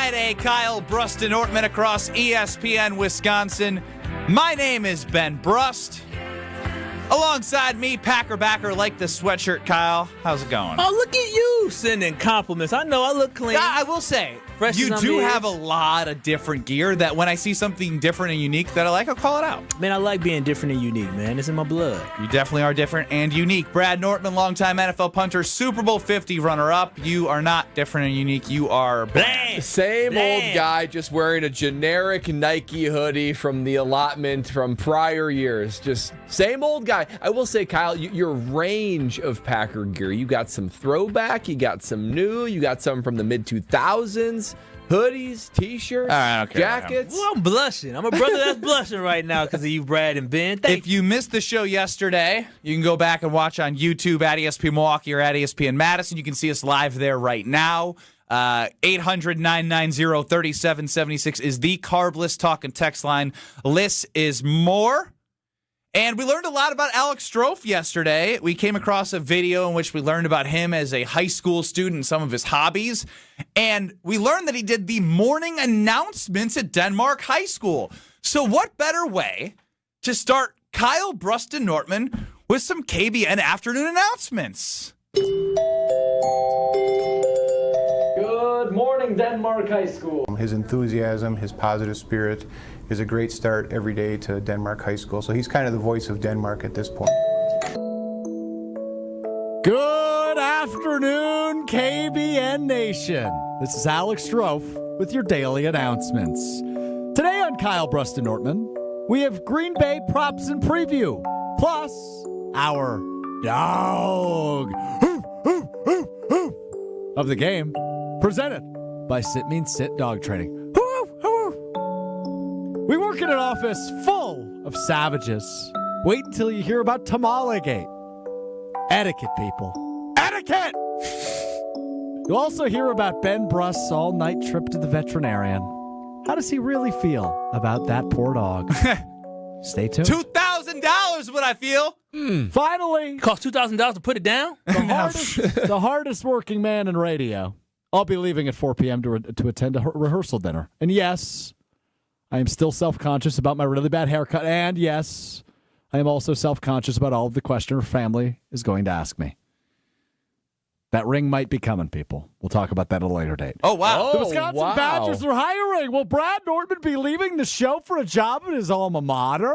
Friday, Kyle, Brust Nortman across ESPN Wisconsin. My name is Ben Brust. Alongside me, Packer backer like the sweatshirt, Kyle. How's it going? Oh, look at you sending compliments. I know I look clean. I will say, Fresh you as do I'm have a lot of different gear that when I see something different and unique that I like, I'll call it out. Man, I like being different and unique, man. It's in my blood. You definitely are different and unique. Brad Nortman, longtime NFL punter, Super Bowl 50 runner-up. You are not different and unique. You are bland. Same old guy, just wearing a generic Nike hoodie from the allotment from prior years. Just same old guy. I will say, Kyle, your range of Packer gear. You got some throwback, you got some new, you got some from the mid-2000s. Hoodies, T-shirts, jackets. Well, I'm blushing. I'm a brother that's blushing right now because of you, Brad and Ben. If you missed the show yesterday, you can go back and watch on YouTube at ESPN Milwaukee or at ESPN Madison. You can see us live there right now. 800-990-3776 is the Carbless talk and text line. Less is more. And we learned a lot about Alex Strofe yesterday. We came across a video in which we learned about him as a high school student and some of his hobbies. And we learned that he did the morning announcements at Denmark High School. So what better way to start Kyle Brust Nortman with some KBN afternoon announcements? Good morning, Denmark High School. His enthusiasm, his positive spirit is a great start every day to Denmark High School. So he's kind of the voice of Denmark at this point. Good afternoon, KBN Nation. This is Alex Strofe with your daily announcements. Today on Kyle Brust Nortman, we have Green Bay props and preview, plus our dog of the game, presented by Sit Means Sit Dog Training. We work in an office full of savages. Wait until you hear about Tamalegate. Etiquette, people. Etiquette! You'll also hear about Ben Brust's all-night trip to the veterinarian. How does he really feel about that poor dog? Stay tuned. $2,000 what I feel. Finally, Cost $2,000 to put it down? the hardest working man in radio. I'll be leaving at 4 p.m. to attend a rehearsal dinner. And yes, I am still self-conscious about my really bad haircut. And yes, I am also self-conscious about all of the question her family is going to ask me. That ring might be coming, people. We'll talk about that at a later date. Oh, wow. The Wisconsin Badgers are hiring. Will Brad Nortman be leaving the show for a job at his alma mater?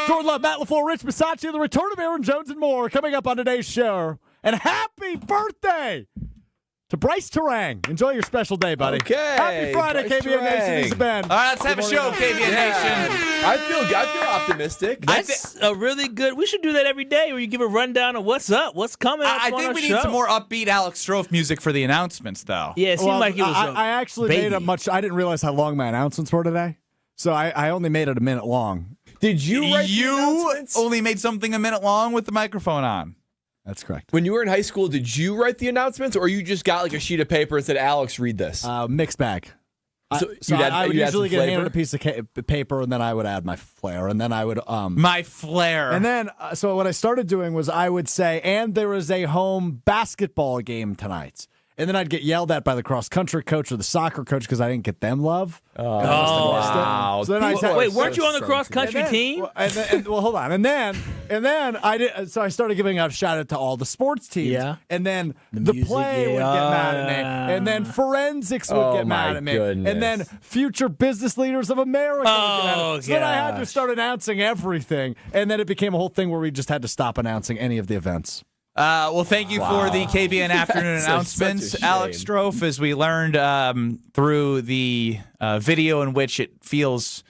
Jordan Love, Matt LaFleur, Rich Bisaccia, the return of Aaron Jones, and more coming up on today's show. And happy birthday to Bryce Terang. Enjoy your special day, buddy. Okay. Happy Friday, Bryce KBN Nation. This is Ben. All right, let's have a show, KBN Nation. I feel optimistic. That's a really good. We should do that every day where you give a rundown of what's up, what's coming up. I think we need some more upbeat Alex Strofe music for the announcements, though. Yeah, it seemed like it was I actually made it much. I didn't realize how long my announcements were today. So I only made it a minute long. Did you write the announcements? Only made something a minute long with the microphone on. That's correct. When you were in high school, did you write the announcements, or you just got like a sheet of paper and said, Alex, read this? Mixed bag. I would usually get handed a piece of paper, and then I would add my flair, and then I would my flair. And then so what I started doing was I would say, and there is a home basketball game tonight. And then I'd get yelled at by the cross-country coach or the soccer coach because I didn't get them love. Oh, wow. So then Wait, weren't you on the cross-country team? Well, hold on. And then I did. So I started giving out a shout-out to all the sports teams. Yeah. And then The the music, play would get mad at me. And then forensics would get mad at me. Goodness. And then future business leaders of America would get mad at me. So then I had to start announcing everything. And then it became a whole thing where we just had to stop announcing any of the events. Well, thank you for the KBN afternoon announcements, Alex Strofe, as we learned through the video in which it feels,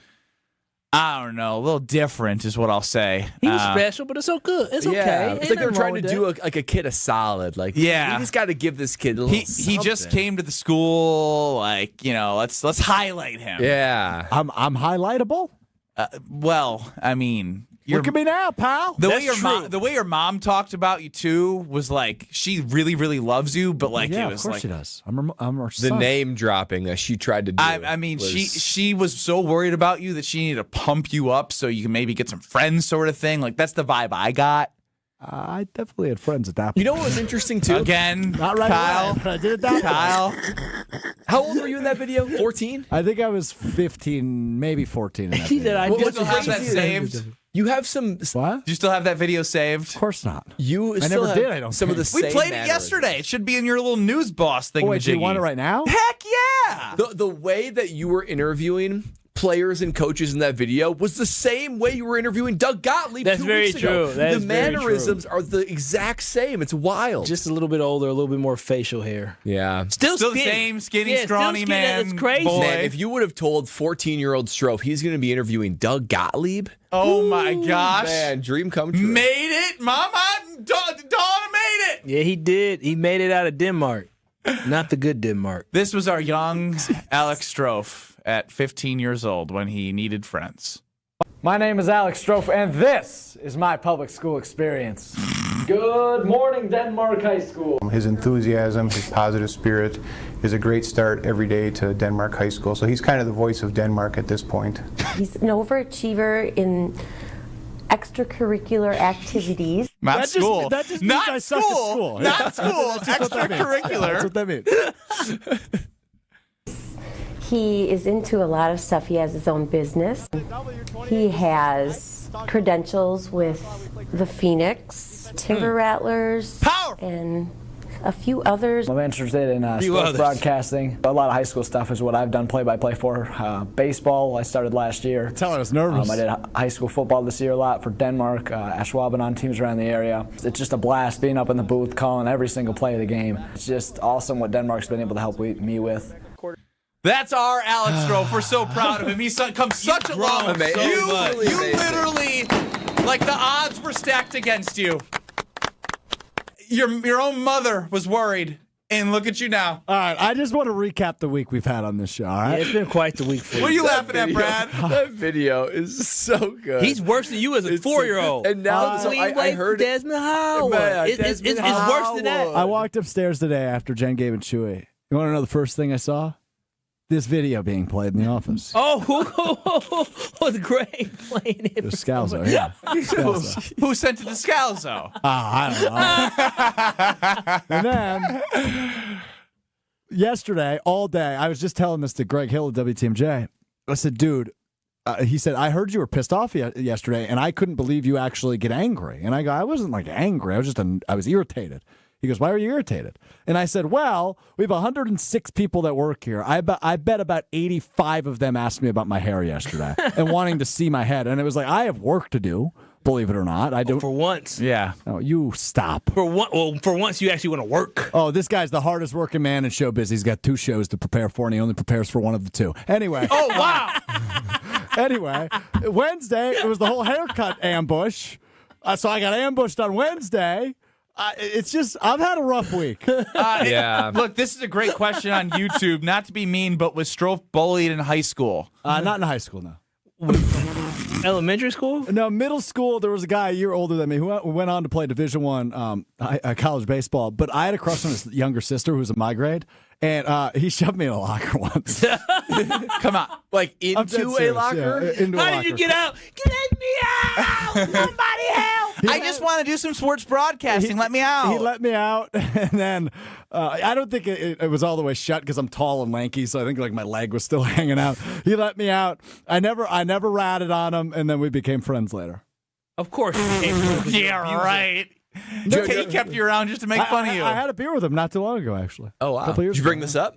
I don't know, a little different is what I'll say. He was special, but it's so good. It's okay. It's like they're trying to do a kid a solid. Like, we just got to give this kid a little He just came to the school, like, let's highlight him. Yeah. I'm highlightable? Well, I mean... Look at me now, pal. The way your mom talked about you too was like she really, really loves you, but like yeah, it was of like course she does. I'm her the son. name dropping that she tried to do. I mean, she was so worried about you that she needed to pump you up so you can maybe get some friends, sort of thing. Like that's the vibe I got. I definitely had friends at that point. You know what was interesting, too? Again, Not right Kyle. away, but I did it that Kyle. How old were you in that video? 14? I think I was 15, maybe 14 in that He video. said, I What You was still the have that crazy- saved? You have some. What? Do you still have that video saved? Of course not. You I still never have did, I don't some of the think. We same played it mannerisms. yesterday. It should be in your little news boss thing. Oh, wait, do you want it right now? Heck yeah! The way that you were interviewing players and coaches in that video was the same way you were interviewing Doug Gottlieb That's 2 very weeks ago. true. That The is very mannerisms are the exact same. It's wild. Just a little bit older, a little bit more facial hair. yeah. Still the skinny. same skinny, Yeah, still scrawny skinny. man. That's crazy. Boy. Man, if you would have told 14-year-old Strofe he's going to be interviewing Doug Gottlieb, Oh my gosh. man, dream come true. Made it, Mama. Donna made it. Yeah, he did. He made it out of Denmark. Not the good Denmark. This was our young Alex Strofe at 15 years old when he needed friends. My name is Alex Strofe, and this is my public school experience. Good morning, Denmark High School. His enthusiasm, his positive spirit is a great start every day to Denmark High School. So he's kind of the voice of Denmark at this point. He's an overachiever in extracurricular activities. Not That school. Just means Not I suck at school. Not school. That's Extracurricular. what that means. He is into a lot of stuff. He has his own business. He has credentials with the Phoenix, Timber Rattlers, Powerful. and a few others. I'm interested in sports others. broadcasting. A lot of high school stuff is what I've done play-by-play for. Baseball, I started last year. Tell I was nervous. I did high school football this year a lot for Denmark, Ashwaubenon on teams around the area. It's just a blast being up in the booth calling every single play of the game. It's just awesome what Denmark's been able to help me with. That's our Alex Strofe. We're so proud of him. He's come such a long way. Amazing. You Amazing. literally, like the odds were stacked against you. Your own mother was worried, and look at you now. All right, I just want to recap the week we've had on this show, all Yeah, right? it's been quite the week for What are you. you laughing at, Brad? That video is so good. He's worse than you as a It's 4-year-old. And now so I heard it. Desmond Howard. Man, It's Desmond worse than that. Howard. I walked upstairs today after Jen, Gabe, and Chewy. You want to know the first thing I saw? This video being played in the office. Oh, was great playing it. The Scalzo, yeah. Scalzo. Who sent it to Scalzo? I don't know. And then, yesterday, all day, I was just telling this to Greg Hill at WTMJ. I said, dude, he said, I heard you were pissed off yesterday, and I couldn't believe you actually get angry. And I go, I wasn't like angry. I was irritated. He goes, why are you irritated? And I said, well, we have 106 people that work here. I bet about 85 of them asked me about my hair yesterday and wanting to see my head. And it was like, I have work to do, believe it or not. I do. For once. Yeah. Oh, you stop. For once, you actually want to work. Oh, this guy's the hardest working man in showbiz. He's got 2 shows to prepare for, and he only prepares for one of the 2. Anyway. Oh, wow. Anyway, Wednesday, it was the whole haircut ambush. So I got ambushed on Wednesday. It's just, I've had a rough week. Yeah. Look, this is a great question on YouTube. Not to be mean, but was Strofe bullied in high school? Not in high school, no. Elementary school? No, middle school, there was a guy a year older than me who went on to play Division I college baseball. But I had a crush on his younger sister who was in my grade, and he shoved me in a locker once. Come on. Like I'm dead into a serious, locker? yeah, into a How locker. did you get out? Get me out! Somebody help! I just want to do some sports broadcasting. Let me out. He let me out, and then I don't think it was all the way shut because I'm tall and lanky, so I think like my leg was still hanging out. He let me out. I never ratted on him, and then we became friends later. Of course you came from it. Yeah, right. He kept you around just to make fun of you. I had a beer with him not too long ago, actually. Oh, wow. Couple Did years you bring ago. this up?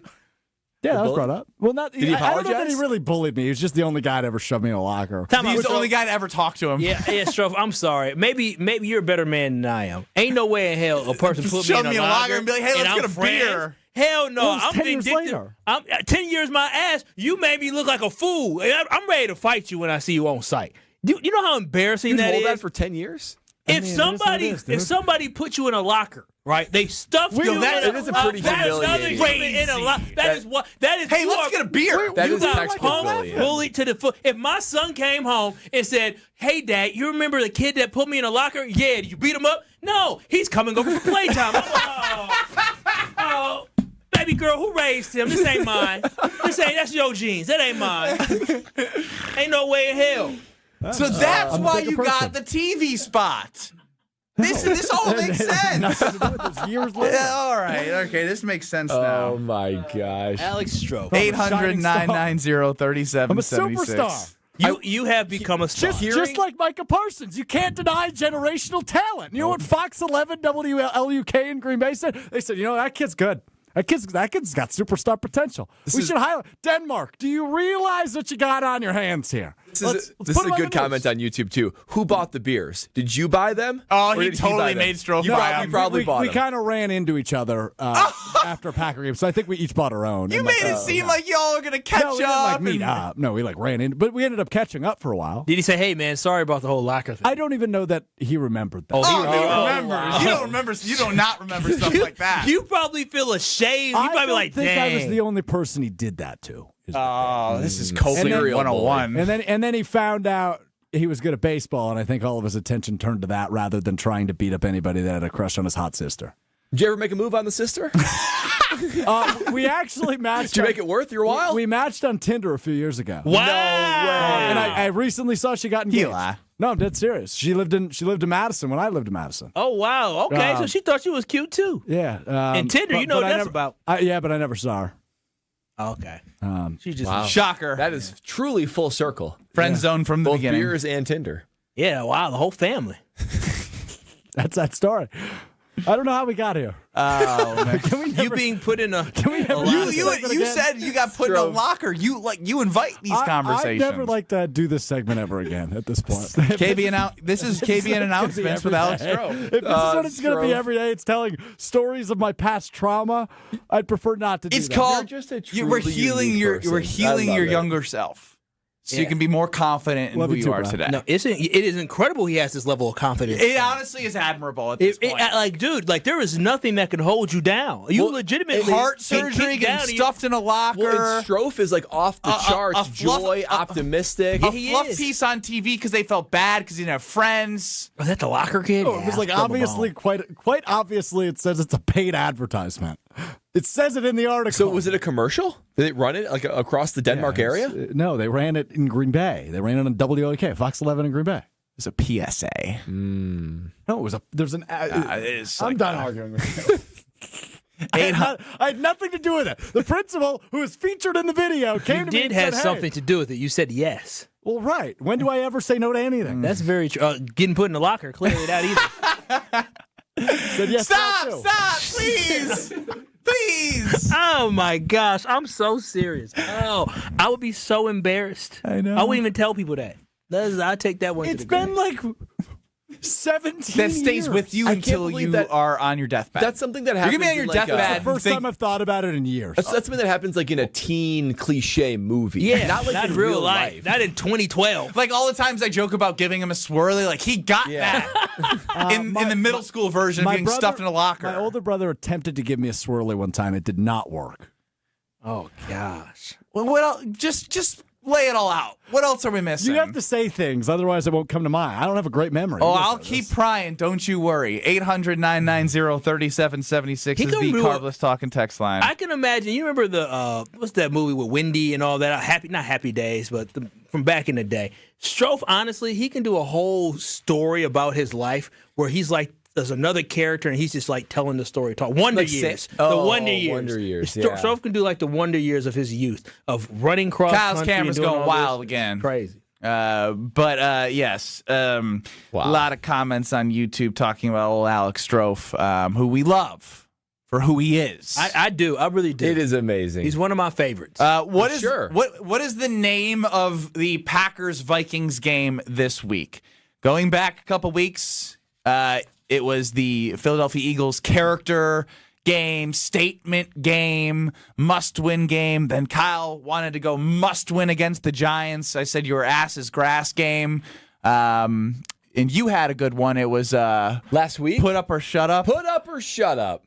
Yeah, that was bully? brought up. Well, not. Did he I don't know that apologize? he really bullied me. He was just the only guy to ever shove me in a locker. Time He's out, the only Strofe. guy to ever talk to him. Yeah, Strofe, I'm sorry. Maybe you're a better man than I am. Ain't no way in hell a person put Shove me in a locker and be like, hey, let's I'm get a friends. beer. Hell no. That was I'm 10 years vindictive. later. I'm 10 years my ass. You made me look like a fool. I'm ready to fight you when I see you on site. You know how embarrassing You that hold is? that for 10 years? If mean, it is what somebody it is, dude. if somebody put you in a locker, right? They stuff you in it is a pretty humiliating. in a locker. That is Hey, you let's are- get a beer. That you is got textbook punked, bullying. bullied to the foot. If my son came home and said, "Hey, Dad, you remember the kid that put me in a locker? Yeah, did you beat him up? No, he's coming over for playtime." Oh, baby girl, who raised him? This ain't mine. That's your genes. That ain't mine. Ain't no way in hell. So that's I'm a why bigger you person. got the TV spot. This all makes sense. Nothing to do with this years later. Yeah, all right. Okay, this makes sense now. Oh my gosh. Alex Stroh. 800-990-3776. I'm a superstar. You have become a star. Just like Micah Parsons. You can't deny generational talent. You know what Fox 11 WLUK in Green Bay said? They said, that kid's good. That kid's got superstar potential. We should highlight Denmark. Do you realize what you got on your hands here? This is a good comment on YouTube, too. Who bought the beers? Did you buy them? Oh, Or he did totally buy them? made Stroh You buy probably, them. probably bought We them. kind of ran into each other after Packer games, so I think we each bought our own. You And made it seem like y'all are going to catch no, we didn't up. meet and- up. No, we ran in, but we ended up catching up for a while. Did he say, hey, man, sorry about the whole locker thing? I don't even know that he remembered that. Oh, he remembers. You don't remember. You do not remember stuff like that. You probably feel ashamed. You I probably don't like, think dang. I was the only person he did that to. Oh, this is coping Serial 101. And then he found out he was good at baseball, and I think all of his attention turned to that rather than trying to beat up anybody that had a crush on his hot sister. Did you ever make a move on the sister? We actually matched. Did you make it worth your while? We matched on Tinder a few years ago. Wow. And I recently saw she got engaged. lie. No, I'm dead serious. She lived in Madison when I lived in Madison. Oh, wow. Okay, so she thought she was cute, too. Yeah. And Tinder, you know what that's about. Yeah, but I never saw her. Okay. She just, Wow. Shocker. That is truly full circle. Friend zone from the Both beginning. beers and Tinder. yeah, wow, the whole family. That's that story. I don't know how we got here. Oh, man. You being put in a. You said you got put in a locker. You invite these conversations. I'd never like to do this segment ever again at this point. This is KBN announcements with Alex Stroh. If this is what it's going to be every day, it's telling stories of my past trauma. I'd prefer not to do It's that. called. You're just a We're truly healing unique your. person. We're I healing love your it. younger self, so you Yeah. can be more confident in Love who you you too, are bro. today. No, it is incredible he has this level of confidence. It honestly is admirable at this point. Like, dude, like there is nothing that can hold you down. You legitimately Heart can surgery, kick getting down and you- stuffed in a locker. Well, and Strofe is like off the charts, fluff- joy, optimistic. a he fluff is. piece on TV because they felt bad because he didn't have friends. Was that the locker kid? Oh, it was like obviously, quite obviously, it says it's a paid advertisement. It says it in the article. So was it a commercial? Did they run it like across the Denmark area? No, they ran it in Green Bay. They ran it on WLK, Fox 11 in Green Bay. It's a PSA. No, it was a. There's an. it is I'm like done arguing with you. I had nothing to do with it. The principal, who was featured in the video, came You to me did and have said, something Hey. to do with it. You said yes. Well, right. When do I ever say no to anything? That's very true. Getting put in the locker, clearly that either. Said yes to that, too. Stop, please. Please. Oh my gosh, I'm so serious. Oh, I would be so embarrassed. I know. I wouldn't even tell people that. I take that one. It's to the grave. been like 17 That stays years. with you I can't until believe you that- are on your deathbed. That's something that You're happens. gonna be on your in like deathbed. First Think- time I've thought about it in years. That's something that happens like in a teen cliche movie. Yeah, not like in real life. Not in 2012. Like all the times I joke about giving him a swirly, like he got that in the middle school version of getting stuffed in a locker. My older brother attempted to give me a swirly one time. It did not work. Oh gosh. Well, what else? Just lay it all out. What else are we missing? You have to say things, otherwise it won't come to mind. I don't have a great memory. Oh, You I'll know keep this. prying. Don't you worry. 800-990-3776 He is can the ruin- Carbless talking text line. I can imagine. You remember the what's that movie with Wendy and all that? Not Happy Days, but from back in the day. Strofe, honestly, he can do a whole story about his life where he's like, there's another character and he's just like telling the story. Wonder Like Years. oh, The Wonder Years. Wonder Years, Strofe can do like the Wonder Years of his youth of running cross Kyle's country. camera's and doing going all wild this. again. Crazy. Yes. A lot of comments on YouTube talking about old Alex Strofe, who we love for who he is. I do. I really do. It is amazing. He's one of my favorites. What is Sure. what is the name of the Packers Vikings game this week? Going back a couple weeks, it was the Philadelphia Eagles character game, statement game, must-win game. Then Kyle wanted to go must-win against the Giants. I said your ass is grass game. And you had a good one. It was Last week? put up or shut up. Put up or shut up.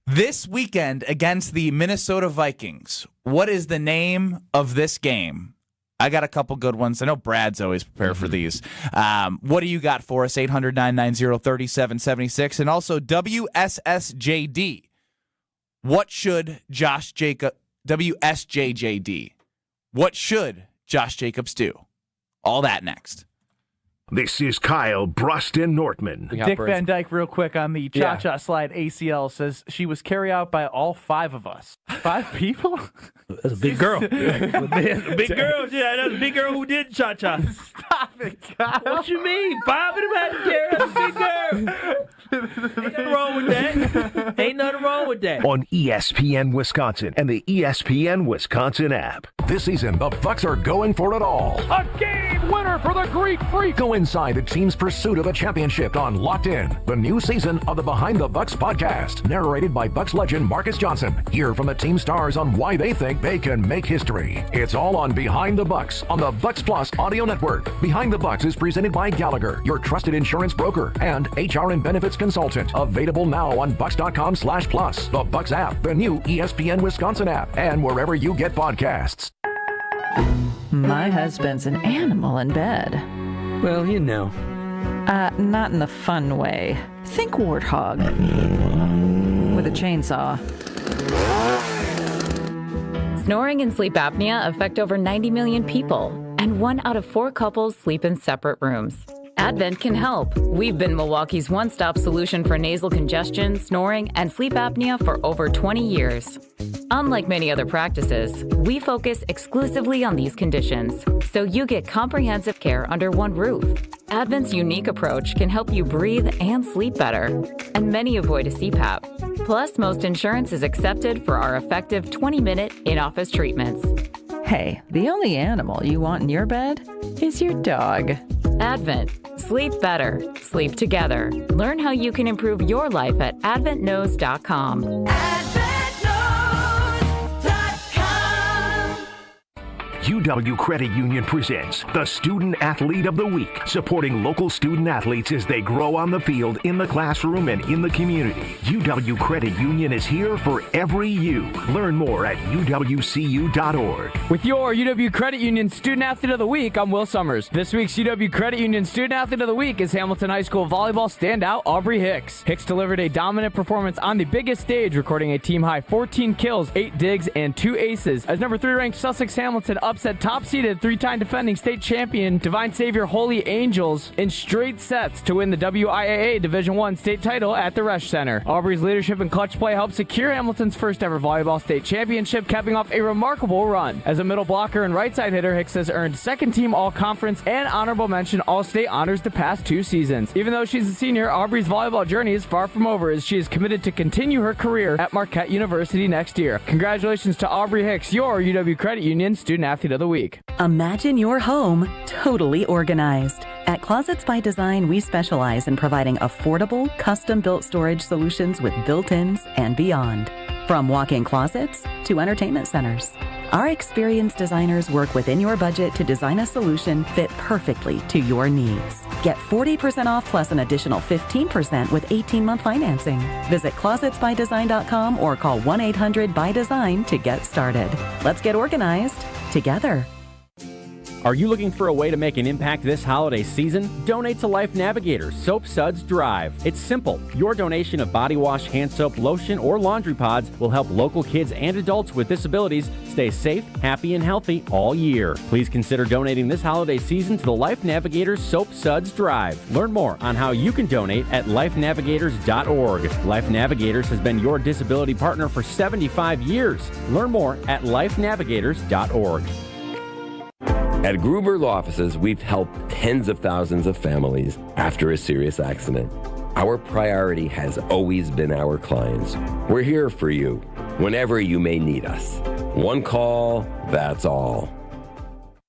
This weekend against the Minnesota Vikings, what is the name of this game? I got a couple good ones. I know Brad's always prepared for these. What do you got for us? 800-990-3776. And also WSSJD. What should Josh Jacobs... WSJJD. What should Josh Jacobs do? All that next. This is Kyle Brust Nortman. Dick Van Dyke, real quick on the cha-cha slide ACL, says she was carried out by all 5 of us. 5 people? That's a big girl. That's a big girl. Yeah, that's a big girl who did cha-cha. Stop it, Kyle. What you mean? 5 of them had to carry. That's a big girl. Ain't nothing wrong with that. Ain't nothing wrong with that. On ESPN Wisconsin and the ESPN Wisconsin app. This season, the Bucks are going for it all. A game winner for the Greek Freak. Go inside the team's pursuit of a championship on Locked In, the new season of the Behind the Bucks podcast, narrated by Bucks legend Marcus Johnson. Hear from the team stars on why they think they can make history. It's all on Behind the Bucks on the Bucks Plus audio network. Behind the Bucks is presented by Gallagher, your trusted insurance broker and HR and benefits consultant. Available now on bucks.com/plus, the Bucks app, the new ESPN Wisconsin app, and wherever you get podcasts. My husband's an animal in bed. Well, you know. Not in the fun way. Think warthog. With a chainsaw. Snoring and sleep apnea affect over 90 million people, and 1 out of 4 couples sleep in separate rooms. Advent can help. We've been Milwaukee's one-stop solution for nasal congestion, snoring, and sleep apnea for over 20 years. Unlike many other practices, we focus exclusively on these conditions, so you get comprehensive care under one roof. Advent's unique approach can help you breathe and sleep better, and many avoid a CPAP. Plus, most insurance is accepted for our effective 20-minute in-office treatments. Hey, the only animal you want in your bed is your dog. Advent. Sleep better. Sleep together. Learn how you can improve your life at adventknows.com. UW Credit Union presents the Student Athlete of the Week, supporting local student athletes as they grow on the field, in the classroom, and in the community. UW Credit Union is here for every you. Learn more at uwcu.org. With your UW Credit Union Student Athlete of the Week, I'm Will Summers. This week's UW Credit Union Student Athlete of the Week is Hamilton High School volleyball standout Aubrey Hicks. Hicks delivered a dominant performance on the biggest stage, recording a team-high 14 kills, 8 digs, and 2 aces, as number 3 ranked Sussex Hamilton upset top-seeded 3-time defending state champion Divine Savior Holy Angels in straight sets to win the WIAA Division I state title at the Resch Center. Aubrey's leadership and clutch play helped secure Hamilton's first ever volleyball state championship, capping off a remarkable run. As a middle blocker and right side hitter, Hicks has earned second team all-conference and honorable mention all-state honors the past 2 seasons. Even though she's a senior, Aubrey's volleyball journey is far from over, as she is committed to continue her career at Marquette University next year. Congratulations to Aubrey Hicks, your UW Credit Union Student Athlete of the Week. Imagine your home totally organized. At Closets by Design, we specialize in providing affordable, custom-built storage solutions with built-ins and beyond. From walk-in closets to entertainment centers, our experienced designers work within your budget to design a solution fit perfectly to your needs. Get 40% off plus an additional 15% with 18-month financing. Visit closetsbydesign.com or call 1-800-BY-DESIGN to get started. Let's get organized together. Are you looking for a way to make an impact this holiday season? Donate to Life Navigator Soap Suds Drive. It's simple. Your donation of body wash, hand soap, lotion, or laundry pods will help local kids and adults with disabilities stay safe, happy, and healthy all year. Please consider donating this holiday season to the Life Navigator Soap Suds Drive. Learn more on how you can donate at lifenavigators.org. Life Navigators has been your disability partner for 75 years. Learn more at lifenavigators.org. At Gruber Law Offices, we've helped tens of thousands of families after a serious accident. Our priority has always been our clients. We're here for you whenever you may need us. One call, that's all.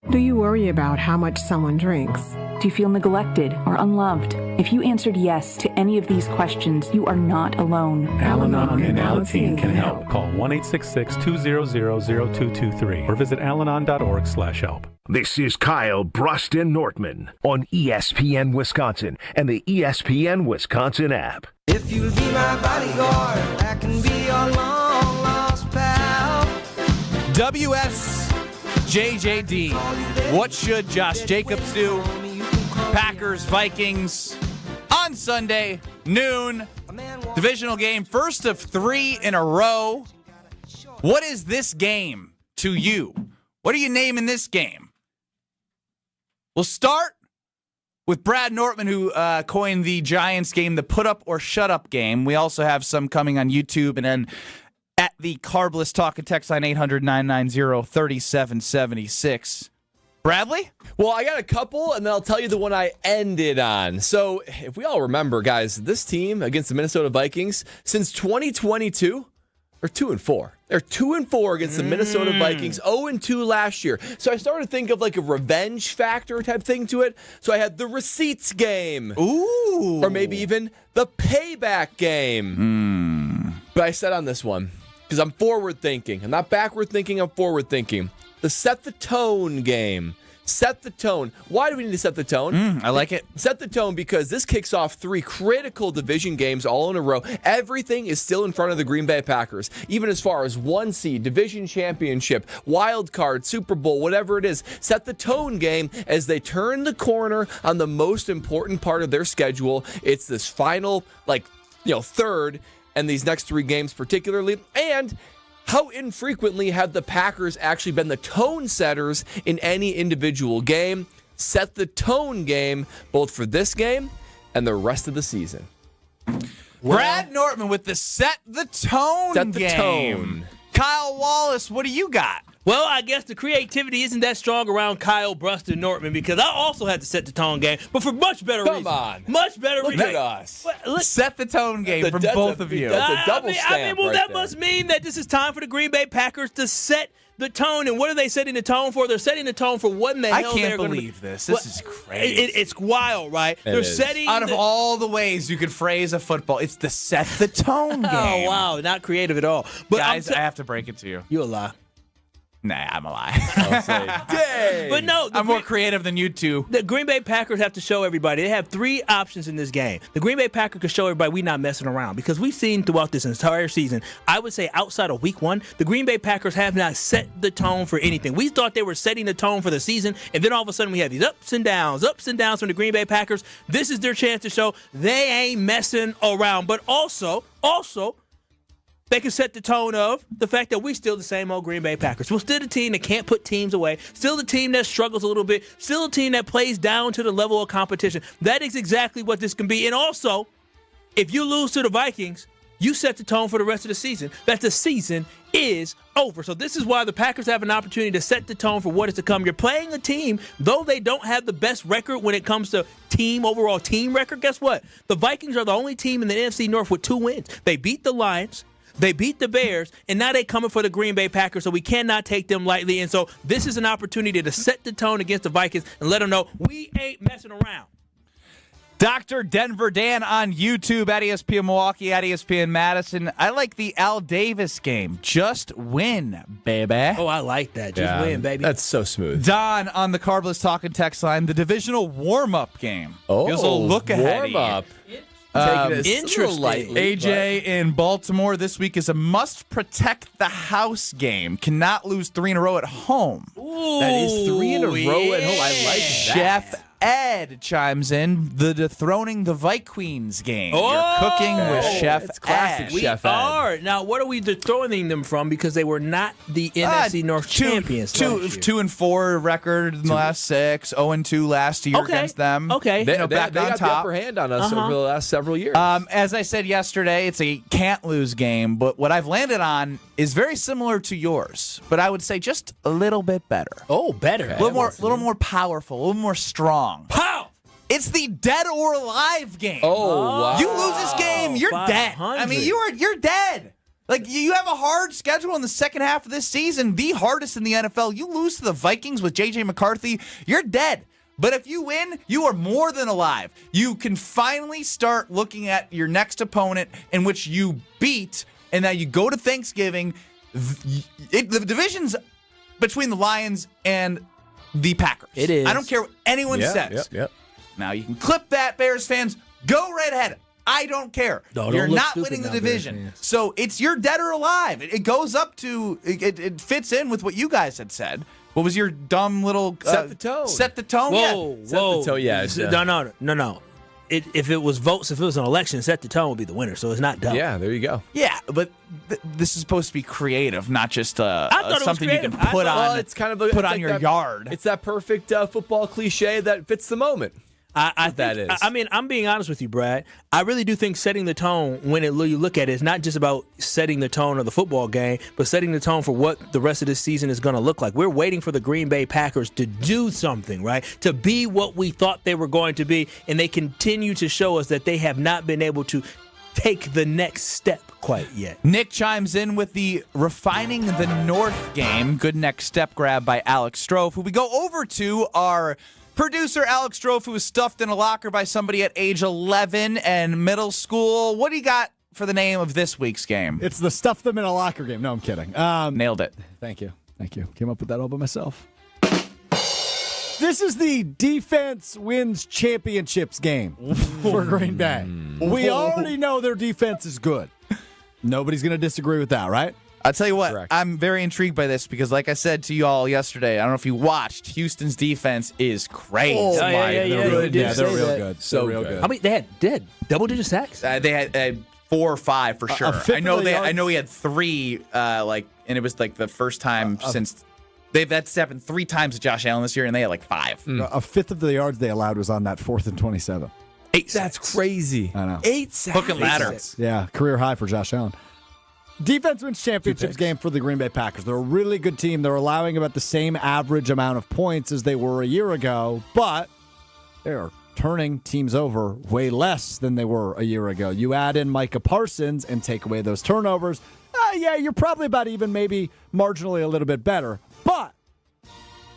Do you worry about how much someone drinks? Do you feel neglected or unloved? If you answered yes to any of these questions, you are not alone. Al-Anon and Alateen can help. Call 1-866-200-0223 or visit alanon.org/help. This is Kyle Brust Nortman on ESPN Wisconsin and the ESPN Wisconsin app. If you'll be my bodyguard, I can be your long lost pal. WSJJD. What should Josh Jacobs do? Packers, Vikings on Sunday, noon. Divisional game, first of 3 in a row. What is this game to you? What are you naming this game? We'll start with Brad Nortman, who coined the Giants game the put up or shut up game. We also have some coming on YouTube and then at the Carbless Talk and Text line 800-990-3776. Bradley? Well, I got a couple, and then I'll tell you the one I ended on. So, if we all remember, guys, this team against the Minnesota Vikings, since 2022, are 2-4. They're 2-4 against the Minnesota Vikings, 0-2 last year. So I started to think of like a revenge factor type thing to it. So I had the receipts game. Ooh. Or maybe even the payback game. But I said on this one, because I'm forward thinking. I'm not backward thinking, I'm forward thinking. The set the tone game. Set the tone. Why do we need to set the tone? I like it. Set the tone because this kicks off 3 critical division games all in a row. Everything is still in front of the Green Bay Packers, even as far as 1 seed, division championship, wild card, Super Bowl, whatever it is. Set the tone game as they turn the corner on the most important part of their schedule. It's this final, third, and these next 3 games particularly. And how infrequently have the Packers actually been the tone setters in any individual game? Set the tone game, both for this game and the rest of the season. Brad Nortman with the set the tone Set the game. tone. Kyle Wallace, what do you got? Well, I guess the creativity isn't that strong around Kyle, Brust, and Nortman because I also had to set the tone game, but for much better reasons. Come on. Much better Look reasons. at us. Set the tone game for both of you. That's a double stamp right that there. must mean that this is time for the Green Bay Packers to set the tone. And what are they setting the tone for? They're setting the tone for what in the hell I can't they're going to believe this. This is crazy. It's wild, right? They're setting out of all the ways you could phrase a football, it's the set the tone game. Oh, wow. Not creative at all. But guys, I have to break it to you. You a lie. Nah, I'm a lie. I'll say, dang. But no, I'm more creative than you two. The Green Bay Packers have to show everybody. They have 3 options in this game. The Green Bay Packers can show everybody we're not messing around because we've seen throughout this entire season, I would say outside of week 1, the Green Bay Packers have not set the tone for anything. We thought they were setting the tone for the season, and then all of a sudden we have these ups and downs from the Green Bay Packers. This is their chance to show they ain't messing around. But also, they can set the tone of the fact that we still the same old Green Bay Packers. We're still the team that can't put teams away. Still the team that struggles a little bit. Still a team that plays down to the level of competition. That is exactly what this can be. And also, if you lose to the Vikings, you set the tone for the rest of the season. That the season is over. So this is why the Packers have an opportunity to set the tone for what is to come. You're playing a team, though they don't have the best record when it comes to overall team record. Guess what? The Vikings are the only team in the NFC North with 2 wins. They beat the Lions. They beat the Bears, and now they're coming for the Green Bay Packers, so we cannot take them lightly. And so this is an opportunity to set the tone against the Vikings and let them know we ain't messing around. Dr. Denver Dan on YouTube at ESPN Milwaukee, at ESPN Madison. I like the Al Davis game. Just win, baby. Oh, I like that. Just win, baby. That's so smooth. Don on the Carbless Talking text line. The divisional warm-up game. Oh, gives a look ahead. Warm-up. Interesting. AJ in Baltimore this week is a must protect the house game. Cannot lose 3 in a row at home. Ooh, that is 3 in a row at home. I like that. Chef Ed chimes in. The dethroning the Vikings game. Oh, You're cooking with Chef it's classic Ed. Chef We Ed. are. Now, what are we dethroning them from? Because they were not the NFC North champions. 2-4 record in the last 6. 0-2 last year against them. Okay. They, back they on got the top. upper hand on us over the last several years. As I said yesterday, it's a can't-lose game, but what I've landed on is very similar to yours, but I would say just a little bit better. Oh, better. A little more powerful, a little more strong. Pow! It's the dead or alive game. Oh, wow. You lose this game, you're dead. I mean, you're dead. Like, you have a hard schedule in the second half of this season, the hardest in the NFL. You lose to the Vikings with J.J. McCarthy, you're dead. But if you win, you are more than alive. You can finally start looking at your next opponent in which you beat, and now you go to Thanksgiving. The division's between the Lions and the Packers. It is. I don't care what anyone says. Yep. Now, you can clip that, Bears fans. Go right ahead. I don't care. No, You're don't look not stupid winning the now, Bears division. fans. So it's you're dead or alive. It goes up to, it fits in with what you guys had said. What was your dumb little... Set the tone. Set the tone? Whoa, Yeah. Set the tone, yeah. No. If it was votes, if it was an election, set the tone would be the winner. So it's not dumb. Yeah, there you go. Yeah, but this is supposed to be creative, not just thought it was something you can creative. put on. Well, it's kind of put on your yard. It's that perfect football cliche that fits the moment. I mean, I'm being honest with you, Brad. I really do think setting the tone, when you look at it, is not just about setting the tone of the football game, but setting the tone for what the rest of this season is going to look like. We're waiting for the Green Bay Packers to do something, right? To be what we thought they were going to be, and they continue to show us that they have not been able to take the next step quite yet. Nick chimes in with the Refining the North game. Good next step grab by Alex Strofe, who we go over to our producer, Alex Strofe, who was stuffed in a locker by somebody at age 11 and middle school. What do you got for the name of this week's game? It's the stuff them in a locker game. No, I'm kidding. Nailed it. Thank you. Came up with that all by myself. This is the defense wins championships game for Green Bay. We already know their defense is good. Nobody's going to disagree with that, right? I'll tell you what, I'm very intrigued by this because, like I said to you all yesterday, I don't know if you watched, Houston's defense is crazy. They're real good. So real good. How many they had double-digit sacks? They had 4 or 5 for sure. I know he had 3, and it was like the first time since that's happened 3 times to Josh Allen this year, and they had like 5. A fifth of the yards they allowed was on that 4th and 27. 8 That's crazy. I know. 8 sacks. Hook and ladder. Yeah, career high for Josh Allen. Defense wins championships game for the Green Bay Packers. They're a really good team. They're allowing about the same average amount of points as they were a year ago, but they're turning teams over way less than they were a year ago. You add in Micah Parsons and take away those turnovers, you're probably about even, maybe marginally a little bit better. But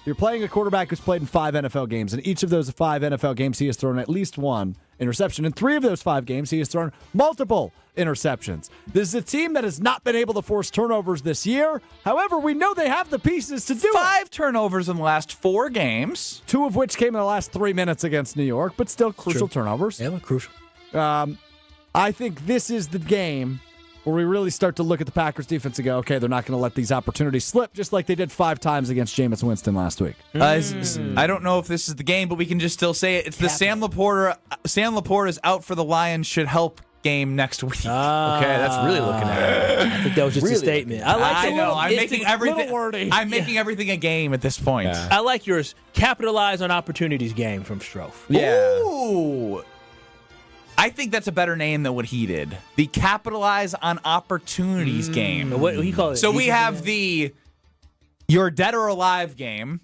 you're playing a quarterback who's played in 5 NFL games. In each of those 5 NFL games, he has thrown at least 1 interception. In 3 of those 5 games, he has thrown multiple interceptions. This is a team that has not been able to force turnovers this year. However, we know they have the pieces to do 5 turnovers in the last 4 games. 2 of which came in the last 3 minutes against New York, but still crucial turnovers. Yeah, crucial. I think this is the game where we really start to look at the Packers defense and go, okay, they're not going to let these opportunities slip, just like they did 5 times against Jameis Winston last week. I don't know if this is the game, but we can just still say it. It's the Sam Laporta is out for the Lions should help game next week. Okay, that's really looking at it. I think that was just a statement. I know. I'm making everything. Wordy. I'm making everything a game at this point. Yeah. I like yours. Capitalize on opportunities game from Strofe. Yeah. Ooh. I think that's a better name than what he did. The capitalize on opportunities game. What he call it? So we have the your dead or alive game.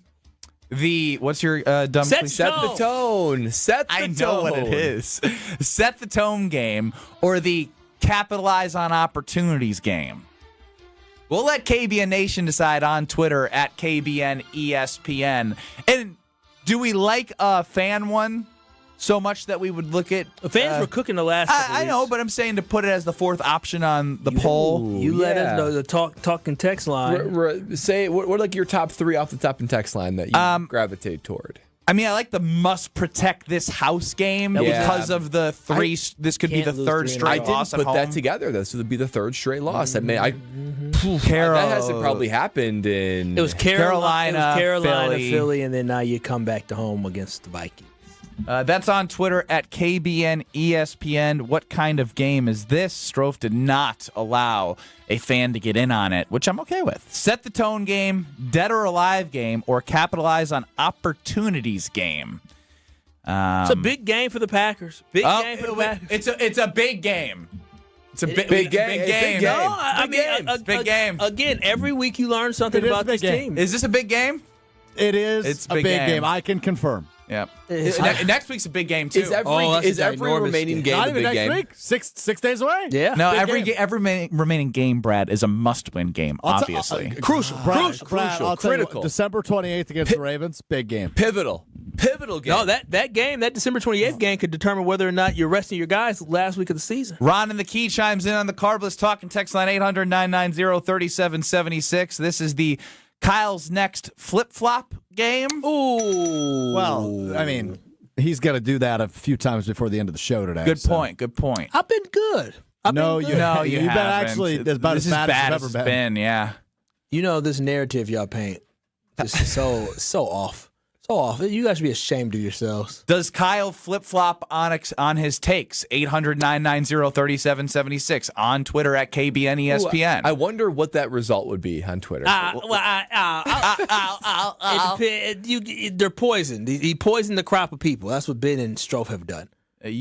The what's your dumb Set the tone. I know what it is. Set the tone game or the capitalize on opportunities game. We'll let KBN Nation decide on Twitter at KBN ESPN. And do we like a fan one so much that we would look at? The fans were cooking the last couple I know, but I'm saying to put it as the 4th option on the poll. You let us know the talk and text line. Say what are like your top 3 off the top and text line that you gravitate toward? I mean, I like the must protect this house game because of the 3. This could be the 3rd straight loss at home. I didn't put that together. This would be the 3rd straight loss. I mean, that hasn't probably happened in. It was Carolina, Philly. Philly, and then now you come back to home against the Vikings. That's on Twitter at KBN ESPN. What kind of game is this? Strofe did not allow a fan to get in on it, which I'm okay with. Set the tone game, dead or alive game, or capitalize on opportunities game. It's a big game for the Packers. Big game for the Packers. It's a big game. It's a big game. No, I mean, it's a big game. Again, every week you learn something about this team. Is this a big game? It is. It's a big game. I can confirm. Yeah. Next week's a big game too. Is every remaining game a big next game? Week? 6 days away. Yeah. No, every remaining game, Brad, is a must-win game. Obviously, crucial, I'll critical. You, December 28th against the Ravens, big game, pivotal game. No, that game, that December 28th game, could determine whether or not you're resting your guys last week of the season. Ron in the Key chimes in on the Carbless Talk and text line 800-990-3776. This is the Kyle's next flip-flop game. Ooh. Well, I mean, he's got to do that a few times before the end of the show today. Good point. I've been good. You've been actually about as bad as you've ever been. Yeah. You know, this narrative y'all paint is so off. It's Oh, you guys should be ashamed of yourselves. Does Kyle flip-flop on his takes? 800-990-3776 on Twitter at KBN ESPN. I wonder what that result would be on Twitter. They're poisoned. He poisoned the crop of people. That's what Ben and Strofe have done.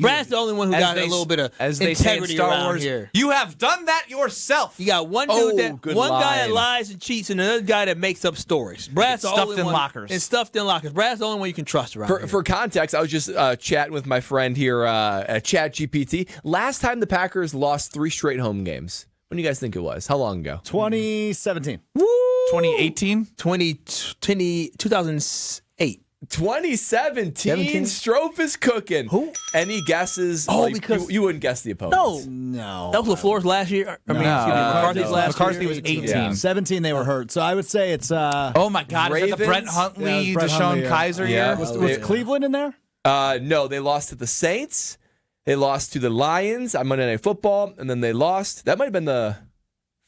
Brad's the only one who got a little bit of integrity around here. You have done that yourself. You got one dude guy that lies and cheats and another guy that makes up stories. Brad's the only one. And stuffed in lockers. Brad's the only one you can trust around here. For context, I was just chatting with my friend here at ChatGPT. Last time the Packers lost 3 straight home games. When do you guys think it was? How long ago? 2017. Woo! 2018? 2008. 2017. Strofe is cooking. Who? Any guesses? Because you wouldn't guess the opponents. No. That was LaFleur's last year. McCarthy's last McCarthy year. was 18. Yeah. 17 they were hurt. So I would say it's oh my God, Ravens? is that the Brent Huntley, Deshaun Kaiser year? Was Cleveland in there? No, they lost to the Saints. They lost to the Lions on Monday Night Football, and then they lost. That might have been the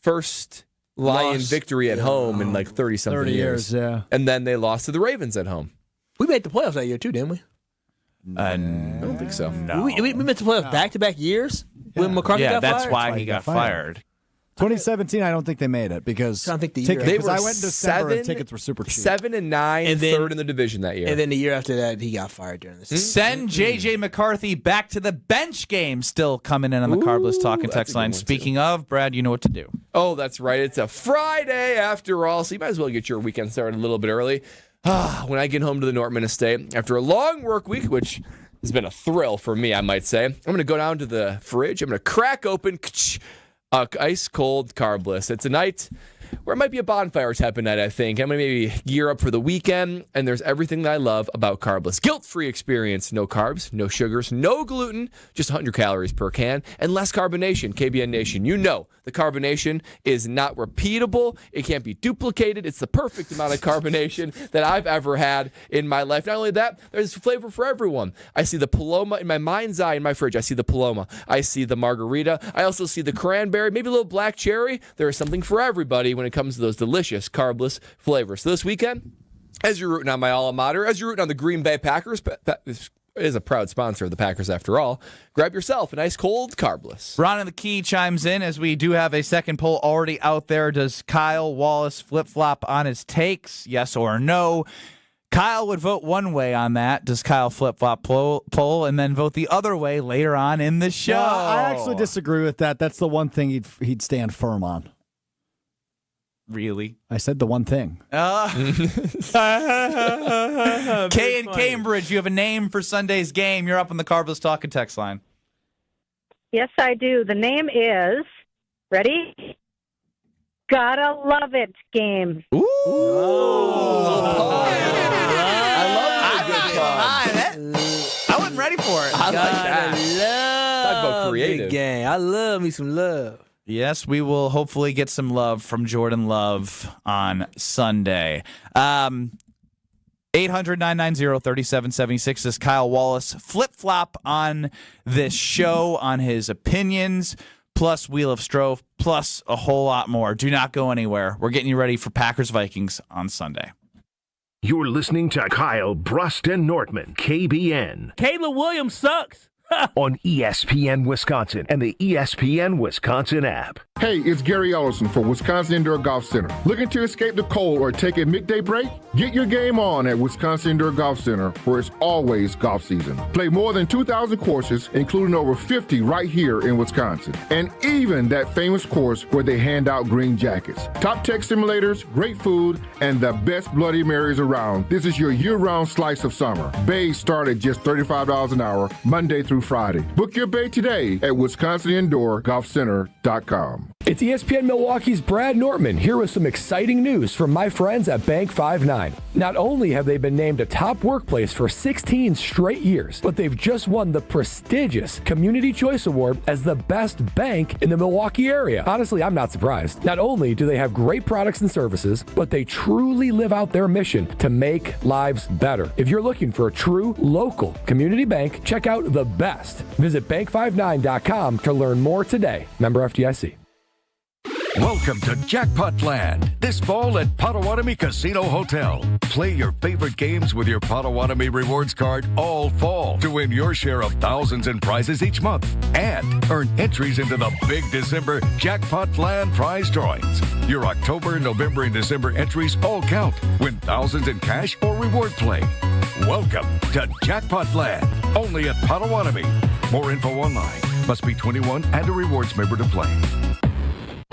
first Lion victory at home in like 30-something years. Yeah. And then they lost to the Ravens at home. We made the playoffs that year too, didn't we? I don't think so. No. We made the playoffs back-to-back years when McCarthy got fired? Yeah, that's why he got fired. 2017, I don't think they made it because I don't think the year. They were I went in December and tickets were super cheap. 7-9, and then, third in the division that year. And then the year after that, he got fired during the season. Send J.J. McCarthy back to the bench game. Still coming in on the Carbless Talk and Text line. Speaking of, Brad, you know what to do. Oh, that's right. It's a Friday after all, so you might as well get your weekend started a little bit early. When I get home to the Nortman estate after a long work week, which has been a thrill for me, I might say, I'm going to go down to the fridge. I'm going to crack open ice cold Carbless. It's a night where it might be a bonfire type of night, I think. I'm going to maybe gear up for the weekend, and there's everything that I love about Carbless. Guilt-free experience. No carbs, no sugars, no gluten, just 100 calories per can, and less carbonation. KBN Nation, you know the carbonation is not repeatable. It can't be duplicated. It's the perfect amount of carbonation that I've ever had in my life. Not only that, there's flavor for everyone. I see the Paloma in my mind's eye in my fridge. I see the Paloma. I see the margarita. I also see the cranberry, maybe a little black cherry. There is something for everybody when it comes to those delicious carbless flavors. So this weekend, as you're rooting on my alma mater, as you're rooting on the Green Bay Packers, is a proud sponsor of the Packers after all, grab yourself an ice cold Carbless. Ron in the Key chimes in as we do have a second poll already out there. Does Kyle Wallace flip-flop on his takes? Yes or no? Kyle would vote one way on that. Does Kyle flip-flop poll and then vote the other way later on in the show? No, I actually disagree with that. That's the one thing he'd stand firm on. Really? I said the one thing. Kay in Cambridge, you have a name for Sunday's game. You're up on the Carbless Talk and Text line. Yes, I do. The name is, ready? Gotta Love It game. Ooh. I wasn't ready for it. I like that. Talk about creative. Game. I love me some love. Yes, we will hopefully get some love from Jordan Love on Sunday. 800-990-3776 is Kyle Wallace flip-flop on this show, on his opinions, plus Wheel of Strofe, plus a whole lot more. Do not go anywhere. We're getting you ready for Packers-Vikings on Sunday. You're listening to Kyle, Brust, and Nortman, KBN. Caleb Williams sucks. On ESPN Wisconsin and the ESPN Wisconsin app. Hey, it's Gary Ellison for Wisconsin Indoor Golf Center. Looking to escape the cold or take a midday break? Get your game on at Wisconsin Indoor Golf Center, where it's always golf season. Play more than 2,000 courses, including over 50 right here in Wisconsin. And even that famous course where they hand out green jackets. Top tech simulators, great food, and the best Bloody Marys around. This is your year-round slice of summer. Bays start at just $35 an hour, Monday through Friday. Book your bay today at WisconsinIndoorGolfCenter.com. It's ESPN Milwaukee's Brad Nortman here with some exciting news from my friends at Bank 5-9. Not only have they been named a top workplace for 16 straight years, but they've just won the prestigious Community Choice Award as the best bank in the Milwaukee area. Honestly, I'm not surprised. Not only do they have great products and services, but they truly live out their mission to make lives better. If you're looking for a true local community bank, check out the best. Visit bank59.com to learn more today. Member FDIC. Welcome to Jackpot Land. This fall at Potawatomi Casino Hotel. Play your favorite games with your Potawatomi Rewards card all fall to win your share of thousands in prizes each month. And earn entries into the big December Jackpot Land prize drawings. Your October, November, and December entries all count. Win thousands in cash or reward play. Welcome to Jackpot Land. Only at Potawatomi. More info online. Must be 21 and a rewards member to play.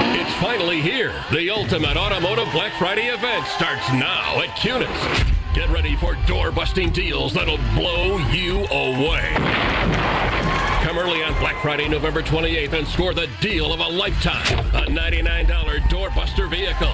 It's finally here. The ultimate automotive Black Friday event starts now at Cunis. Get ready for door-busting deals that'll blow you away. Come early on Black Friday, November 28th, and score the deal of a lifetime. A $99 doorbuster vehicle.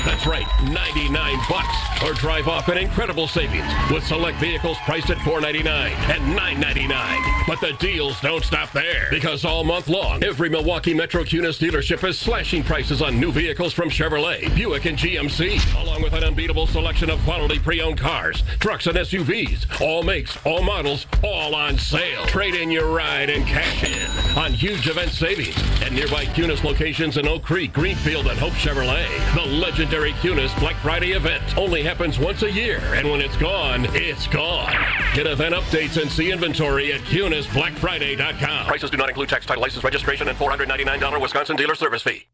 That's right, $99. Or drive off an incredible savings with select vehicles priced at $499 and $999. But the deals don't stop there, because all month long, every Milwaukee Metro Cunis dealership is slashing prices on new vehicles from Chevrolet, Buick, and GMC, along with an unbeatable selection of quality pre-owned cars, trucks, and SUVs. All makes, all models, all on sale. Trade in your ride and cash in on huge event savings at nearby Cunis locations in Oak Creek, Greenfield, and Hope Chevrolet. The legendary Cunis Black Friday event only happens once a year, and when it's gone, it's gone. Get event updates and see inventory at CunisBlackFriday.com. Prices do not include tax, title, license, registration, and $499 Wisconsin dealer service fee.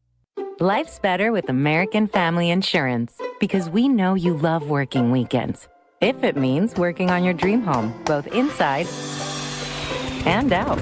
Life's better with American Family Insurance because we know you love working weekends. If it means working on your dream home, both inside and out.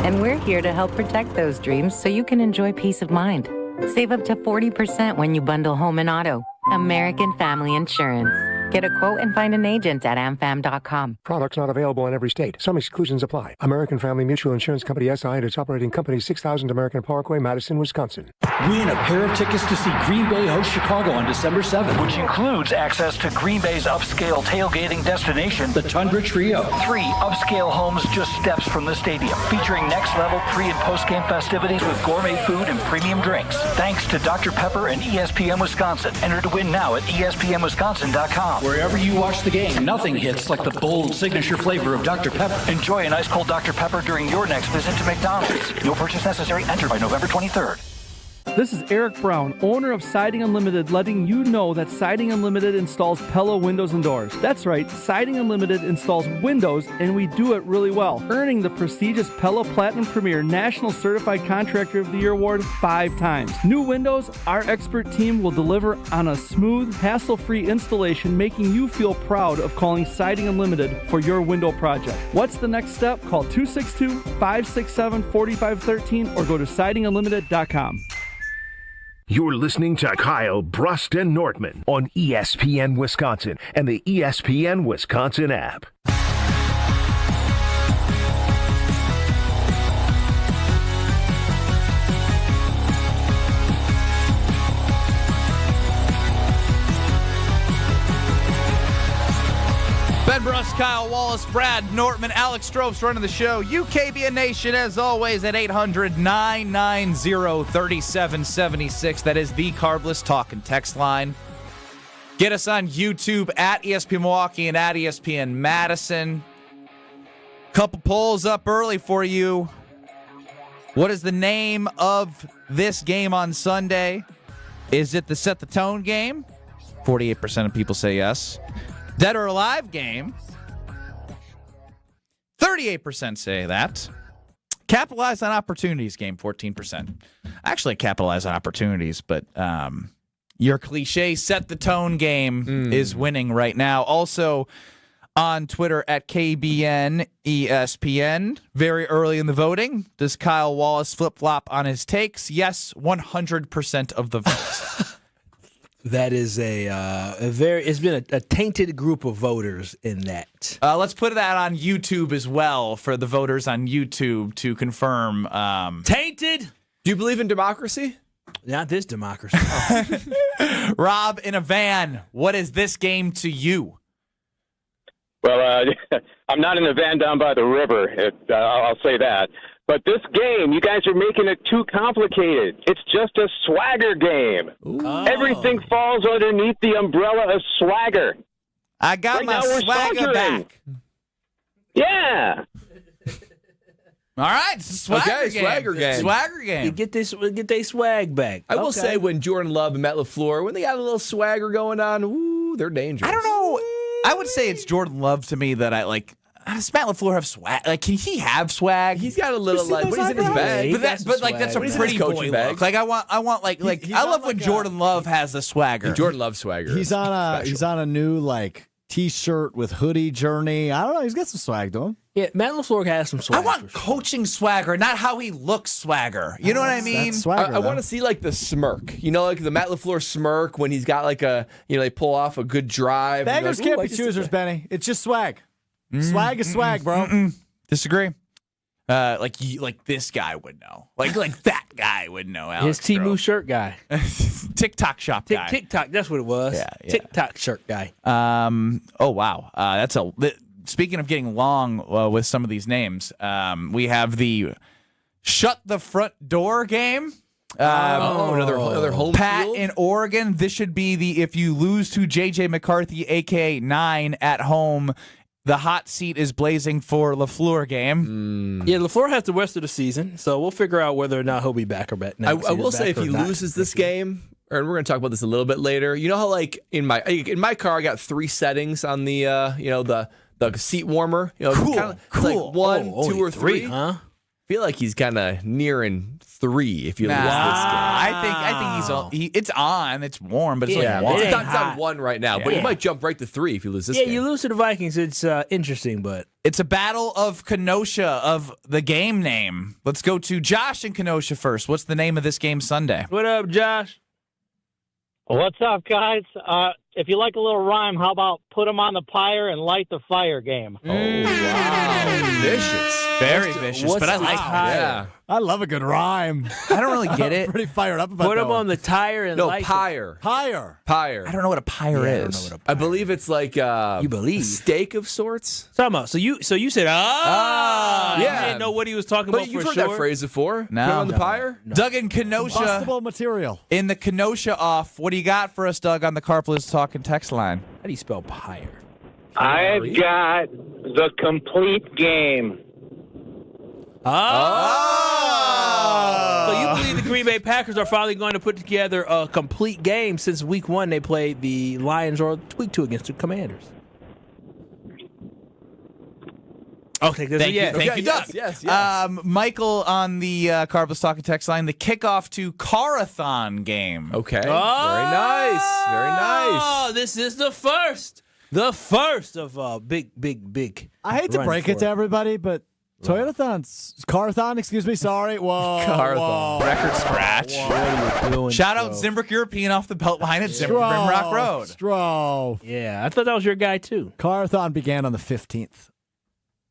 And we're here to help protect those dreams so you can enjoy peace of mind. Save up to 40% when you bundle home and auto. American Family Insurance. Get a quote and find an agent at amfam.com. Products not available in every state. Some exclusions apply. American Family Mutual Insurance Company SI and its operating company 6000 American Parkway, Madison, Wisconsin. Win a pair of tickets to see Green Bay host Chicago on December 7th, which includes access to Green Bay's upscale tailgating destination, the Tundra Trio. 3 upscale homes just steps from the stadium, featuring next-level pre- and post-game festivities with gourmet food and premium drinks. Thanks to Dr. Pepper and ESPN Wisconsin. Enter to win now at ESPNWisconsin.com. Wherever you watch the game, nothing hits like the bold signature flavor of Dr. Pepper. Enjoy an ice-cold Dr. Pepper during your next visit to McDonald's. No purchase necessary. Enter by November 23rd. This is Eric Brown, owner of Siding Unlimited, letting you know that Siding Unlimited installs Pella windows and doors. That's right, Siding Unlimited installs windows, and we do it really well, earning the prestigious Pella Platinum Premier National Certified Contractor of the Year award 5 times. New windows, our expert team will deliver on a smooth, hassle-free installation, making you feel proud of calling Siding Unlimited for your window project. What's the next step? Call 262-567-4513 or go to sidingunlimited.com. You're listening to Kyle, Brust, and Nortman on ESPN Wisconsin and the ESPN Wisconsin app. Ben Brust, Kyle Wallace, Brad Nortman, Alex Strope's running the show. UKBN Nation, as always, at 800-990-3776. That is the Carbless Talk and Text line. Get us on YouTube at ESPN Milwaukee and at ESPN Madison. Couple polls up early for you. What is the name of this game on Sunday? Is it the Set the Tone game? 48% of people say yes. Dead or Alive game? 38% say that. Capitalize on opportunities game, 14%. Actually, capitalize on opportunities, but your cliche Set the Tone game is winning right now. Also on Twitter at KBN ESPN, very early in the voting. Does Kyle Wallace flip-flop on his takes? Yes, 100% of the votes. That is it's been a tainted group of voters in that. Let's put that on YouTube as well for the voters on YouTube to confirm. Tainted? Do you believe in democracy? Not this democracy. Rob in a van, what is this game to you? Well, I'm not in the van down by the river. I'll say that. But this game, you guys are making it too complicated. It's just a swagger game. Oh. Everything falls underneath the umbrella of swagger. I got my swagger back. Yeah. All right, it's a swagger game. Swagger game. Swagger game. You get their swag back. I will say when Jordan Love and Matt LaFleur, when they got a little swagger going on, ooh, they're dangerous. I don't know. I would say it's Jordan Love to me that I like. Does Matt LaFleur have swag? Like, can he have swag? He's got a little like when he's in his bag. But that's a pretty boy look. Like I want like I love when Jordan Love has the swagger. Jordan Love swagger. He's on a new like T-shirt with hoodie journey. I don't know. He's got some swag to him. Yeah, Matt LaFleur has some swag. I want coaching swagger, not how he looks swagger. You know what I mean? I want to see like the smirk. You know, like the Matt LaFleur smirk when he's got like they pull off a good drive. Beggars can't be choosers, Benny. It's just swag. Swag is swag, bro. Disagree. Like this guy would know. Like that guy would know. Alex His Temu shirt guy. TikTok shop guy. TikTok, that's what it was. Yeah. TikTok shirt guy. Oh wow. Speaking of getting long with some of these names, we have the shut the front door game. Another home Pat field? in Oregon. This should be the if you lose to JJ McCarthy, aka 9 at home. The hot seat is blazing for LaFleur game. Yeah, LaFleur has the rest of the season, so we'll figure out whether or not he'll be back or back. I will say if he loses this game, and we're going to talk about this a little bit later. You know how like in my car I got 3 settings on the the seat warmer. Cool. Like 1, 2, or 3. Huh? I feel like he's kind of nearing 3 if you lose this game. I think it's on. It's warm, but it's like 1. It's on 1 right now, but he might jump right to 3 if you lose this game. Yeah, you lose to the Vikings. It's interesting, but it's a battle of Kenosha of the game name. Let's go to Josh in Kenosha first. What's the name of this game Sunday? What up, Josh? What's up, guys? If you like a little rhyme, how about put them on the pyre and light the fire game? Oh, wow. Vicious. Very vicious, but I like it. Yeah. I love a good rhyme. I don't really get it. Pretty fired up about Put that them on the tire and light pyre. Pyre. I don't know what a pyre is. I believe it's like you believe a steak of sorts. Talking about so you said you didn't know what he was talking about. But you've for heard sure? that phrase before. No. Put it on the pyre. No. Doug in Kenosha. Combustible material. In the Kenosha off. What do you got for us, Doug, on the Carpless Talking text line? How do you spell pyre? I've got the complete game. So you believe the Green Bay Packers are finally going to put together a complete game since week 1 they played the Lions or week 2 against the Commanders? Okay, Thank you, Doug. Yes. Michael on the Carpless Talking text line, the kickoff to Carathon game. Okay. Very nice. Oh, this is the first of big. I hate to break it to everybody, but Carathon, excuse me, sorry. Whoa. Carathon. Record scratch. What are you doing? Shout out Zimbrook European off the Beltline at Rimrock Road. Stroh. Yeah, I thought that was your guy too. Carathon began on the 15th.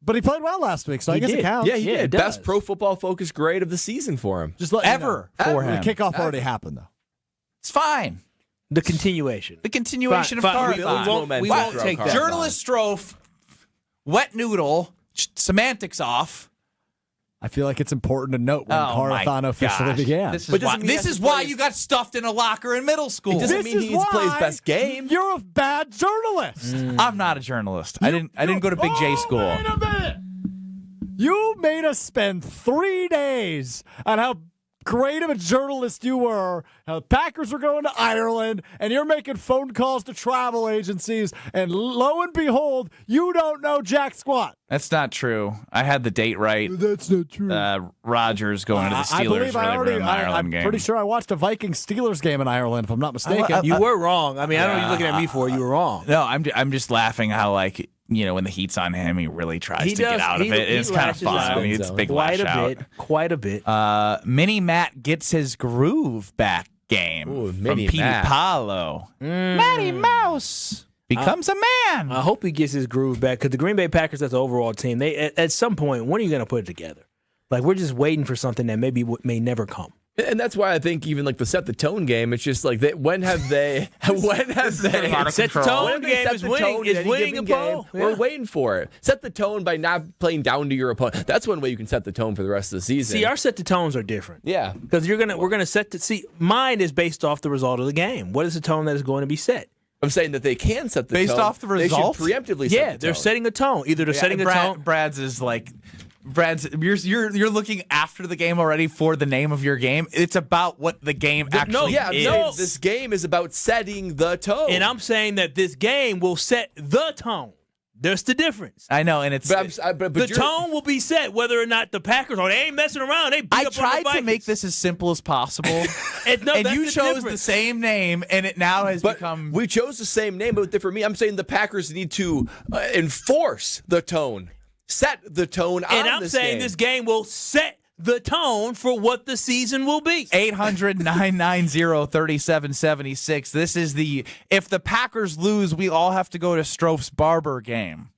But he played well last week, so I guess it counts. Yeah, he did. Best Pro Football Focus grade of the season for him. Just for him. The kickoff already happened, though. It's fine. The continuation. Of Carathon. We won't take that. Journalist Strofe, wet noodle, semantics off. I feel like it's important to note when Carathon officially began. This is why you got stuffed in a locker in middle school. It doesn't mean he needs to play his best game. You're a bad journalist. I'm not a journalist. I didn't go to Big J school. Wait a minute. You made us spend 3 days on how great of a journalist you were, how the Packers were going to Ireland, and you're making phone calls to travel agencies, and lo and behold, you don't know jack squat. That's not true. I had the date right. That's not true. Rodgers going to the Steelers. I believe I'm pretty sure I watched a Vikings-Steelers game in Ireland, if I'm not mistaken. You were wrong. I mean, I don't know what you're looking at me for. You were wrong. No, I'm just laughing how, like, when the heat's on him, he really tries to get out of it. It's kind of fun. I mean, it's a big lash out. Quite a bit. Mini Matt gets his groove back game from Petey Paulo. Matty Mouse becomes a man. I hope he gets his groove back because the Green Bay Packers, as an overall team, they at some point, when are you going to put it together? Like, we're just waiting for something that maybe may never come. And that's why I think even like the set the tone game, it's just like when have they set the tone game is winning a ball. Yeah. We're waiting for it. Set the tone by not playing down to your opponent. That's one way you can set the tone for the rest of the season. See, our set the tones are different. Yeah, because we're gonna set the mine is based off the result of the game. What is the tone that is going to be set? I'm saying that they can set the based tone off the result. They should preemptively set the tone. They're setting a tone. Either they're setting a tone. Brad's is like Brad, you're looking after the game already for the name of your game. It's about what the game actually is. This game is about setting the tone. And I'm saying that this game will set the tone. There's the difference. I know, and it's but the tone will be set whether or not the Packers they ain't messing around. They beat I up on the tried to Vikings. make this as simple as possible, and you chose the same name, and it now has become. We chose the same name, but for me, I'm saying the Packers need to enforce the tone, set the tone. And I'm saying this game will set the tone for what the season will be. 800-990-3776. This is if the Packers lose, we all have to go to Stroph's barber game.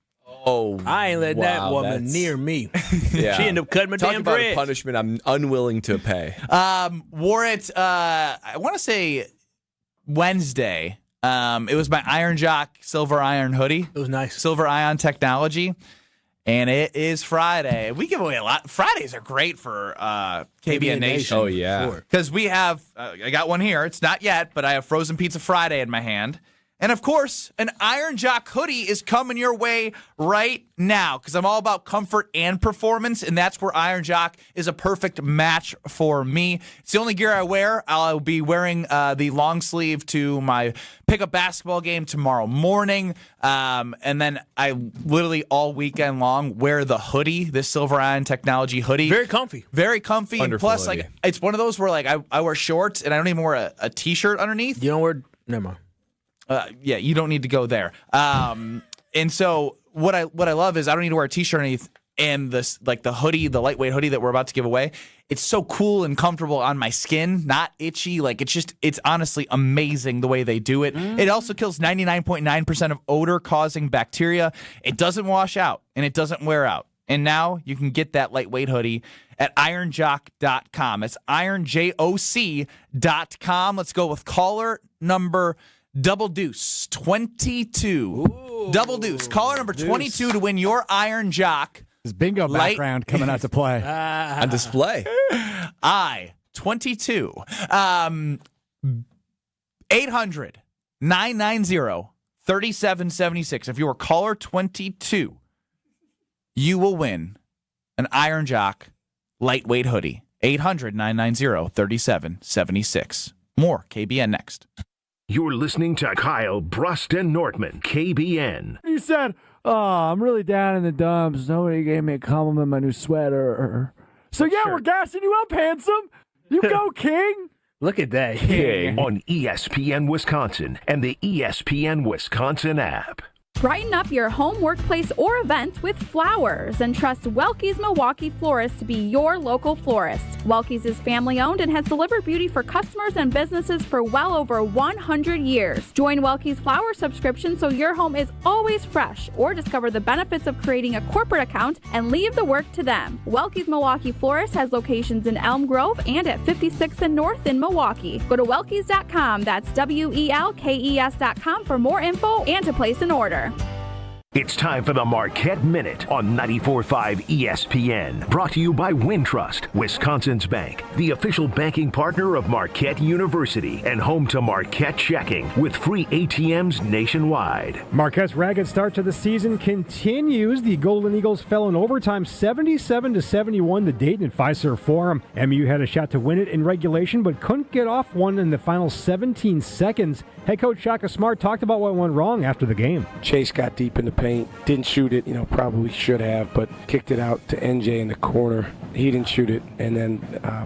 Oh, I ain't letting that woman near me. Yeah. She ended up cutting my Talk damn about bread. a punishment I'm unwilling to pay. Wore it, I want to say Wednesday. It was my Iron Jock Silver Iron hoodie. It was nice. Silver Ion technology. And it is Friday. We give away a lot. Fridays are great for KBN Nation. Oh, yeah. Because we have, I got one here. It's not yet, but I have Frozen Pizza Friday in my hand. And, of course, an Iron Jock hoodie is coming your way right now because I'm all about comfort and performance, and that's where Iron Jock is a perfect match for me. It's the only gear I wear. I'll be wearing the long sleeve to my pickup basketball game tomorrow morning, and then I literally all weekend long wear the hoodie, this Silver Ion technology hoodie. Very comfy. Very comfy. Wonderful And plus, hoodie. like, it's one of those where like I wear shorts, and I don't even wear a T-shirt underneath. You don't wear... Never mind. Yeah, you don't need to go there. And so what I love is I don't need to wear a T-shirt underneath, and this like the hoodie, the lightweight hoodie that we're about to give away. It's so cool and comfortable on my skin, not itchy. Like it's honestly amazing the way they do it. It also kills 99.9% of odor-causing bacteria. It doesn't wash out and it doesn't wear out. And now you can get that lightweight hoodie at ironjock.com. It's ironjoc.com. Let's go with caller number Double Deuce 22. Ooh, Double Deuce. Caller number 22 to win your Iron Jock. His bingo background coming out to play. On display. 22. 800-990-3776. If you are caller 22, you will win an Iron Jock lightweight hoodie. 800-990-3776. More KBN next. You're listening to Kyle, Brust, and Nortman, KBN. You said, I'm really down in the dumps. Nobody gave me a compliment on my new sweater. So, yeah, we're gassing you up, handsome. You go, King. Look at that. King. On ESPN Wisconsin and the ESPN Wisconsin app. Brighten up your home, workplace, or event with flowers and trust Welke's Milwaukee Florist to be your local florist. Welke's is family-owned and has delivered beauty for customers and businesses for well over 100 years. Join Welke's Flower subscription so your home is always fresh, or discover the benefits of creating a corporate account and leave the work to them. Welke's Milwaukee Florist has locations in Elm Grove and at 56th and North in Milwaukee. Go to Welke's.com, that's WELKES.com for more info and to place an order. It's time for the Marquette Minute on 94.5 ESPN. Brought to you by Wintrust, Wisconsin's bank, the official banking partner of Marquette University and home to Marquette Checking with free ATMs nationwide. Marquette's ragged start to the season continues. The Golden Eagles fell in overtime 77-71 to Dayton at Fiserv Forum. MU had a shot to win it in regulation but couldn't get off one in the final 17 seconds. Head coach Shaka Smart talked about what went wrong after the game. Chase got deep in the paint, didn't shoot it, probably should have, but kicked it out to NJ in the corner. He didn't shoot it, and then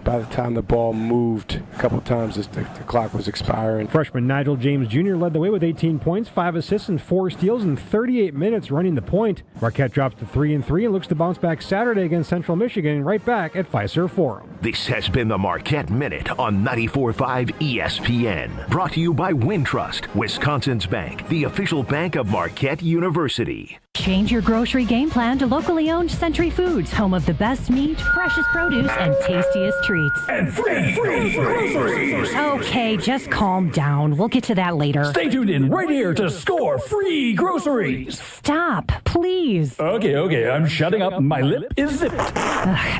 by the time the ball moved a couple times, the clock was expiring. Freshman Nigel James Jr. led the way with 18 points, 5 assists, and 4 steals in 38 minutes running the point. Marquette drops to 3-3 and looks to bounce back Saturday against Central Michigan, right back at Fiserv Forum. This has been the Marquette Minute on 94.5 ESPN. Brought to you by Wintrust, Wisconsin's bank, the official bank of Marquette University. Change your grocery game plan to locally owned Century Foods, home of the best meat, freshest produce, and tastiest treats. And free groceries. Okay, just calm down. We'll get to that later. Stay tuned in right here to score free groceries. Stop, please. Okay, I'm shutting up. My lip is zipped.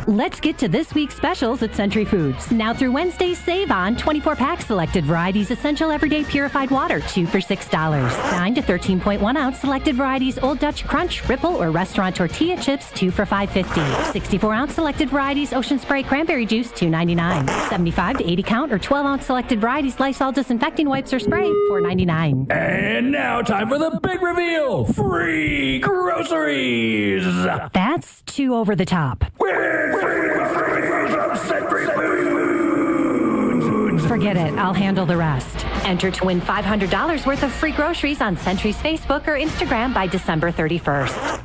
Let's get to this week's specials at Century Foods. Now through Wednesday, save on 24-pack selected varieties essential everyday purified water, 2 for $6. 9 to 13.1 ounce selected varieties Old Dutch crunch, ripple, or restaurant tortilla chips, 2 for $5.50. 64-ounce selected varieties Ocean Spray cranberry juice, $2.99. 75 to 80 count or 12-ounce selected varieties Lysol disinfecting wipes or spray, $4.99. And now, time for the big reveal. Free groceries. That's too over the top. Forget it. I'll handle the rest. Enter to win $500 worth of free groceries on Century's Facebook or Instagram by December 31st.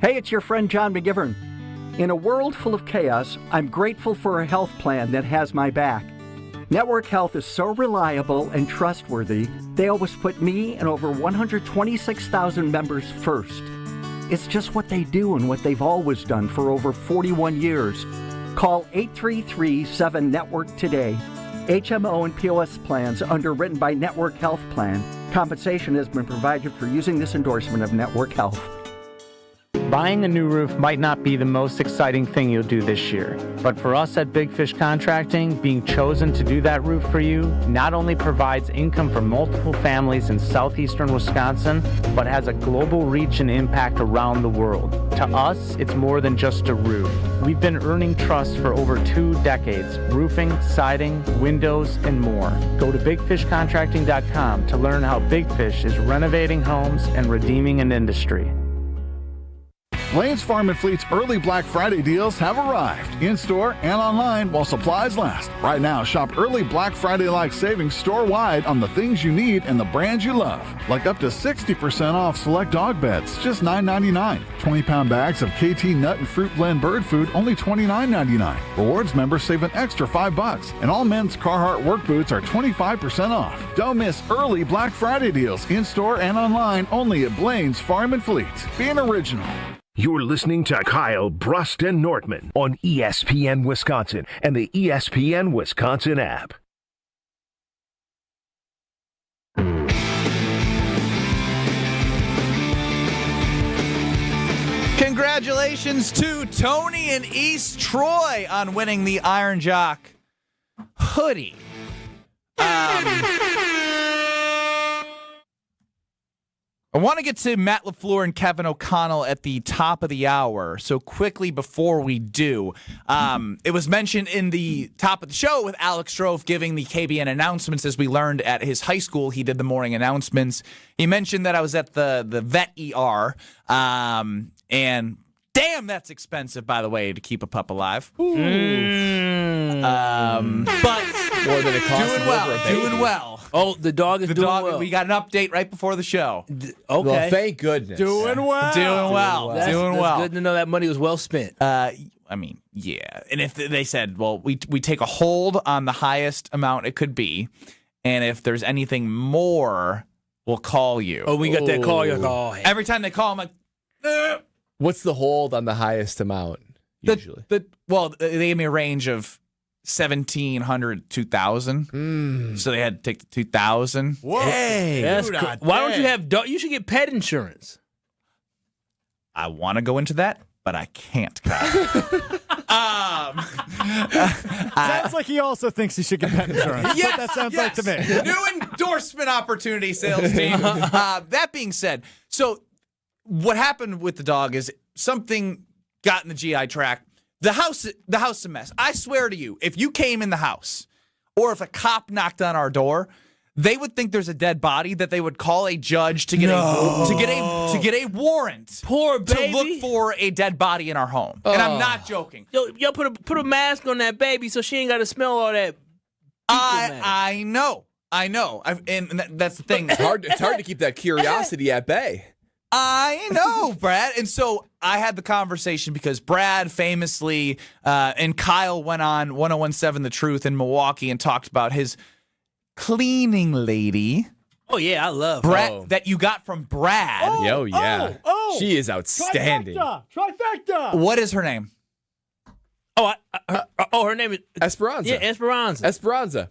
Hey, it's your friend John McGivern. In a world full of chaos, I'm grateful for a health plan that has my back. Network Health is so reliable and trustworthy, they always put me and over 126,000 members first. It's just what they do and what they've always done for over 41 years. Call 833-7-NETWORK today. HMO and POS plans underwritten by Network Health Plan. Compensation has been provided for using this endorsement of Network Health. Buying a new roof might not be the most exciting thing you'll do this year, but for us at Big Fish Contracting, being chosen to do that roof for you not only provides income for multiple families in southeastern Wisconsin, but has a global reach and impact around the world. To us, it's more than just a roof. We've been earning trust for over 2 decades, roofing, siding, windows, and more. Go to bigfishcontracting.com to learn how Big Fish is renovating homes and redeeming an industry. Lane's Farm and Fleet's early Black Friday deals have arrived, in-store and online while supplies last. Right now, shop early Black Friday-like savings store-wide on the things you need and the brands you love. Like up to 60% off select dog beds, just $9.99. 20-pound bags of KT Nut and Fruit Blend bird food, only $29.99. Rewards members save an extra $5. And all men's Carhartt work boots are 25% off. Don't miss early Black Friday deals in-store and online only at Blaine's Farm and Fleet. Be an original. You're listening to Kyle, Brust, and Nortman on ESPN Wisconsin and the ESPN Wisconsin app. Congratulations to Tony in East Troy on winning the Iron Jock hoodie. I want to get to Matt LaFleur and Kevin O'Connell at the top of the hour. So quickly before we do, it was mentioned in the top of the show with Alex Strofe giving the KBN announcements. As we learned at his high school, he did the morning announcements. He mentioned that I was at the vet ER, and damn, that's expensive, by the way, to keep a pup alive. But more than it costs doing well. Oh, the dog is doing well. We got an update right before the show. Okay. Well, thank goodness. Doing well. That's good to know that money was well spent. I mean, yeah. And if they said, well, we take a hold on the highest amount it could be, and if there's anything more, we'll call you. Oh, we got that call. You're like, oh, hey. Every time they call, I'm like, What's the hold on the highest amount, usually? Well, they gave me a range of 1,700 to 2,000. So they had to take the 2,000. Whoa. That's why don't you have dog? You should get pet insurance. I want to go into that, but I can't, Kyle. Sounds like he also thinks he should get pet insurance. Yes, that sounds like to me. New endorsement opportunity, sales team. That being said, so what happened with the dog is something got in the GI tract. The house is a mess. I swear to you, if you came in the house or if a cop knocked on our door, they would think there's a dead body that they would call a judge to get a warrant. Poor baby. To look for a dead body in our home. And I'm not joking. Yo, put a mask on that baby so she ain't got to smell all that. I know. And that's the thing. It's hard to keep that curiosity at bay. I know, Brad. And so I had the conversation because Brad famously and Kyle went on 1017 The Truth in Milwaukee and talked about his cleaning lady. Oh, yeah, I love Brad that you got from Brad. Oh, yeah. She is outstanding. Trifecta. What is her name? Her name is Esperanza. Yeah, Esperanza.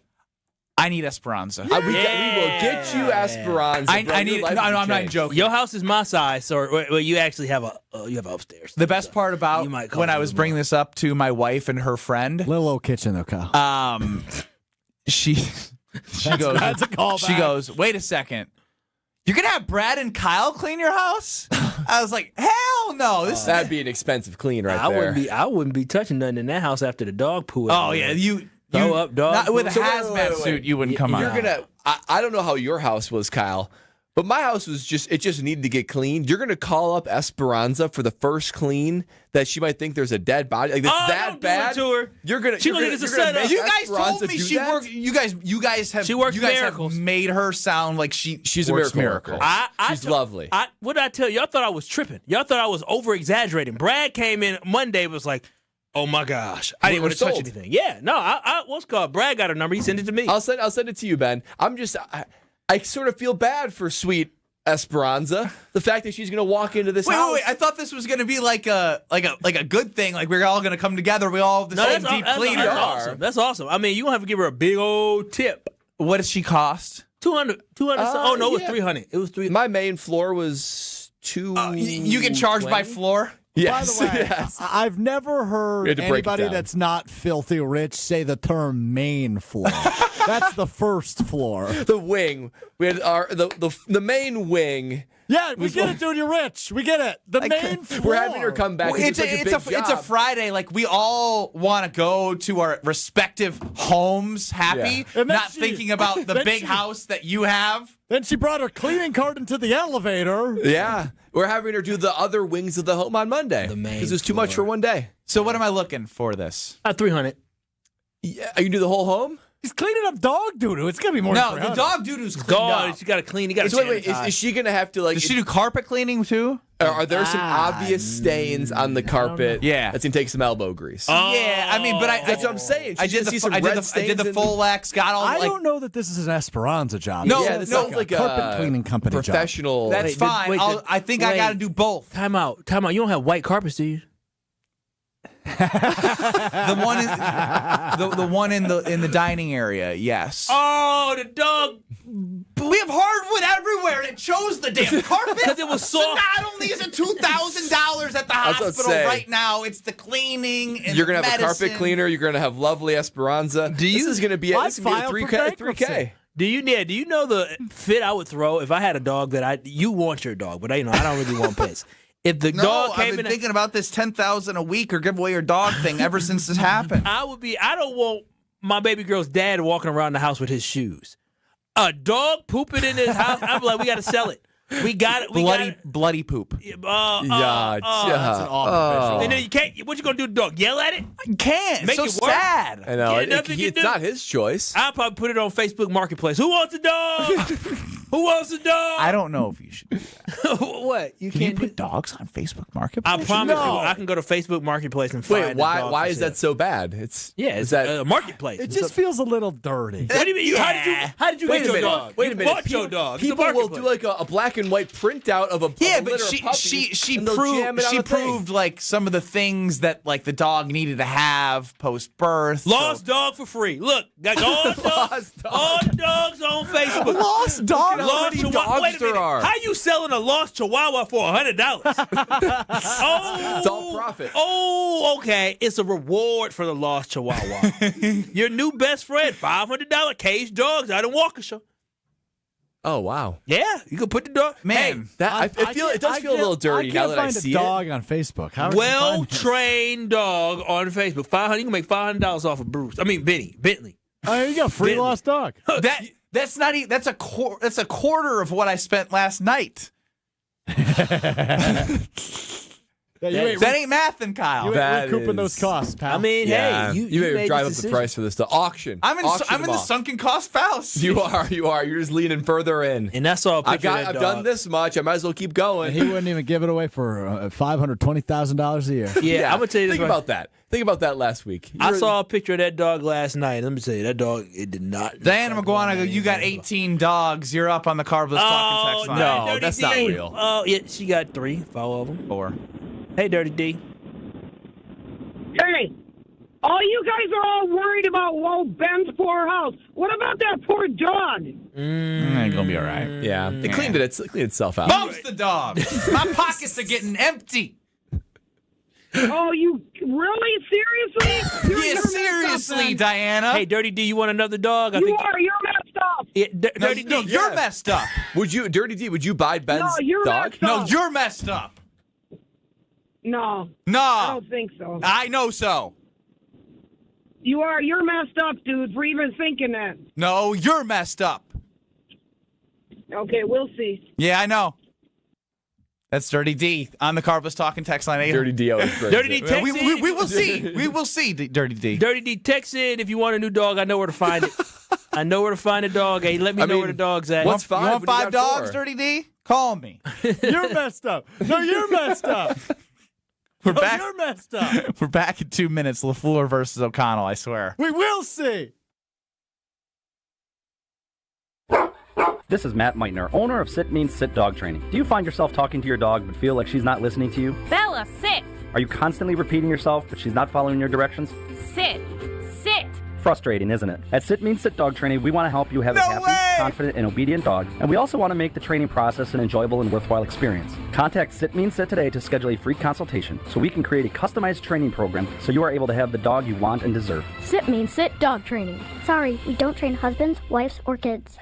I need Esperanza. We will get you Esperanza. I need. No, I'm not joking. Your house is my size, so you actually have upstairs. The best part about when I was bringing this up to my wife and her friend, little old kitchen though, Kyle. She goes. She goes. Wait a second. You're going to have Brad and Kyle clean your house? I was like, hell no. That'd be an expensive clean right there. I wouldn't be touching nothing in that house after the dog poo. Oh, yeah. You throw up dog. Not with a So wait, hazmat suit, you wouldn't come out. I don't know how your house was, Kyle, but my house was it just needed to get cleaned. You're going to call up Esperanza for the first clean that she might think there's a dead body. Like, it's that bad. Do it to her. You're going to She gonna think it's a setup. You guys told me she worked. You guys have made her sound like she's a works miracle worker. She's lovely. What did I tell you? Y'all thought I was tripping. Y'all thought I was over exaggerating. Brad came in Monday, was like, oh my gosh, I didn't want to touch anything. Yeah, no, what's called? Brad got her number. He sent it to me. I'll send it to you, Ben. I sort of feel bad for sweet Esperanza. The fact that she's going to walk into this house. Wait! I thought this was going to be like a good thing. Like we're all going to come together. We all have the same deep cleaner. That's awesome. I mean, you don't have to give her a big old tip. What does she cost? $200. Oh no, it was $300. It was $300. My main floor was $220. You get charged by floor. Yes. By the way, yes. I've never heard anybody that's not filthy rich say the term main floor. That's the first floor. The wing. We had the main wing. Yeah, we get it, dude. You're rich. We get it. The main floor. We're having her come back. It's a Friday. Like we all want to go to our respective homes, happy, not thinking about the big house that you have. Then she brought her cleaning cart into the elevator. Yeah. We're having her do the other wings of the home on Monday. Because it was too much for one day. So what am I looking for this? $300. Yeah, you can do the whole home? He's cleaning up dog doo-doo. It's going to be more No, the dog doo-doo's cleaned up. She got to clean. You got to wait. Is she going to have to, like... Does she do carpet cleaning, too? Are there some obvious stains on the carpet? Yeah. That's going to take some elbow grease. Yeah, I mean, but that's what I'm saying. I did the full X, got all... I don't know that this is an Esperanza job. No, this sounds like a carpet cleaning company professional. job. That's fine. I think I got to do both. Time out. You don't have white carpets, do you? The one in the dining area, yes. Oh, the dog. We have hardwood everywhere, and it chose the damn carpet because it was soft. So not only is it $2,000 at the hospital right now, it's the cleaning and you're gonna have medicine. a carpet cleaner. You're gonna have lovely Esperanza. This is gonna be a 3K. Do you know the fit I would throw if I had a dog that you want your dog, but I don't really want pets. If the dog came I've been thinking about this $10,000 a week or give away your dog thing ever since this happened. I don't want my baby girl's dad walking around the house with his shoes. A dog pooping in his house. I'm like, we got to sell it. We got it. Bloody poop. That's an awful visual. And then you can't. What you gonna do, to the dog? Yell at it? I can't. Make so it work? sad. I know. It's not his choice. I'll probably put it on Facebook Marketplace. Who wants a dog? Who wants a dog? I don't know if you should do that. What? Can you put dogs on Facebook Marketplace? I promise you, I can go to Facebook Marketplace and find. Wait, why is that so bad? It's a marketplace. It just feels a little dirty. What do you mean? How did you get your dog? Wait a minute. You bought your dog. People will do like a black and white printout of a but litter of puppies, she and they'll jam it on the thing. proved like some of the things that like the dog needed to have post birth. Lost dog for free. Look, got all the dogs on Facebook. Lost dog. Lost Chihuahua. Wait a minute. How you selling a lost Chihuahua for $100? It's all profit. Oh, okay. It's a reward for the lost Chihuahua. Your new best friend, $500 caged dogs out in Waukesha. Oh wow! Yeah, you can put the dog. Man, it does feel a little dirty now that I see it. I can't find a dog on Facebook. How well-trained dog on Facebook. $500. You can make $500 off of Bruce. I mean Bentley. Oh, you got a free lost dog. That's not even. That's a quarter of what I spent last night. That ain't math, then, Kyle. You ain't recouping those costs, pal. I mean, hey, you may drive up the price for this to auction. I'm in the sunken cost fallacy. You are. You're just leaning further in. And that's all. I've done this much. I might as well keep going. And he wouldn't even give it away for $520,000 a year. Yeah, I'm gonna tell you this. Think about that. Think about that last week. I saw a picture of that dog last night. Let me tell you, that dog, it did not. Diana McGuana, you got 18 dogs. You're up on the Carbless Talking text line. No, that's not real. Oh, yeah, she got 3. 4 of them. 4. Hey, Dirty D. Hey, all you guys are all worried about Ben's poor house. What about that poor dog? It's gonna be all right. Yeah, it cleaned itself out. Bumps the dog. My pockets are getting empty. Oh, you really? Seriously? Seriously, Diana. Hey, Dirty D, you want another dog? You're messed up. Dirty D. You're messed up. Dirty D, would you buy Ben's No, you're dog? messed No, up. you're messed up. No. No. I don't think so. I know so. You are. You're messed up, dude, for even thinking that. No, you're messed up. Okay, we'll see. Yeah, I know. That's Dirty D on the Carbless Talking text line. Dirty D always brings Dirty D, it. text we in. will see. We will see, Dirty D. Dirty D, text in if you want a new dog. I know where to find it. I know where to find a dog. Hey, let me know where the dog's at. What's five? You want What do you 5 got dogs, for? Dirty D? Call me. You're messed up. No, you're messed up. We're back. You're messed up. We're back in 2 minutes. LaFleur versus O'Connell, I swear. We will see. This is Matt Meitner, owner of Sit Means Sit Dog Training. Do you find yourself talking to your dog but feel like she's not listening to you? Bella, sit. Are you constantly repeating yourself but she's not following your directions? Sit. Sit. Frustrating, isn't it? At Sit Means Sit Dog Training, we want to help you have a happy, confident, and obedient dog, and we also want to make the training process an enjoyable and worthwhile experience. Contact Sit Means Sit today to schedule a free consultation so we can create a customized training program so you are able to have the dog you want and deserve. Sit Means Sit Dog Training. Sorry, we don't train husbands, wives, or kids.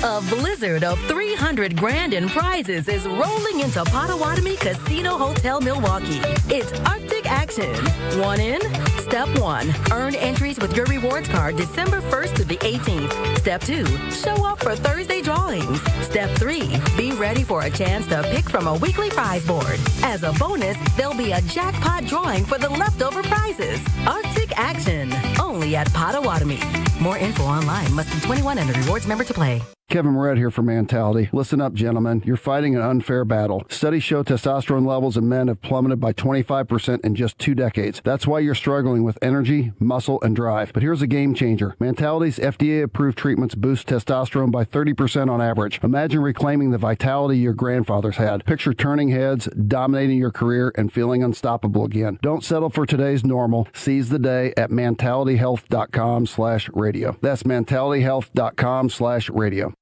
A blizzard of $300,000 in prizes is rolling into Potawatomi Casino Hotel Milwaukee. It's Arctic action. One in, step 1. Earn entries with your rewards card December 1st to the 18th. Step 2. Show up for Thursday drawings. Step 3. Be ready for a chance to pick from a weekly prize board. As a bonus, there'll be a jackpot drawing for the leftover prizes. Arctic action. Only at Potawatomi. More info online. Must be 21 and a rewards member to play. Kevin Moret here for Mentality. Listen up, gentlemen. You're fighting an unfair battle. Studies show testosterone levels in men have plummeted by 25% in just 2 decades. That's why you're struggling with energy, muscle, and drive. But here's a game changer. Mentality's FDA-approved treatments boost testosterone by 30% on average. Imagine reclaiming the vitality your grandfathers had. Picture turning heads, dominating your career, and feeling unstoppable again. Don't settle for today's normal. Seize the day at mentalityhealth.com/radio. That's mentalityhealth.com/radio.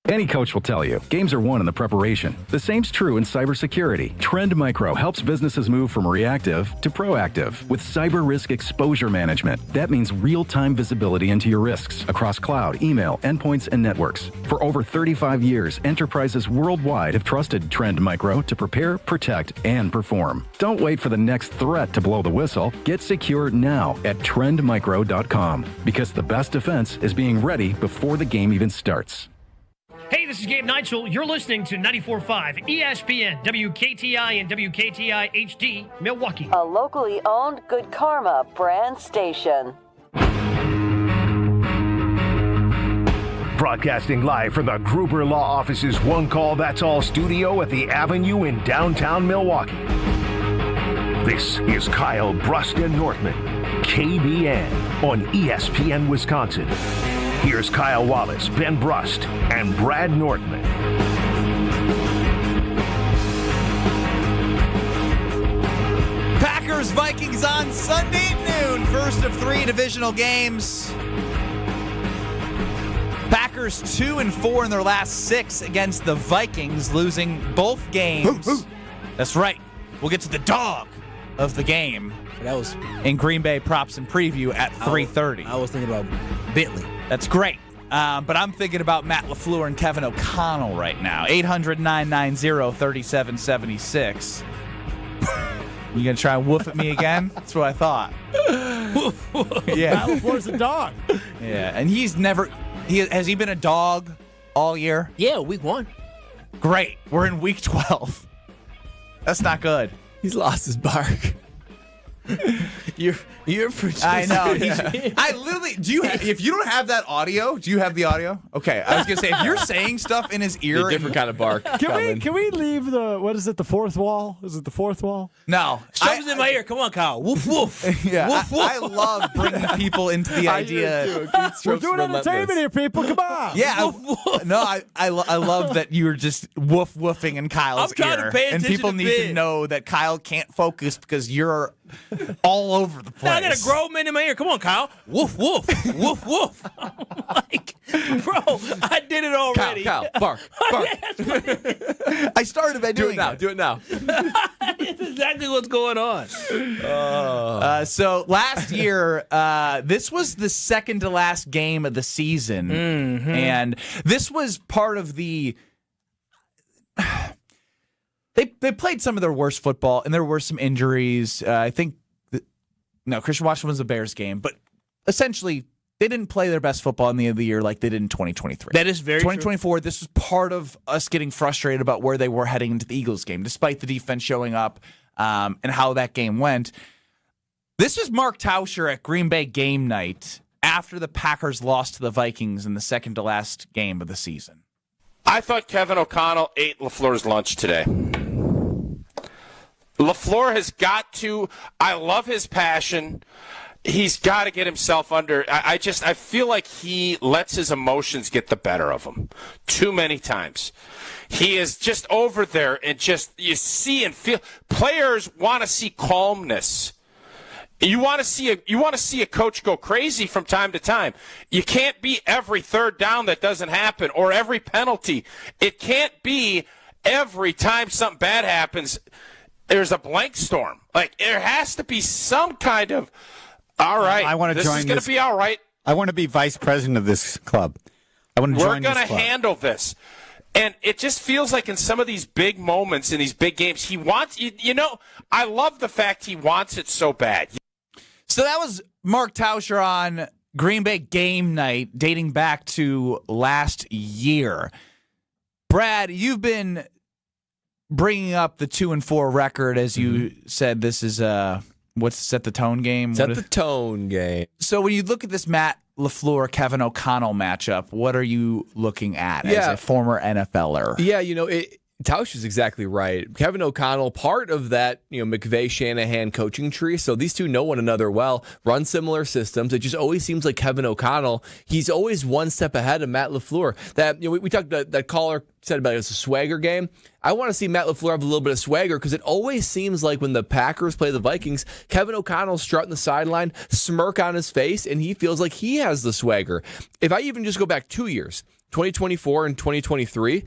Any coach will tell you, games are won in the preparation. The same's true in cybersecurity. Trend Micro helps businesses move from reactive to proactive with cyber risk exposure management. That means real-time visibility into your risks across cloud, email, endpoints, and networks. For over 35 years, enterprises worldwide have trusted Trend Micro to prepare, protect, and perform. Don't wait for the next threat to blow the whistle. Get secure now at trendmicro.com, because the best defense is being ready before the game even starts. Hey, this is Gabe Neitzel. You're listening to 94.5 ESPN, WKTI and WKTI HD, Milwaukee. A locally owned Good Karma brand station. Broadcasting live from the Gruber Law Office's One Call That's All studio at the Avenue in downtown Milwaukee. This is Kyle Brust and Nortman, KBN on ESPN Wisconsin. Here's Kyle Wallace, Ben Brust, and Brad Nortman. Packers Vikings on Sunday at noon. First of 3 divisional games. Packers 2-4 in their last 6 against the Vikings, losing both games. That's right. We'll get to the dog of the game. That was in Green Bay props and preview at 3:30. I was thinking about Bentley. That's great. But I'm thinking about Matt LaFleur and Kevin O'Connell right now. 800-990-3776. You going to try and woof at me again? That's what I thought. Yeah. Matt LaFleur's a dog. Yeah, and has he been a dog all year? Yeah, week 1. Great. We're in week 12. That's not good. He's lost his bark. You're producing. I know. I literally if you don't have that audio, do you have the audio? Okay, I was gonna say if you're saying stuff in his ear, a different kind of bark. Can we leave the fourth wall? Is it the fourth wall? No, Stuff's in my ear. Come on, Kyle. Woof woof. Yeah, woof, woof. I love bringing people into the idea. We're doing entertainment here, people. Come on. Yeah, I love that you're just woof woofing in Kyle's I'm trying ear, to pay and attention people to need Ben. to know that Kyle can't focus because you're all over the place. Now I got a grown man in my ear. Come on, Kyle. Woof, woof, woof, woof. I'm like, bro, I did it already. Kyle, bark. I started by doing it. Do it now. That's exactly what's going on. So last year, this was the second to last game of the season. Mm-hmm. And this was part of the... They played some of their worst football, and there were some injuries. I think... Christian Washington was a Bears game, but essentially... They didn't play their best football in the end of the year like they did in 2023. That is very 2024, this was part of us getting frustrated about where they were heading into the Eagles game, despite the defense showing up and how that game went. This was Mark Tauscher at Green Bay game night after the Packers lost to the Vikings in the second to last game of the season. I thought Kevin O'Connell ate LaFleur's lunch today. LaFleur has got to – I love his passion. He's got to get himself under. I feel like he lets his emotions get the better of him too many times. He is just over there and just, you see and feel. Players want to see calmness. You want to see a coach go crazy from time to time. You can't be every third down that doesn't happen or every penalty. It can't be every time something bad happens, there's a blank storm. Like, there has to be some kind of, all right, I want to join this is going to be all right. I want to be vice president of this club. I want to join this club. We're going to handle this. And it just feels like in some of these big moments, in these big games, he wants, I love the fact he wants it so bad. So that was Mark Tauscher on Green Bay game night dating back to last year. Brad, you've been bringing up the 2-4 record as you said. This is what's set the tone game? Set the tone game. So when you look at this Matt LaFleur, Kevin O'Connell matchup, what are you looking at as a former NFLer? Yeah, Tausch is exactly right. Kevin O'Connell, part of that, McVay-Shanahan coaching tree. So these two know one another well, run similar systems. It just always seems like Kevin O'Connell, he's always one step ahead of Matt LaFleur. That we talked, that caller said about it as a swagger game. I want to see Matt LaFleur have a little bit of swagger because it always seems like when the Packers play the Vikings, Kevin O'Connell's strutting the sideline, smirk on his face, and he feels like he has the swagger. If I even just go back 2 years, 2024 and 2023,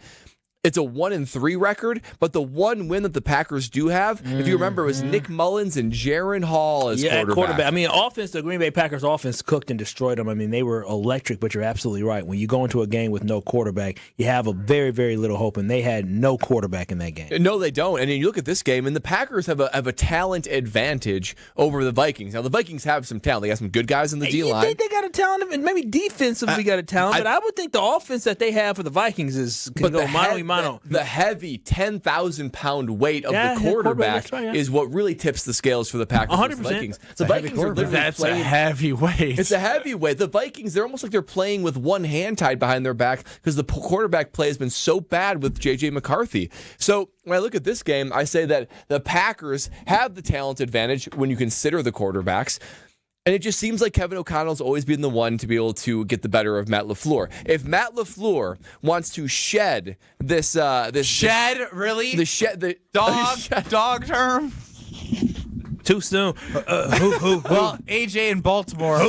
it's a 1-3 record, but the one win that the Packers do have, if you remember, it was Nick Mullins and Jaron Hall as quarterback. I mean, the Green Bay Packers offense cooked and destroyed them. I mean, they were electric, but you're absolutely right. When you go into a game with no quarterback, you have a very, very little hope, and they had no quarterback in that game. No, they don't. And you look at this game, and the Packers have a talent advantage over the Vikings. Now, the Vikings have some talent. They got some good guys in the D-line. You think they got a talent, and maybe defensively got a talent, but I would think the offense that they have for the Vikings can go mano-a-mano. The heavy 10,000-pound weight of the quarterback is what really tips the scales for the Packers. 100%. Vikings. The Vikings are literally That's a heavy weight. It's a heavy weight. The Vikings, they're almost like they're playing with one hand tied behind their back because the quarterback play has been so bad with J.J. McCarthy. So when I look at this game, I say that the Packers have the talent advantage when you consider the quarterbacks. And it just seems like Kevin O'Connell's always been the one to be able to get the better of Matt LaFleur. If Matt LaFleur wants to shed this really? The dog term? Too soon. Well, AJ in Baltimore.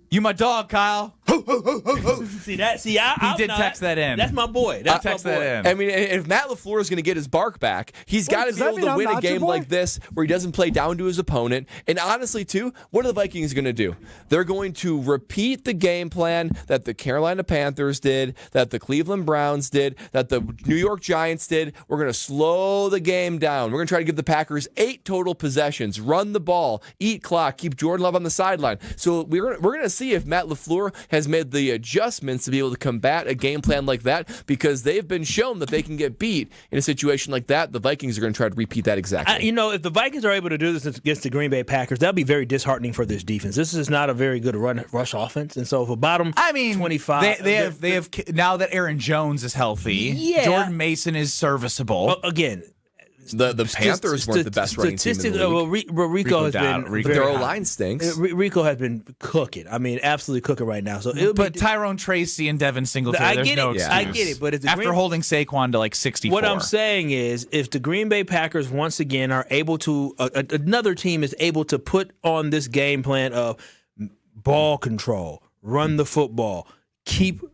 You my dog, Kyle. See that? See, he did text that in. That's my boy. That's text that in. I mean, if Matt LaFleur is going to get his bark back, he's got to be able to win a game like this where he doesn't play down to his opponent. And honestly, too, what are the Vikings going to do? They're going to repeat the game plan that the Carolina Panthers did, that the Cleveland Browns did, that the New York Giants did. We're going to slow the game down. We're going to try to give the Packers 8 total possessions, run the ball, eat clock, keep Jordan Love on the sideline. So we're going to see if Matt LaFleur has made the adjustments to be able to combat a game plan like that, because they've been shown that they can get beat in a situation like that. The Vikings are going to try to repeat that exactly. If the Vikings are able to do this against the Green Bay Packers, that'll be very disheartening for this defense. This is not a very good rush offense, and so for bottom 25, they have now that Aaron Jones is healthy. Yeah. Jordan Mason is serviceable. Again, The Panthers weren't the best running team in the league. Well, Rico has been. Their O-line stinks. Rico has been cooking. I mean, absolutely cooking right now. So, but Tyrone Tracy and Devin Singletary, there's no excuse. I get it. But if after holding Saquon to like 64, what I'm saying is, if the Green Bay Packers once again are able to, another team is able to put on this game plan of ball control, run the football,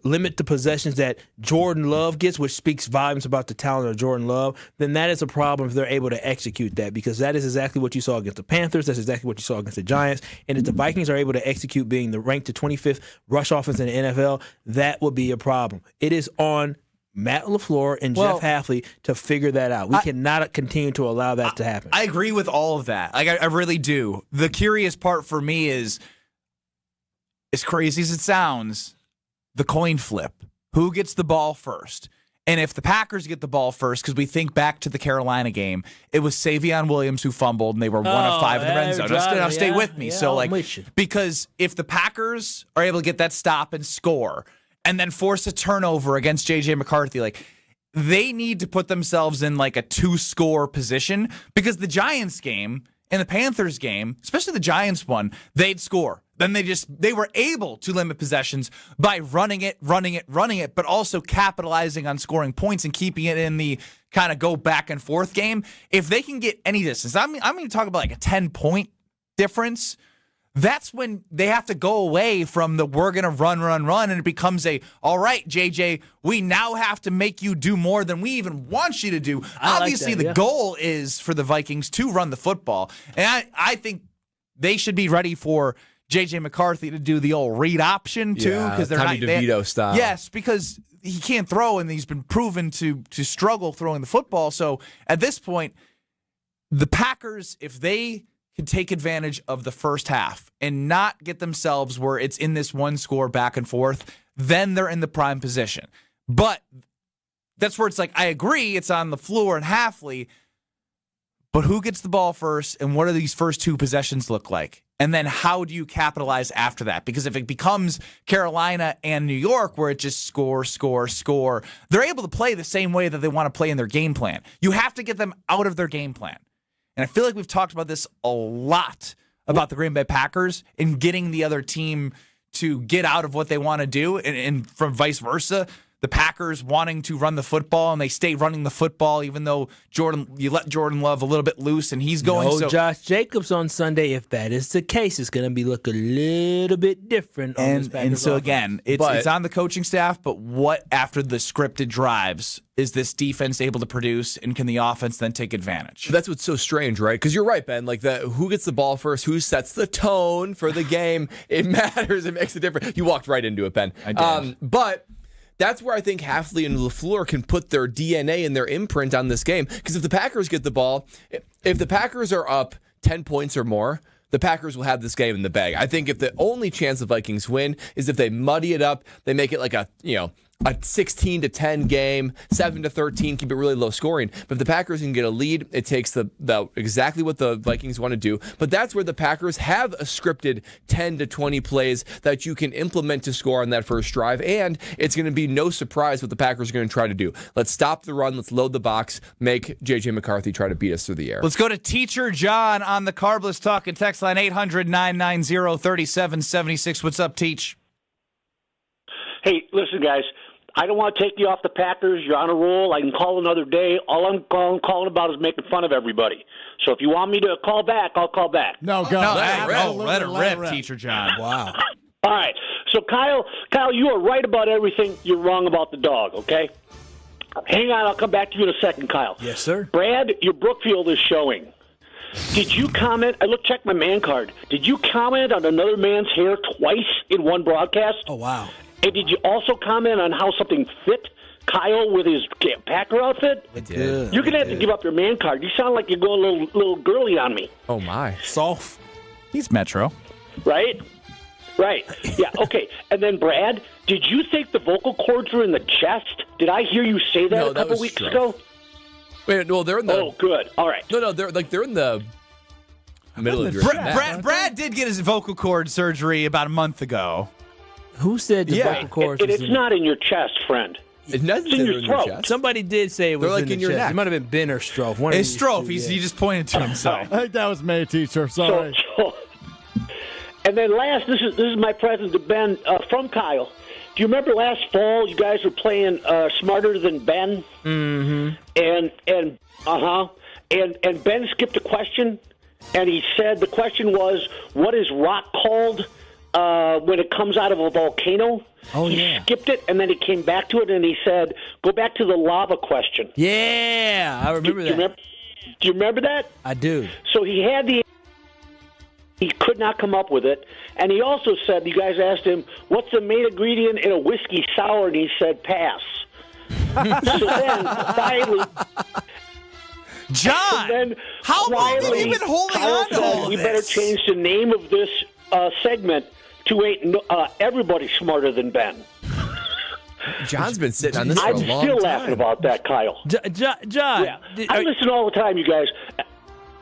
limit the possessions that Jordan Love gets, which speaks volumes about the talent of Jordan Love, then that is a problem if they're able to execute that, because that is exactly what you saw against the Panthers. That's exactly what you saw against the Giants. And if the Vikings are able to execute being ranked to 25th rush offense in the NFL, that would be a problem. It is on Matt LaFleur and Jeff Hafley to figure that out. We cannot continue to allow that to happen. I agree with all of that. Like I really do. The curious part for me is, as crazy as it sounds, the coin flip. Who gets the ball first? And if the Packers get the ball first, because we think back to the Carolina game, it was Savion Williams who fumbled, and they were 1 of 5 in the red zone. Now stay with me. So, because if the Packers are able to get that stop and score, and then force a turnover against J.J. McCarthy, they need to put themselves in a 2-score position, because the Giants game and the Panthers game, especially the Giants one, they'd score. Then they were able to limit possessions by running it, but also capitalizing on scoring points and keeping it in the kind of go back and forth game. If they can get any distance, I'm going to talk about a 10-point difference. That's when they have to go away from the we're going to run, and it becomes all right, JJ, we now have to make you do more than we even want you to do. Obviously, the goal is for the Vikings to run the football, and I think they should be ready for J.J. McCarthy to do the old read option, too. Because they're Tommy DeVito style. Yes, because he can't throw, and he's been proven to struggle throwing the football. So at this point, the Packers, if they can take advantage of the first half and not get themselves where it's in this 1-score back and forth, then they're in the prime position. But that's where it's I agree, it's on LaFleur and Hafley, but who gets the ball first, and what do these first 2 possessions look like? And then how do you capitalize after that? Because if it becomes Carolina and New York where it just score, they're able to play the same way that they want to play in their game plan. You have to get them out of their game plan. And I feel like we've talked about this a lot about the Green Bay Packers and getting the other team to get out of what they want to do, and from vice versa. The Packers wanting to run the football, and they stay running the football, even though you let Jordan Love a little bit loose, and he's going. No, Josh Jacobs on Sunday. If that is the case, it's going to be look a little bit different. And so again, it's on the coaching staff. But what after the scripted drives is this defense able to produce, and can the offense then take advantage? That's what's so strange, right? Because you're right, Ben. Who gets the ball first, who sets the tone for the game, it matters. It makes a difference. You walked right into it, Ben. I did. But that's where I think Hafley and LaFleur can put their DNA and their imprint on this game. Because if the Packers get the ball, if the Packers are up 10 points or more, the Packers will have this game in the bag. I think if the only chance the Vikings win is if they muddy it up, they make it a 16-10 game, 7-13, keep it really low scoring. But if the Packers can get a lead, it takes the exactly what the Vikings want to do. But that's where the Packers have a scripted 10 to 20 plays that you can implement to score on that first drive. And it's going to be no surprise what the Packers are going to try to do. Let's stop the run. Let's load the box. Make J.J. McCarthy try to beat us through the air. Let's go to Teacher John on the Carbless Talk and Text line 800-990-3776. What's up, Teach? Hey, listen, guys. I don't want to take you off the Packers. You're on a roll. I can call another day. All I'm calling about is making fun of everybody. So if you want me to call back, I'll call back. No, go. Let it rip, Teacher John. Wow. All right. So, Kyle, you are right about everything. You're wrong about the dog, okay? Hang on. I'll come back to you in a second, Kyle. Yes, sir. Brad, your Brookfield is showing. Did you comment? Check my man card. Did you comment on another man's hair twice in one broadcast? Oh, wow. And did you also comment on how something fit Kyle with his Packer outfit? I did. You're going to have to give up your man card. You sound like you're going a little girly on me. Oh, my. Soft. He's Metro. Right? Yeah, okay. And then, Brad, did you think the vocal cords were in the chest? Did I hear you say that a couple weeks ago? Wait, no, they're in the... Oh, good. All right. No, they're in the middle of your neck. Brad did get his vocal cord surgery about a month ago. Who said the vocal cords? It's not in your chest, friend. Nothing's in your in your throat. chest. Somebody did say it was They're like in your chest. neck. It might have been Ben or Strofe. One of It's these Strofe. two, He just pointed to himself. I think that was me, teacher. Sorry. And then last, this is my present to Ben from Kyle. Do you remember last fall you guys were playing Smarter Than Ben? Mm-hmm. And Ben skipped a question, and he said the question was, what is rock called when it comes out of a volcano? He skipped it, and then he came back to it, and he said, go back to the lava question. Yeah, I remember that. Do you remember that? I do. So he had he could not come up with it. And he also said, you guys asked him, what's the main ingredient in a whiskey sour? And he said, pass. So then, finally... John, how long have you been holding on to all we this? better change the name of this segment to Everybody Smarter Than Ben. John's been sitting on this for a long time. I'm still laughing about that, Kyle. John. Yeah. I listen all the time, you guys.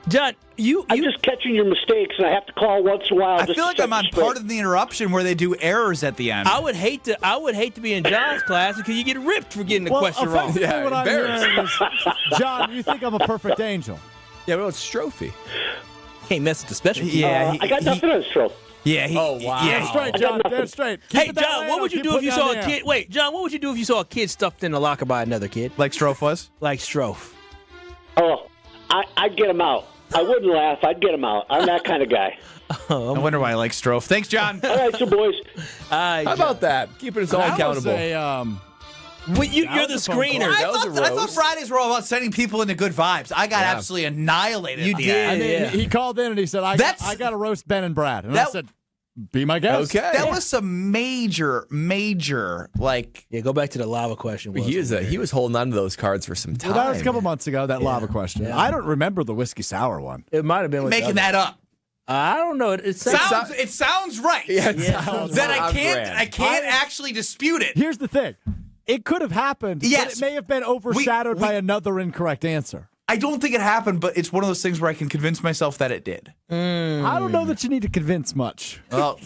John, I'm just catching your mistakes, and I have to call once in a while. I feel like I'm on part of the interruption where they do errors at the end. I would hate to be in John's class because you get ripped for getting the question wrong. Yeah, what I'm hearing is, John, you think I'm a perfect angel. Yeah, well, it's Strophe. Can't mess with the special. I got nothing on Strophe. Yeah. Oh wow. Yeah, straight, John. Dead straight. Hey, John, what would you do if you saw a kid? Wait, John, what would you do if you saw a kid stuffed in a locker by another kid? Like Strofe was? Like Strofe. Oh, I'd get him out. I wouldn't laugh. I'd get him out. I'm that kind of guy. I wonder why I like Strofe. Thanks, John. All right, so boys. How about that? Keeping us all accountable. You're the screener. I thought Fridays were all about sending people into good vibes. I got absolutely annihilated. You at the did. end. I mean, he called in and he said, I got to roast Ben and Brad. And I said, be my guest. Okay. That was some major, like... Yeah, go back to the lava question. He was holding on to those cards for some time. Well, that was a couple months ago, that lava question. Yeah. I don't remember the whiskey sour one. It might have been with Making that up. I don't know. It sounds right. Yeah, it sounds that right. I can't actually dispute it. Here's the thing. It could have happened, but it may have been overshadowed by another incorrect answer. I don't think it happened, but it's one of those things where I can convince myself that it did. I don't know that you need to convince much. Well,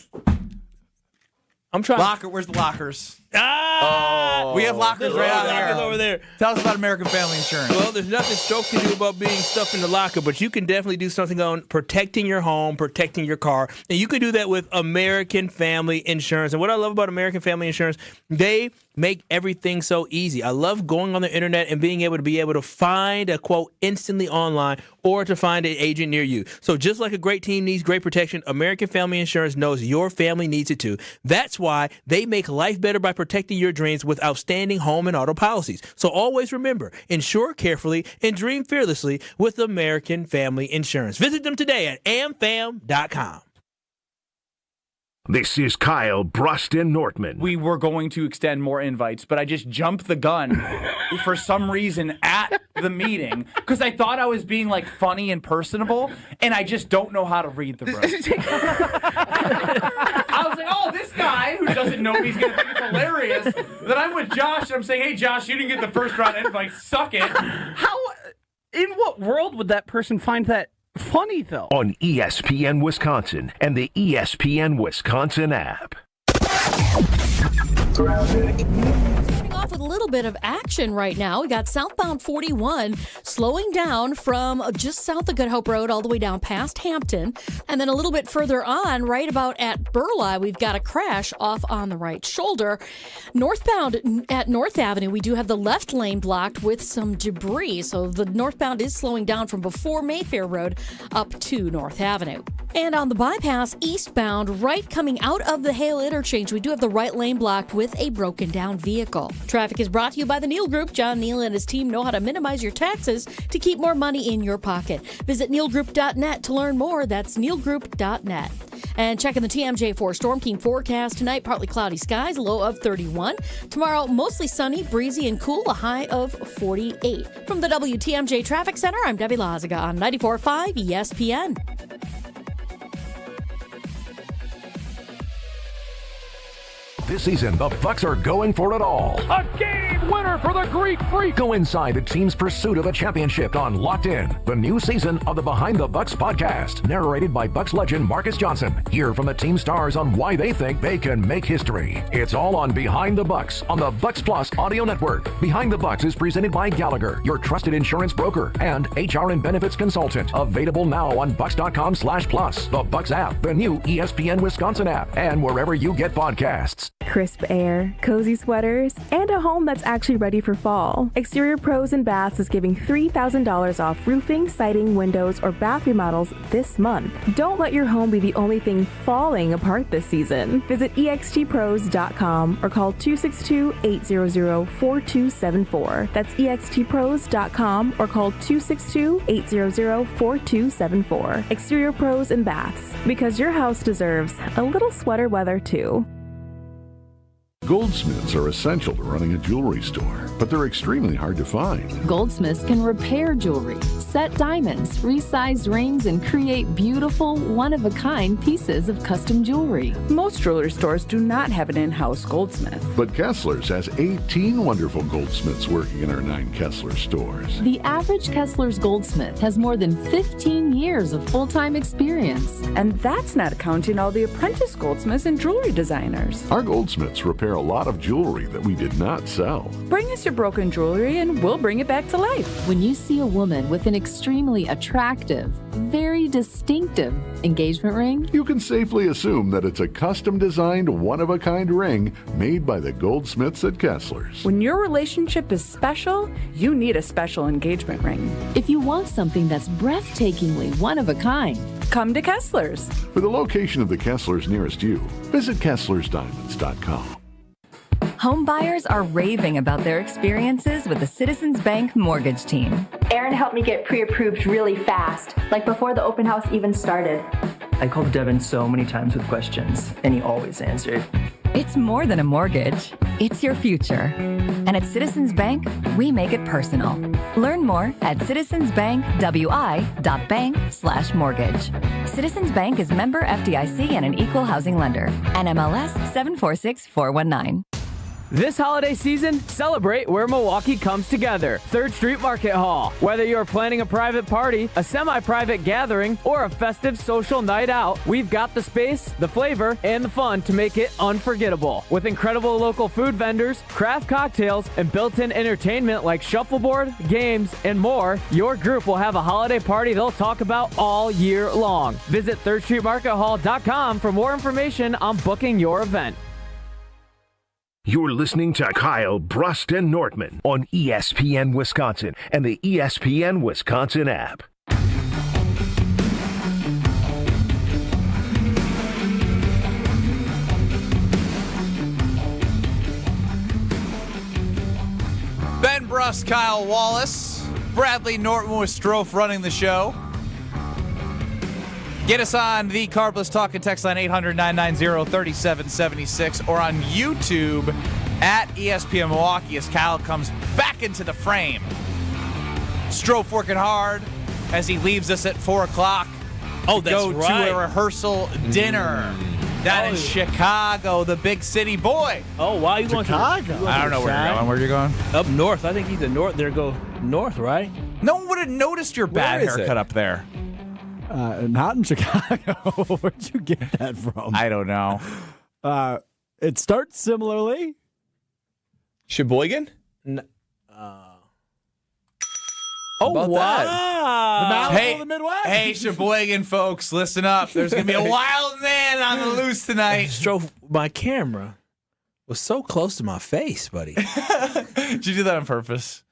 I'm trying. Where's the lockers? We have lockers right out there. Over there. Tell us about American Family Insurance. Well, there's nothing Stroke can do about being stuffed in the locker, but you can definitely do something on protecting your home, protecting your car, and you can do that with American Family Insurance. And what I love about American Family Insurance, they make everything so easy. I love going on the internet and being able to find a quote instantly online or to find an agent near you. So just like a great team needs great protection, American Family Insurance knows your family needs it too. That's why they make life better by protecting your dreams with outstanding home and auto policies. So always remember, insure carefully and dream fearlessly with American Family Insurance. Visit them today at amfam.com. This is Kyle, Brust, and Nortman. We were going to extend more invites, but I just jumped the gun for some reason at the meeting because I thought I was being like funny and personable, and I just don't know how to read the room. I was like, oh, this guy who doesn't know me, he's going to think it's hilarious that I'm with Josh, and I'm saying, hey, Josh, you didn't get the first round invite. Suck it. In what world would that person find that funny, though? On ESPN Wisconsin and the ESPN Wisconsin app. Starting off with a little bit of action right now. We got southbound 41 slowing down from just south of Good Hope Road all the way down past Hampton. And then a little bit further on, right about at Burleigh, we've got a crash off on the right shoulder. Northbound at North Avenue, we do have the left lane blocked with some debris. So the northbound is slowing down from before Mayfair Road up to North Avenue. And on the bypass eastbound, right coming out of the Hale interchange, we do have the right lane blocked with a broken down vehicle. Traffic is brought to you by the Neal Group. John Neal and his team know how to minimize your taxes to keep more money in your pocket. Visit nealgroup.net to learn more. That's nealgroup.net. And checking the TMJ for Storm King forecast tonight, partly cloudy skies, low of 31. Tomorrow, mostly sunny, breezy, and cool, a high of 48. From the WTMJ Traffic Center, I'm Debbie Lazaga on 94.5 ESPN. This season, the Bucks are going for it all. A game winner for the Greek Freak. Go inside the team's pursuit of a championship on Locked In, the new season of the Behind the Bucks podcast, narrated by Bucks legend Marcus Johnson. Hear from the team stars on why they think they can make history. It's all on Behind the Bucks on the Bucks Plus audio network. Behind the Bucks is presented by Gallagher, your trusted insurance broker and HR and benefits consultant. Available now on bucks.com/plus, the Bucks app, the new ESPN Wisconsin app, and wherever you get podcasts. Crisp air, cozy sweaters, and a home that's actually ready for fall. Exterior Pros and Baths is giving $3,000 off roofing, siding, windows, or bath remodels this month. Don't let your home be the only thing falling apart this season. Visit extpros.com or call 262-800-4274. That's extpros.com or call 262-800-4274. Exterior Pros and Baths, because your house deserves a little sweater weather too. Goldsmiths are essential to running a jewelry store, but they're extremely hard to find. Goldsmiths can repair jewelry, set diamonds, resize rings, and create beautiful, one-of-a-kind pieces of custom jewelry. Most jewelry stores do not have an in-house goldsmith. But Kessler's has 18 wonderful goldsmiths working in our 9 Kessler stores. The average Kessler's goldsmith has more than 15 years of full-time experience. And that's not counting all the apprentice goldsmiths and jewelry designers. Our goldsmiths repair a lot of jewelry that we did not sell. Bring us your broken jewelry and we'll bring it back to life. When you see a woman with an extremely attractive, very distinctive engagement ring, you can safely assume that it's a custom-designed, one-of-a-kind ring made by the goldsmiths at Kessler's. When your relationship is special, you need a special engagement ring. If you want something that's breathtakingly one of a kind, come to Kessler's. For the location of the Kessler's nearest you, visit KesslersDiamonds.com. Home buyers are raving about their experiences with the Citizens Bank mortgage team. Aaron helped me get pre-approved really fast, like before the open house even started. I called Devin so many times with questions, and he always answered. It's more than a mortgage. It's your future. And at Citizens Bank, we make it personal. Learn more at citizensbankwi.bank/mortgage. Citizens Bank is member FDIC and an equal housing lender. NMLS 746419. This holiday season, celebrate where Milwaukee comes together. 3rd Street Market Hall. Whether you're planning a private party, a semi-private gathering, or a festive social night out, we've got the space, the flavor, and the fun to make it unforgettable. With incredible local food vendors, craft cocktails, and built-in entertainment like shuffleboard, games, and more, your group will have a holiday party they'll talk about all year long. Visit thirdstreetmarkethall.com for more information on booking your event. You're listening to Kyle, Brust, and Nortman on ESPN Wisconsin and the ESPN Wisconsin app. Ben Brust, Kyle Wallace, Bradley Nortman with Strofe running the show. Get us on the Carbless Talk and Text line 800-990-3776 or on YouTube at ESPN Milwaukee as Kyle comes back into the frame. Strofe working hard as he leaves us at 4 o'clock. Oh, that's go right. to a rehearsal dinner down in Chicago, the big city boy. Oh, wow. You going to Chicago? I don't know where you're going. Where you going? Up north. I think he's in north. There go north, right? No one would have noticed your bad haircut up there. Not in Chicago. Where'd you get that from? I don't know. It starts similarly. Sheboygan? Oh, about wow. The Midwest. Hey, Sheboygan folks, listen up. There's going to be a wild man on the loose tonight. Strofe, my camera was so close to my face, buddy. Did you do that on purpose?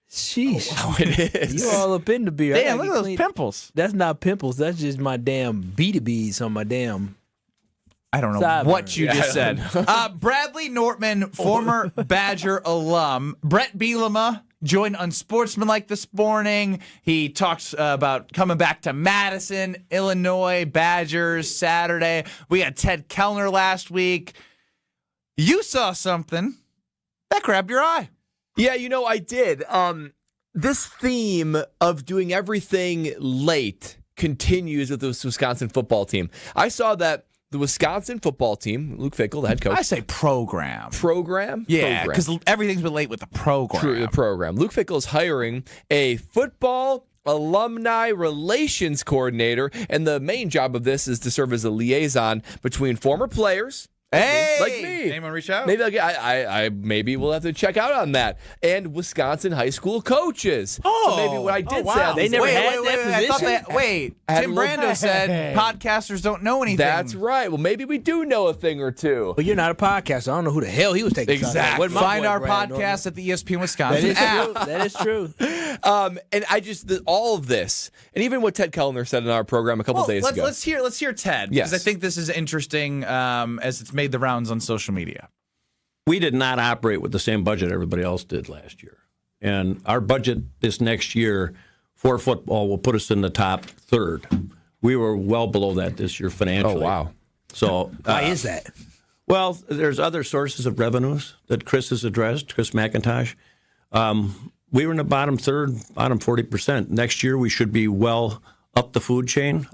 Sheesh. Oh, it is. You all up in the beard. Damn, look at those pimples. That's not pimples. That's just my damn beads on my damn. I don't know what you just said. Bradley Nortman, former Badger alum. Brett Bielema joined Unsportsmanlike this morning. He talks about coming back to Madison, Illinois, Badgers Saturday. We had Ted Kellner last week. You saw something that grabbed your eye. Yeah, I did. This theme of doing everything late continues with this Wisconsin football team. I saw that the Wisconsin football team, Luke Fickell, the head coach. I say program. Program? Yeah, because everything's been late with the program. True, the program. Luke Fickell is hiring a football alumni relations coordinator, and the main job of this is to serve as a liaison between former players. Like me. Anyone reach out? Maybe I maybe we'll have to check out on that. And Wisconsin high school coaches. Oh, so maybe what I did wow. say They never had wait, that I thought position. Tim Brando said podcasters don't know anything. That's right. Well, maybe we do know a thing or two. But you're not a podcaster. I don't know who the hell he was taking. Exactly. Find our podcast at the ESPN Wisconsin app. That is true. And I just all of this, and even what Ted Kellner said in our program a couple days ago. Let's hear Ted, because I think this is interesting as it's made the rounds on social media. We did not operate with the same budget everybody else did last year. And our budget this next year for football will put us in the top third. We were well below that this year financially. Oh, wow. So why is that? Well, there's other sources of revenues that Chris has addressed, Chris McIntosh. We were in the bottom third, bottom 40%. Next year, we should be well up the food chain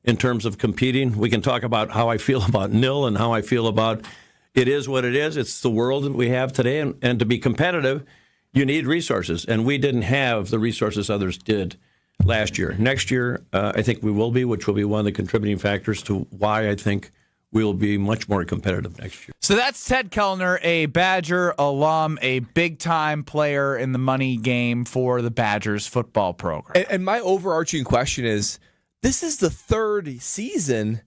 in terms of competing. We can talk about how I feel about nil and how I feel about it is what it is. It's the world that we have today. And to be competitive, you need resources. And we didn't have the resources others did last year. Next year, I think we will be, which will be one of the contributing factors to why I think we will be much more competitive next year. So that's Ted Kellner, a Badger alum, a big-time player in the money game for the Badgers football program. And my overarching question is, this is the third season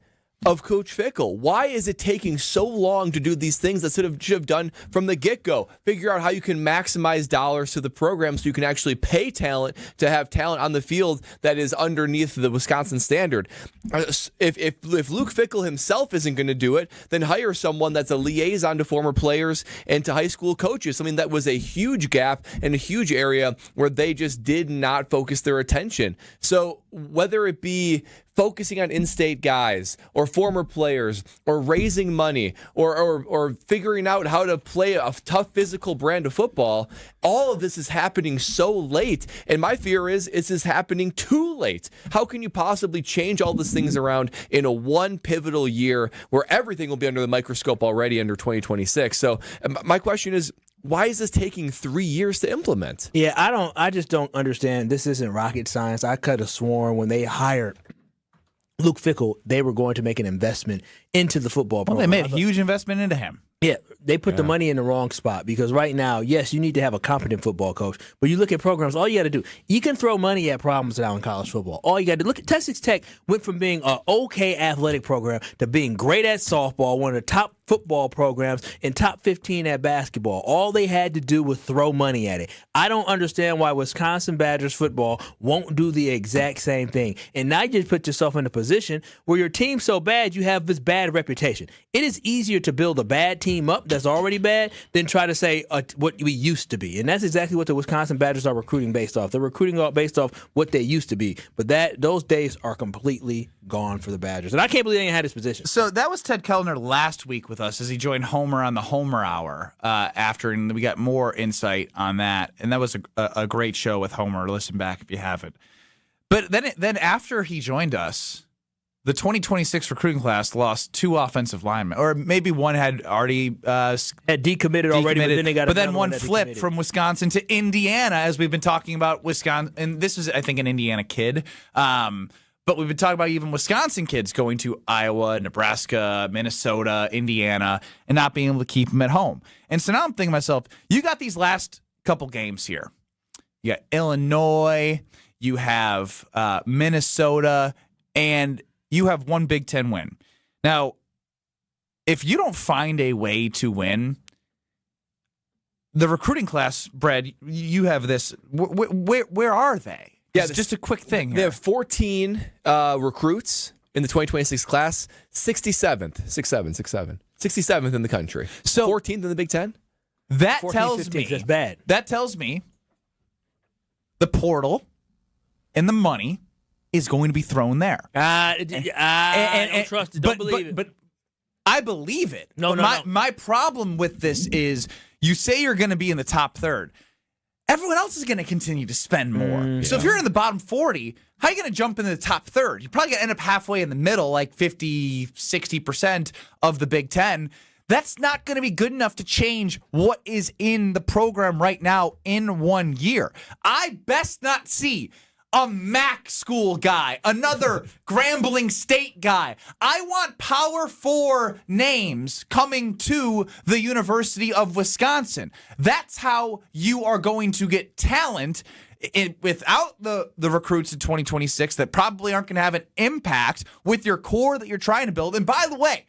of Coach Fickell. Why is it taking so long to do these things that should have done from the get-go? Figure out how you can maximize dollars to the program so you can actually pay talent to have talent on the field that is underneath the Wisconsin standard. If Luke Fickell himself isn't going to do it, then hire someone that's a liaison to former players and to high school coaches. I mean, that was a huge gap and a huge area where they just did not focus their attention. So whether it be focusing on in-state guys or former players or raising money or figuring out how to play a tough physical brand of football, all of this is happening so late. And my fear is happening too late. How can you possibly change all these things around in a one pivotal year where everything will be under the microscope already under 2026? So my question is, why is this taking 3 years to implement? Yeah, I just don't understand. This isn't rocket science. I could have sworn when they hired Luke Fickell, they were going to make an investment into the football program. Well, they made a huge investment into him. Yeah, they put the money in the wrong spot because right now, yes, you need to have a competent football coach, but you look at programs, all you got to do, you can throw money at problems now in college football. All you got to look at Texas Tech went from being an okay athletic program to being great at softball, one of the top football programs, and top 15 at basketball. All they had to do was throw money at it. I don't understand why Wisconsin Badgers football won't do the exact same thing. And now you just put yourself in a position where your team's so bad, you have this bad reputation. It is easier to build a bad team up that's already bad than try to say what we used to be. And that's exactly what the Wisconsin Badgers are recruiting based off. They're recruiting based off what they used to be. But those days are completely gone for the Badgers. And I can't believe they ain't had this position. So that was Ted Kellner last week with us as he joined Homer on the Homer Hour after, and we got more insight on that. And that was a great show with Homer. Listen back if you haven't. But then after he joined us, the 2026 recruiting class lost 2 offensive linemen, or maybe one had already had decommitted already, but then they got. But then one flipped from Wisconsin to Indiana, as we've been talking about Wisconsin. And this is, I think, an Indiana kid. But we've been talking about even Wisconsin kids going to Iowa, Nebraska, Minnesota, Indiana, and not being able to keep them at home. And so now I'm thinking to myself, you got these last couple games here. You got Illinois, you have Minnesota, and you have one Big Ten win. Now, if you don't find a way to win, the recruiting class, Brad, you have this. Where are they? Yeah, just a quick thing here. They have 14 recruits in the 2026 class, 67th in the country. So 14th in the Big Ten. That tells me that's bad. That tells me the portal and the money is going to be thrown there. I don't trust it. Don't believe it. But I believe it. No. My problem with this is you say you're going to be in the top third. everyone else is going to continue to spend more. So if you're in the bottom 40, how are you going to jump into the top third? You're probably going to end up halfway in the middle, like 50, 60% of the Big Ten. That's not going to be good enough to change what is in the program right now in 1 year. I best not see a MAC school guy, another Grambling State guy. I want Power 4 names coming to the University of Wisconsin. That's how you are going to get talent without the recruits in 2026 that probably aren't going to have an impact with your core that you're trying to build. And by the way,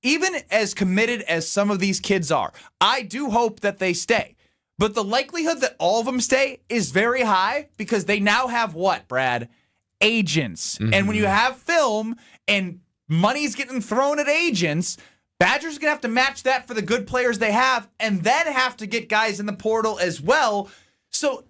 even as committed as some of these kids are, I do hope that they stay. But the likelihood that all of them stay is very high because they now have what, Brad? Agents. Mm-hmm. And when you have film and money's getting thrown at agents, Badgers are going to have to match that for the good players they have and then have to get guys in the portal as well. So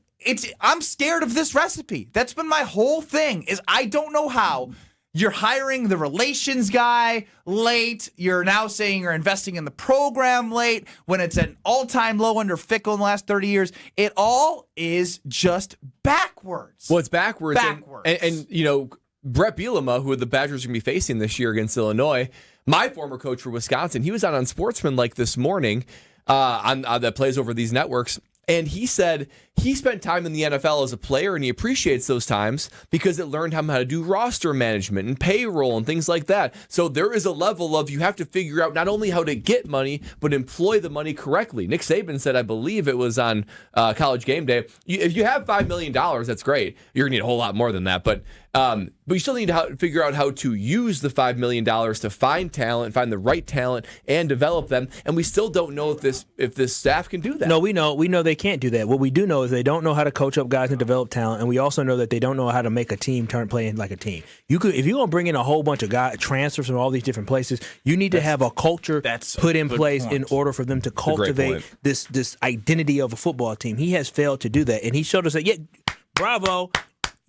I'm scared of this recipe. That's been my whole thing is I don't know how you're hiring the relations guy late. You're now saying you're investing in the program late when it's an all-time low under Fickle in the last 30 years. It all is just backwards. Well, it's backwards. And you know, Brett Bielema, who the Badgers are going to be facing this year against Illinois, my former coach for Wisconsin, he was on Unsportsmanlike this morning that plays over these networks. And he said he spent time in the NFL as a player and he appreciates those times because it learned him how to do roster management and payroll and things like that. So there is a level of you have to figure out not only how to get money, but employ the money correctly. Nick Saban said, I believe it was on College Game Day, if you have $5 million, that's great. You're going to need a whole lot more than that. But you still need to figure out how to use the $5 million to find talent, find the right talent, and develop them. And we still don't know if this staff can do that. No, we know they can't do that. What we do know is they don't know how to coach up guys and develop talent, and we also know that they don't know how to make a team turn playing like a team. If you're going to bring in a whole bunch of guys, transfers from all these different places, you need to have a culture put in place in order for them to cultivate this identity of a football team. He has failed to do that, and he showed us that. Yeah, bravo.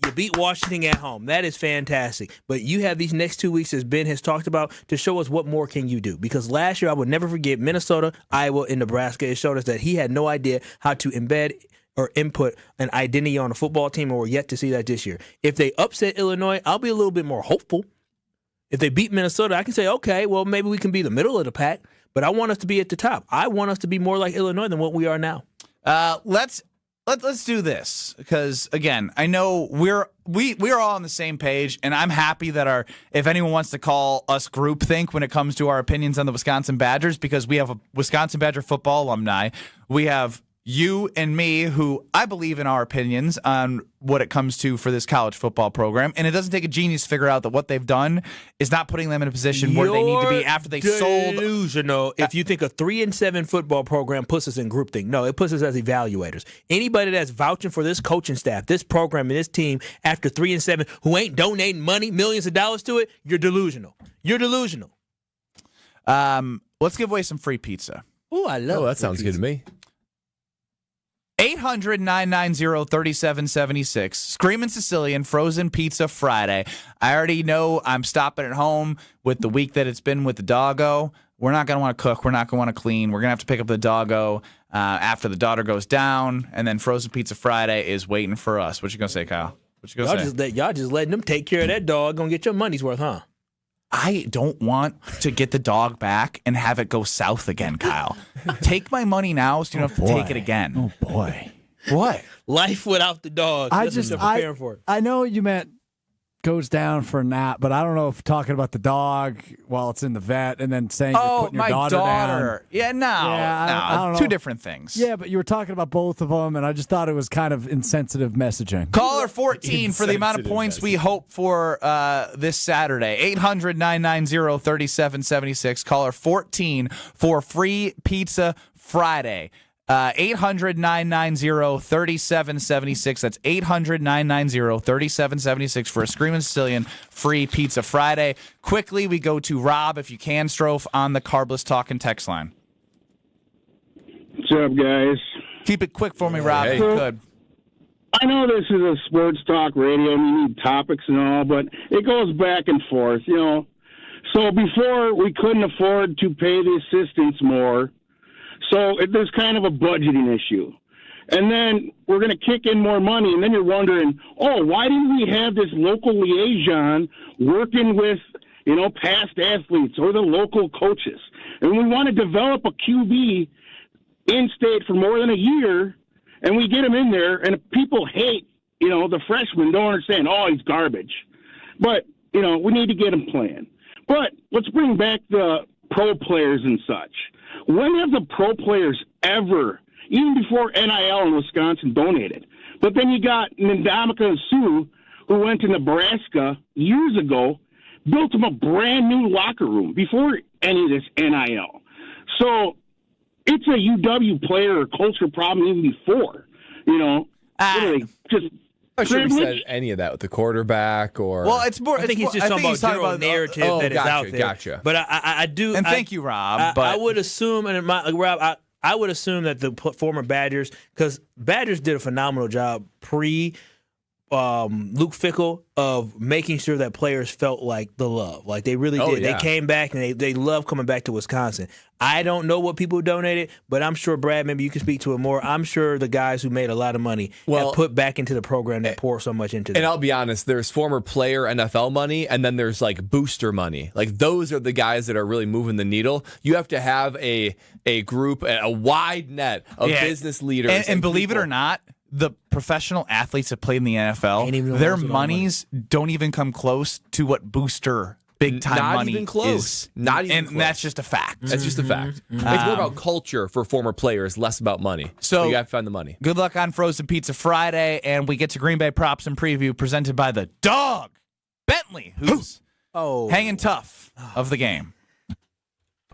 You beat Washington at home. That is fantastic. But you have these next 2 weeks, as Ben has talked about, to show us what more can you do. Because last year, I will never forget Minnesota, Iowa, and Nebraska. It showed us that he had no idea how to embed or input an identity on a football team, and we're yet to see that this year. If they upset Illinois, I'll be a little bit more hopeful. If they beat Minnesota, I can say, okay, well, maybe we can be the middle of the pack, but I want us to be at the top. I want us to be more like Illinois than what we are now. Let's do this because again, I know we're all on the same page, and I'm happy that if anyone wants to call us groupthink when it comes to our opinions on the Wisconsin Badgers, because we have a Wisconsin Badger football alumni, we have you and me who I believe in our opinions on what it comes to for this college football program, and it doesn't take a genius to figure out that what they've done is not putting them in a position where they need to be after they sold. Delusional. If you think a 3-7 football program puts us in groupthink, no, it puts us as evaluators. Anybody that's vouching for this coaching staff, this program, and this team after 3-7, who ain't donating money, millions of dollars to it, you're delusional. You're delusional. Let's give away some free pizza. Oh, I love. Oh, that sounds good to me. 800-990-3776. Screamin' Sicilian Frozen Pizza Friday. I already know I'm stopping at home with the week that it's been with the doggo. We're not going to want to cook. We're not going to want to clean. We're going to have to pick up the doggo after the daughter goes down, and then Frozen Pizza Friday is waiting for us. What you going to say, Kyle? What you going to say? Y'all just letting them take care of that dog. Going to get your money's worth, huh? I don't want to get the dog back and have it go south again, Kyle. Take my money now so you don't have to take it again. Oh, boy. What? Life without the dog. I know you meant goes down for a nap, but I don't know if talking about the dog while it's in the vet and then saying you're putting your daughter down. Yeah, no. I don't know. Two different things. Yeah, but you were talking about both of them, and I just thought it was kind of insensitive messaging. Caller 14 for the amount of points we hope for this Saturday. 800-990-3776. Caller 14 for free pizza Friday. 800-990-3776. That's 800-990-3776 for a Screamin' Sicilian free pizza Friday. Quickly, we go to Rob, if you can, Strofe, on the Carbless Talk and text line. What's up, guys? Keep it quick for me, Rob, if you could. I know this is a sports talk radio and you need topics and all, but it goes back and forth, you know. So before, we couldn't afford to pay the assistants more. So there's kind of a budgeting issue. And then we're going to kick in more money, and then you're wondering, why didn't we have this local liaison working with, past athletes or the local coaches? And we want to develop a QB in-state for more than a year, and we get him in there, and people hate, the freshmen don't understand, he's garbage. But, we need to get him playing. But let's bring back the pro players and such. When have the pro players ever, even before NIL in Wisconsin, donated? But then you got Ndamukong and Suh, who went to Nebraska years ago, built him a brand new locker room before any of this NIL. So it's a UW player or culture problem even before, literally just I'm not sure we privilege. said any of that with the quarterback or. Well, it's more. I think he's just talking about general narrative that is out there. Gotcha. But I do. And thank you, Rob. I would assume, and Rob, I would assume that the former Badgers, because Badgers did a phenomenal job Luke Fickell of making sure that players felt like the love. Like they really did. Yeah. They came back and they love coming back to Wisconsin. I don't know what people donated, but I'm sure, Brad, maybe you can speak to it more. I'm sure the guys who made a lot of money have put back into the program that pour so much into them. And I'll be honest, there's former player NFL money, and then there's like booster money. Like those are the guys that are really moving the needle. You have to have a group, a wide net of business leaders. And believe it or not, the professional athletes that play in the NFL, their monies don't even come close to what booster big time money even close. is. Not even and close. That's just a fact. That's just a fact. It's more about culture for former players, less about money. So you got to find the money. Good luck on Frozen Pizza Friday, and we get to Green Bay Props and Preview presented by the dog, Bentley, who's hanging tough of the game.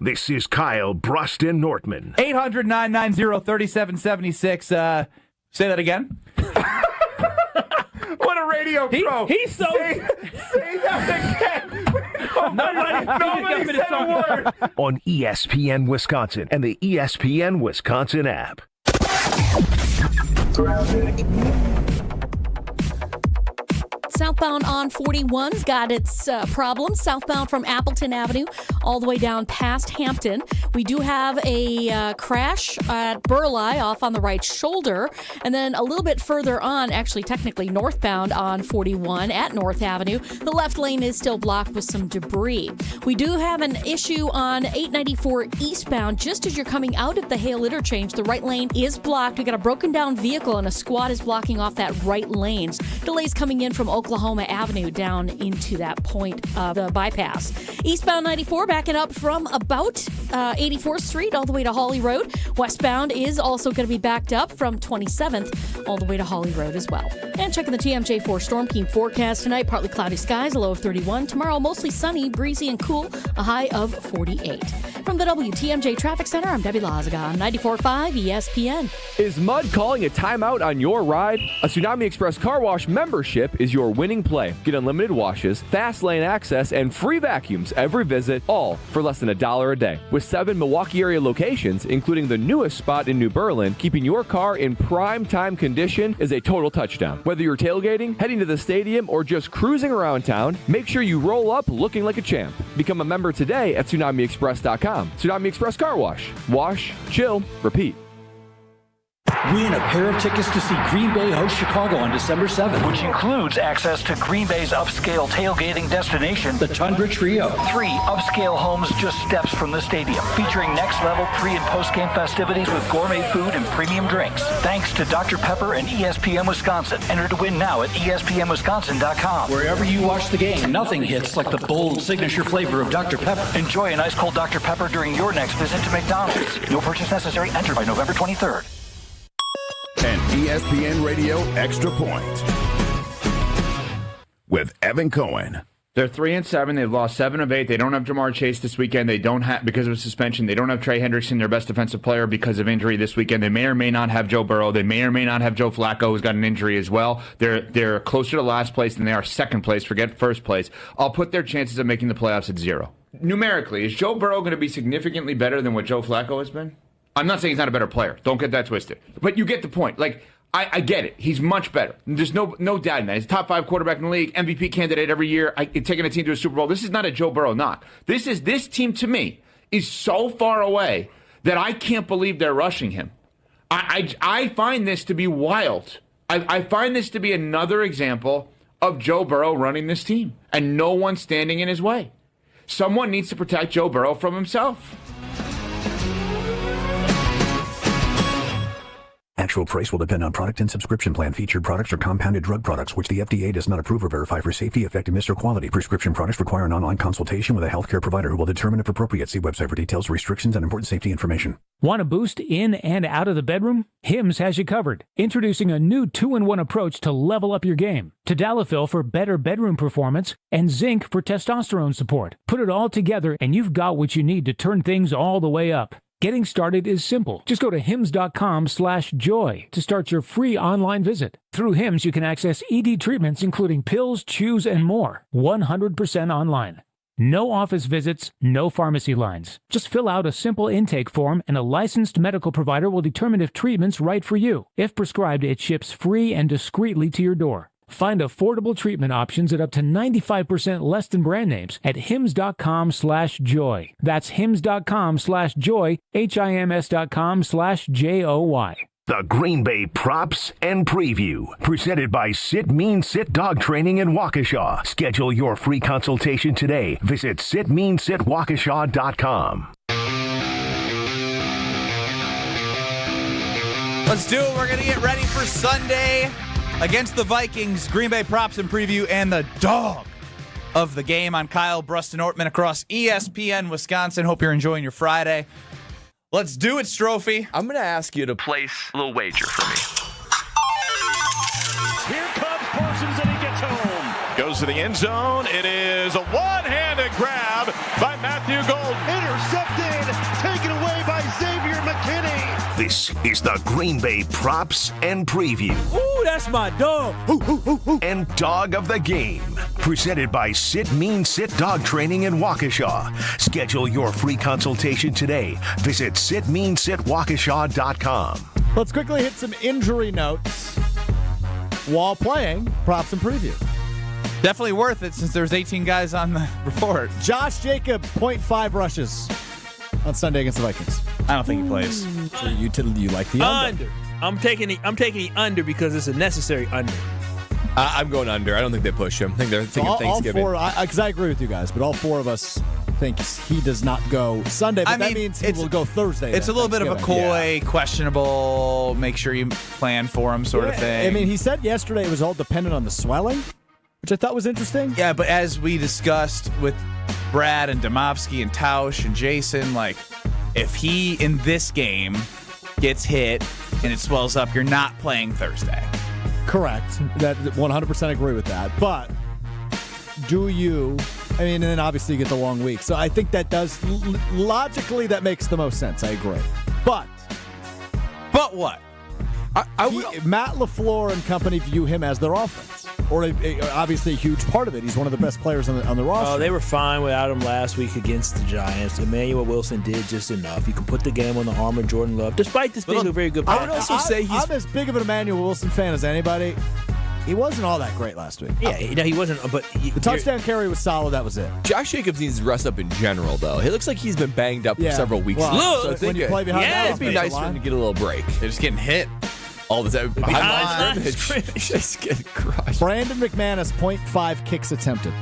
This is Kyle Brust and Nortman. 800-990-3776. Say that again. What a radio pro. He's so... Say that again. Nobody said a word. On ESPN Wisconsin and the ESPN Wisconsin app. Southbound on 41's got its problems. Southbound from Appleton Avenue all the way down past Hampton. We do have a crash at Burleigh off on the right shoulder. And then a little bit further on, actually technically northbound on 41 at North Avenue, the left lane is still blocked with some debris. We do have an issue on 894 eastbound. Just as you're coming out of the Hale interchange, the right lane is blocked. We got a broken down vehicle and a squad is blocking off that right lane. Delays coming in from Oklahoma Avenue down into that point of the bypass. Eastbound 94 backing up from about 84th Street all the way to Hawley Road. Westbound is also going to be backed up from 27th all the way to Hawley Road as well. And checking the TMJ4 Storm Team forecast tonight, partly cloudy skies, a low of 31. Tomorrow, mostly sunny, breezy, and cool, a high of 48. From the WTMJ Traffic Center, I'm Debbie Lazaga on 94.5 ESPN. Is mud calling a timeout on your ride? A Tsunami Express car wash membership is your winning play. Get unlimited washes, fast lane access, and free vacuums every visit, all for less than $1 a day. With 7 Milwaukee area locations, including the newest spot in New Berlin, keeping your car in prime time condition is a total touchdown. Whether you're tailgating, heading to the stadium, or just cruising around town, make sure you roll up looking like a champ. Become a member today at TsunamiExpress.com. Tsunami Express Car Wash. Wash, chill, repeat. Win a pair of tickets to see Green Bay host Chicago on December 7th, which includes access to Green Bay's upscale tailgating destination, the Tundra Trio. 3 upscale homes just steps from the stadium, featuring next-level pre- and post-game festivities with gourmet food and premium drinks. Thanks to Dr. Pepper and ESPN Wisconsin. Enter to win now at ESPNWisconsin.com. Wherever you watch the game, nothing hits like the bold signature flavor of Dr. Pepper. Enjoy an ice-cold Dr. Pepper during your next visit to McDonald's. No purchase necessary. Enter by November 23rd. An ESPN Radio Extra Point with Evan Cohen. They're 3-7. They've lost 7 of 8. They don't have Jamar Chase this weekend. They don't have, because of a suspension. They don't have Trey Hendrickson, their best defensive player, because of injury this weekend. They may or may not have Joe Burrow. They may or may not have Joe Flacco, who's got an injury as well. They're closer to last place than they are second place. Forget first place. I'll put their chances of making the playoffs at 0. Numerically, is Joe Burrow going to be significantly better than what Joe Flacco has been? I'm not saying he's not a better player. Don't get that twisted. But you get the point. Like, I get it. He's much better. There's no doubt in that. He's a top 5 quarterback in the league, MVP candidate every year, taking a team to a Super Bowl. This is not a Joe Burrow knock. This team, to me, is so far away that I can't believe they're rushing him. I find this to be wild. I find this to be another example of Joe Burrow running this team and no one standing in his way. Someone needs to protect Joe Burrow from himself. Actual price will depend on product and subscription plan. Featured products are compounded drug products, which the FDA does not approve or verify for safety, effectiveness, or quality. Prescription products require an online consultation with a healthcare provider who will determine if appropriate. See website for details, restrictions, and important safety information. Want a boost in and out of the bedroom? Hims has you covered. Introducing a new 2-in-1 approach to level up your game. Tadalafil for better bedroom performance and zinc for testosterone support. Put it all together and you've got what you need to turn things all the way up. Getting started is simple. Just go to hims.com/joy to start your free online visit. Through Hims, you can access ED treatments including pills, chews, and more. 100% online. No office visits, no pharmacy lines. Just fill out a simple intake form and a licensed medical provider will determine if treatment's right for you. If prescribed, it ships free and discreetly to your door. Find affordable treatment options at up to 95% less than brand names at hims.com/joy. That's hims.com/joy, hims.com/joy. The Green Bay Props and Preview, presented by Sit Mean Sit Dog Training in Waukesha. Schedule your free consultation today. Visit sitmeansitwaukesha.com. Let's do it. We're going to get ready for Sunday against the Vikings. Green Bay Props and Preview and the dog of the game. I'm Kyle Brust Nortman across ESPN Wisconsin. Hope you're enjoying your Friday. Let's do it, Strophy. I'm going to ask you to place a little wager for me. Here comes Parsons and he gets home. Goes to the end zone. It is a one-handed grab by Matthew Golden. Intercepted, taken away by Xavier McKinney. This is the Green Bay Props and Preview. Ooh, that's my dog. And Dog of the Game. Presented by Sit Mean Sit Dog Training in Waukesha. Schedule your free consultation today. Visit sitmeansitwaukesha.com. Let's quickly hit some injury notes while playing Props and Preview. Definitely worth it since there's 18 guys on the report. Josh Jacobs, 0.5 rushes on Sunday against the Vikings. I don't think he plays. So you like the under? I'm taking the under because it's a necessary under. I'm going under. I don't think they push him. I think they're thinking Thanksgiving. Because I agree with you guys, but all four of us think he does not go Sunday, but that means he will go Thursday. It's a little bit of a coy, questionable, make sure you plan for him sort of thing. I mean, he said yesterday it was all dependent on the swelling, which I thought was interesting. Yeah, but as we discussed with Brad and Domofsky and Tausch and Jason, like, if he, in this game, gets hit and it swells up, you're not playing Thursday. Correct. That 100% agree with that. But do you? I mean, and then obviously you get the long week. So I think that does logically that makes the most sense. I agree. But what? Matt LaFleur and company view him as their offense, or obviously a huge part of it. He's one of the best players on the roster. Oh, they were fine without him last week against the Giants. Emmanuel Wilson did just enough. You can put the game on the arm of Jordan Love, despite this being a very good player. I would also say I'm as big of an Emmanuel Wilson fan as anybody. He wasn't all that great last week. Yeah, he wasn't. But the touchdown carry was solid. That was it. Josh Jacobs needs to rest up in general, though. He looks like he's been banged up for several weeks. Well, so when you play behind it'd be nice for him to get a little break. They're just getting hit all the time. Behind just getting crushed. Brandon McManus, 0.5 kicks attempted.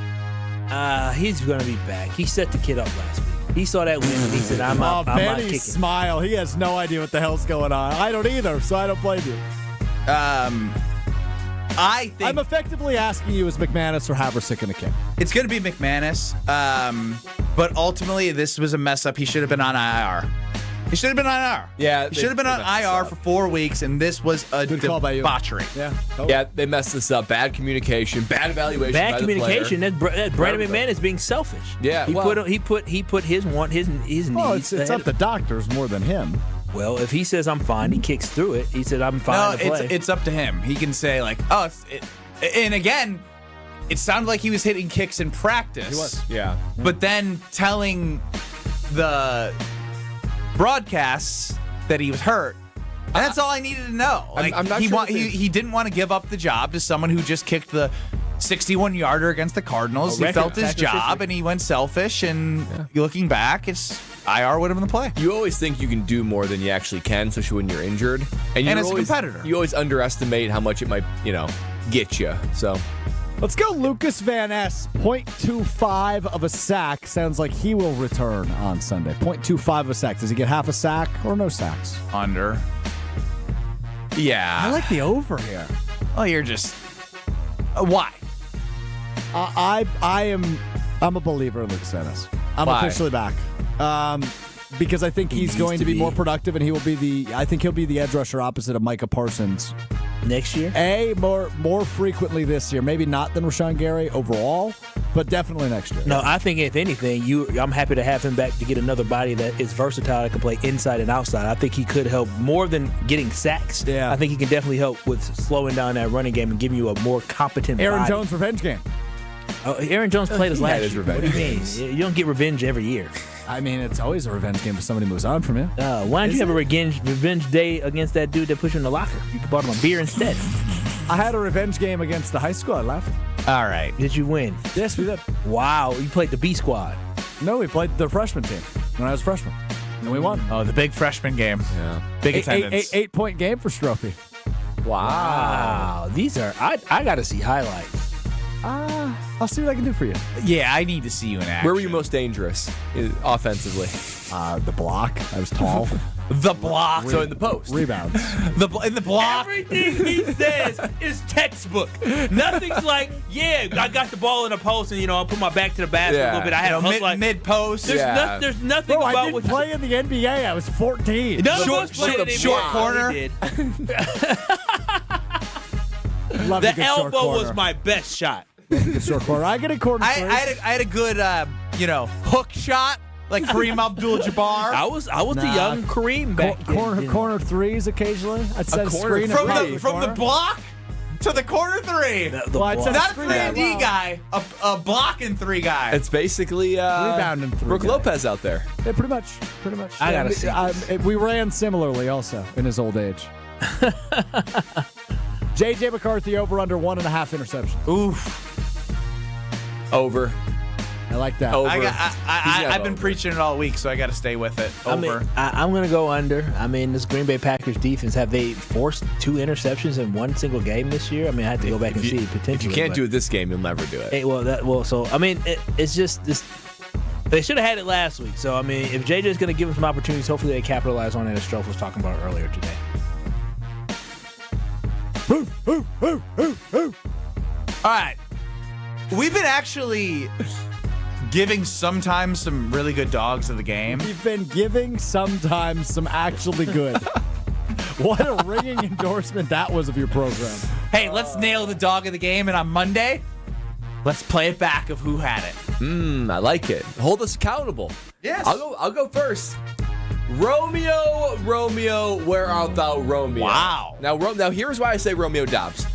He's going to be back. He set the kid up last week. He saw that win and he said, I'm not kicking. Smile. He has no idea what the hell's going on. I don't either, so I don't blame you. I think I'm effectively asking you, is McManus or Haversick going to kick? It's going to be McManus, but ultimately this was a mess up. He should have been on IR. He should have been on IR. Yeah, he should have been on IR for 4 weeks, and this was a debauchery. Yeah, yeah, they messed this up. Bad communication, bad evaluation. Bad communication. That's Brandon McManus being selfish. Yeah, he put his needs. Well, it's up to doctors more than him. Well, if he says I'm fine, he kicks through it. He said I'm fine. No, it's up to him. He can say like, and again, it sounded like he was hitting kicks in practice. He was, yeah. But then telling the broadcasts that he was hurt. And that's all I needed to know. Like, I'm not sure. He didn't want to give up the job to someone who just kicked the 61-yarder against the Cardinals. He felt his job, and he went selfish, and looking back, IR would have been the play. You always think you can do more than you actually can, especially when you're injured. And as a competitor. You always underestimate how much it might, get you. So let's go Lucas Van Ness, 0.25 of a sack. Sounds like he will return on Sunday. 0.25 of a sack. Does he get half a sack or no sacks? Under. Yeah. I like the over here. Oh, you're just... why? I'm a believer in Lucas Van Ness. I'm Why? officially back. Because I think he's going to be more productive, and I think he'll be the edge rusher opposite of Micah Parsons next year. More frequently this year. Maybe not than Rashawn Gary overall, but definitely next year. No, I think if anything, I'm happy to have him back to get another body that is versatile, that can play inside and outside. I think he could help more than getting sacks. Yeah. I think he can definitely help with slowing down that running game and giving you a more competent Aaron body. Jones revenge game. Oh, Aaron Jones played his last year. revenge. What do you mean? You don't get revenge every year. I mean, it's always a revenge game if somebody moves on from you. Why don't you have a revenge day against that dude that put you in the locker? You could bought him a beer instead. I had a revenge game against the high school. I left. All right. Did you win? Yes, we did. Wow. You played the B squad. No, we played the freshman team when I was freshman. And we won. Oh, the big freshman game. Yeah. Big attendance. 8-point game for Strophy. Wow. These are, I got to see highlights. I'll see what I can do for you. Yeah, I need to see you in action. Where were you most dangerous offensively? The block. I was tall. The block. So in the post. Rebounds. In the block. Everything he says is textbook. Nothing's like, I got the ball in the post and, I put my back to the basket a little bit. I had a hustle mid-post. There's nothing Bro, about I didn't play in the NBA. I was 14. None of us played in the short NBA. corner. The elbow was my best shot. Short corner. I get a corner. I had a good, hook shot like Kareem Abdul-Jabbar. I was the young Kareem back then. Corner threes occasionally. I'd set a corner screen from the block to the corner three. Not Not a 3-and-D guy, a blocking three guy. It's basically rebounding three. Brooke Lopez out there. Yeah, pretty much. I gotta see. We ran similarly also in his old age. J.J. McCarthy over under 1.5 interceptions. Oof. Over. I like that. Over. I've been preaching it all week, so I got to stay with it. Over. I'm going to go under. I mean, this Green Bay Packers defense, have they forced 2 interceptions in one single game this year? I mean, I had to go back and see potentially. If you can't do it this game, you'll never do it. It's just this. They should have had it last week. So, I mean, if JJ's going to give them some opportunities, hopefully they capitalize on it, as Strofe was talking about earlier today. All right. We've been actually giving sometimes some really good dogs of the game. We've been giving sometimes some actually good. What a ringing endorsement that was of your program. Hey, let's nail the dog of the game, and on Monday, let's play it back of who had it. I like it. Hold us accountable. Yes. I'll go first. Romeo, where art thou, Romeo? Wow. Now here's why I say Romeo Doubs.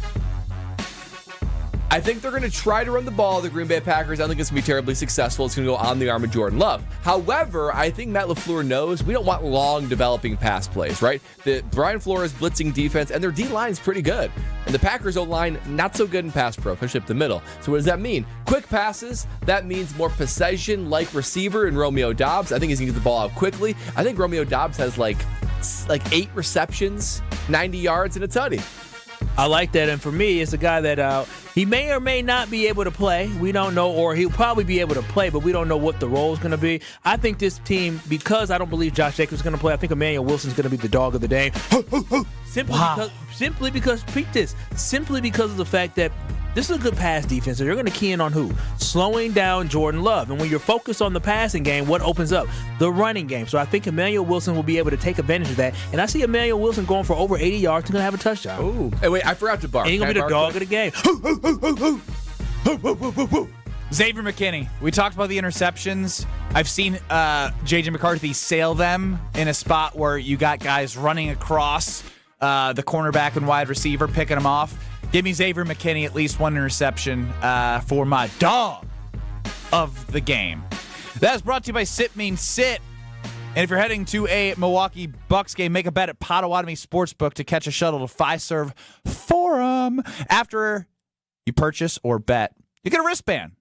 I think they're going to try to run the ball, the Green Bay Packers. I don't think it's going to be terribly successful. It's going to go on the arm of Jordan Love. However, I think Matt LaFleur knows we don't want long developing pass plays, right? The Brian Flores blitzing defense, and their D-line is pretty good. And the Packers O-line, not so good in pass pro, especially up the middle. So what does that mean? Quick passes, that means more possession-like receiver in Romeo Doubs. I think he's going to get the ball out quickly. I think Romeo Doubs has like 8 receptions, 90 yards, and a tutty. I like that, and for me, it's a guy that he may or may not be able to play. We don't know, or he'll probably be able to play, but we don't know what the role is going to be. I think this team, because I don't believe Josh Jacobs is going to play, I think Emmanuel Wilson's going to be the dog of the day. Simply because of the fact that this is a good pass defense, so you're going to key in on who? Slowing down Jordan Love. And when you're focused on the passing game, what opens up? The running game. So I think Emmanuel Wilson will be able to take advantage of that. And I see Emmanuel Wilson going for over 80 yards. He's going to have a touchdown. Ooh. Hey, wait, I forgot to bark. And he's going to be the dog of the game. Xavier McKinney. We talked about the interceptions. I've seen J.J. McCarthy sail them in a spot where you got guys running across the cornerback and wide receiver, picking them off. Give me Xavier McKinney at least 1 interception for my dog of the game. That is brought to you by Sit Means Sit. And if you're heading to a Milwaukee Bucks game, make a bet at Potawatomi Sportsbook to catch a shuttle to Fiserv Forum. After you purchase or bet, you get a wristband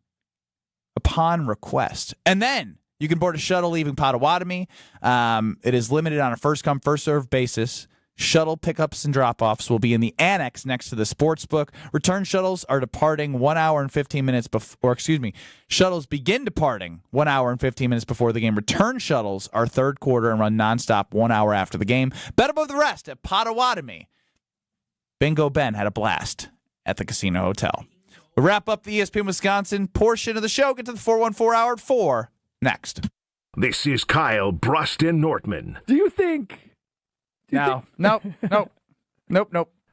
upon request. And then you can board a shuttle leaving Potawatomi. It is limited on a first-come, first-served basis. Shuttle pickups and drop-offs will be in the annex next to the sports book. Return shuttles are departing 1 hour and 15 minutes before, shuttles begin departing 1 hour and 15 minutes before the game. Return shuttles are third quarter and run nonstop 1 hour after the game. Bet above the rest at Potawatomi. Bingo Ben had a blast at the Casino Hotel. We'll wrap up the ESPN Wisconsin portion of the show. Get to the 414 hour at 4 next. This is Kyle Brust Nortman. Do you think... Nope.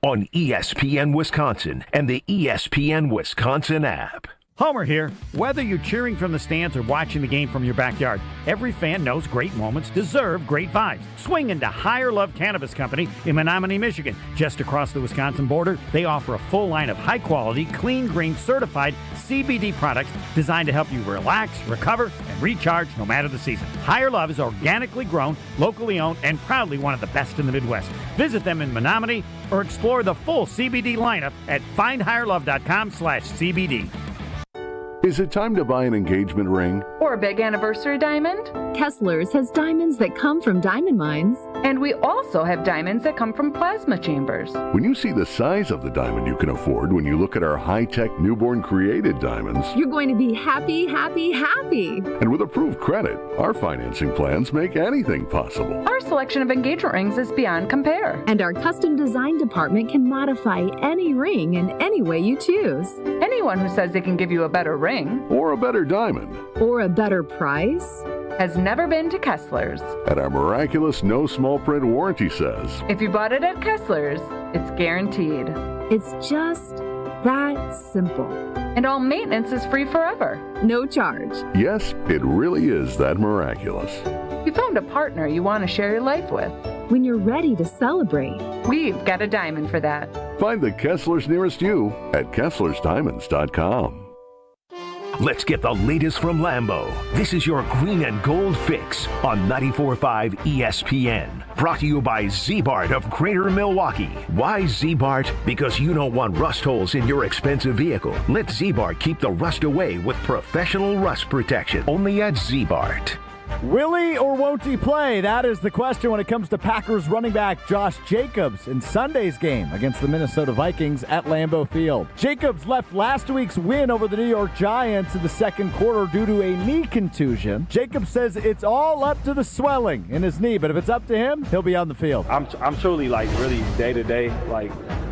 On ESPN Wisconsin and the ESPN Wisconsin app. Homer here. Whether you're cheering from the stands or watching the game from your backyard, every fan knows great moments deserve great vibes. Swing into Higher Love Cannabis Company in Menominee, Michigan. Just across the Wisconsin border, they offer a full line of high-quality, clean-grain, certified CBD products designed to help you relax, recover, and recharge no matter the season. Higher Love is organically grown, locally owned, and proudly one of the best in the Midwest. Visit them in Menominee or explore the full CBD lineup at findhigherlove.com/CBD. Is it time to buy an engagement ring? Or a big anniversary diamond? Kessler's has diamonds that come from diamond mines. And we also have diamonds that come from plasma chambers. When you see the size of the diamond you can afford when you look at our high-tech newborn created diamonds, you're going to be happy, happy, happy. And with approved credit, our financing plans make anything possible. Our selection of engagement rings is beyond compare. And our custom design department can modify any ring in any way you choose. Anyone who says they can give you a better ring or a better diamond or a better price has never been to Kessler's. And our miraculous no small print warranty says, if you bought it at Kessler's, it's guaranteed. It's just that simple. And all maintenance is free forever. No charge. Yes, it really is that miraculous. You found a partner you want to share your life with. When you're ready to celebrate, we've got a diamond for that. Find the Kessler's nearest you at KesslersDiamonds.com. Let's get the latest from Lambeau. This is your green and gold fix on 94.5 ESPN. Brought to you by Z-Bart of Greater Milwaukee. Why Z-Bart? Because you don't want rust holes in your expensive vehicle. Let Z-Bart keep the rust away with professional rust protection. Only at Z-Bart. Will he or won't he play? That is the question when it comes to Packers running back Josh Jacobs in Sunday's game against the Minnesota Vikings at Lambeau Field. Jacobs left last week's win over the New York Giants in the second quarter due to a knee contusion. Jacobs says it's all up to the swelling in his knee, but if it's up to him, he'll be on the field. I'm truly really day-to-day,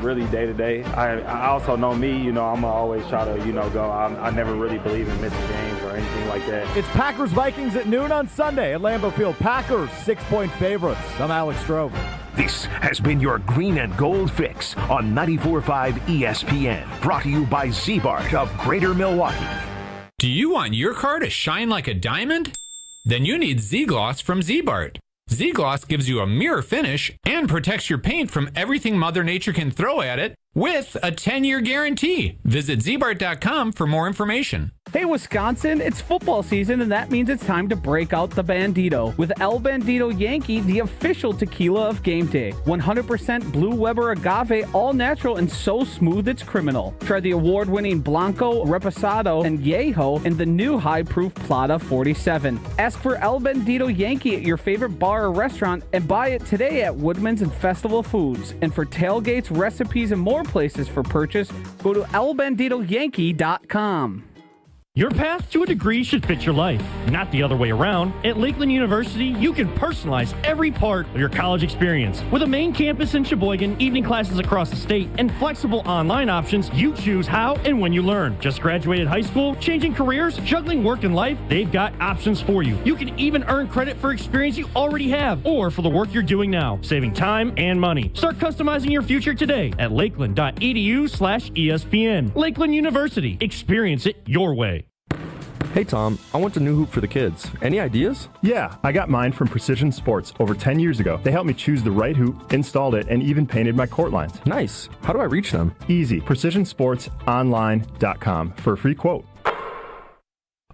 really day-to-day. I also know me, I'm always try to, go. I never really believe in missing games or anything like that. It's Packers-Vikings at noon on Sunday at Lambeau Field. Packers, 6-point favorites. I'm Alex Strover. This has been your green and gold fix on 94.5 ESPN. Brought to you by Z-Bart of Greater Milwaukee. Do you want your car to shine like a diamond? Then you need Z-Gloss from Z-Bart. Z-Gloss gives you a mirror finish and protects your paint from everything Mother Nature can throw at it with a 10-year guarantee. Visit zbart.com for more information. Hey, Wisconsin, it's football season, and that means it's time to break out the Bandito with El Bandito Yankee, the official tequila of game day. 100% Blue Weber agave, all natural and so smooth it's criminal. Try the award-winning Blanco, Reposado, and Yeho, and the new high-proof Plata 47. Ask for El Bandito Yankee at your favorite bar or restaurant and buy it today at Woodman's and Festival Foods. And for tailgates, recipes, and more places for purchase, go to elbanditoyankee.com. Your path to a degree should fit your life, not the other way around. At Lakeland University, you can personalize every part of your college experience. With a main campus in Sheboygan, evening classes across the state, and flexible online options, you choose how and when you learn. Just graduated high school, changing careers, juggling work and life, they've got options for you. You can even earn credit for experience you already have, or for the work you're doing now, saving time and money. Start customizing your future today at lakeland.edu/ESPN. Lakeland University. Experience it your way. Hey Tom, I want a new hoop for the kids. Any ideas? Yeah, I got mine from Precision Sports over 10 years ago. They helped me choose the right hoop, installed it, and even painted my court lines. Nice. How do I reach them? Easy. PrecisionSportsOnline.com for a free quote.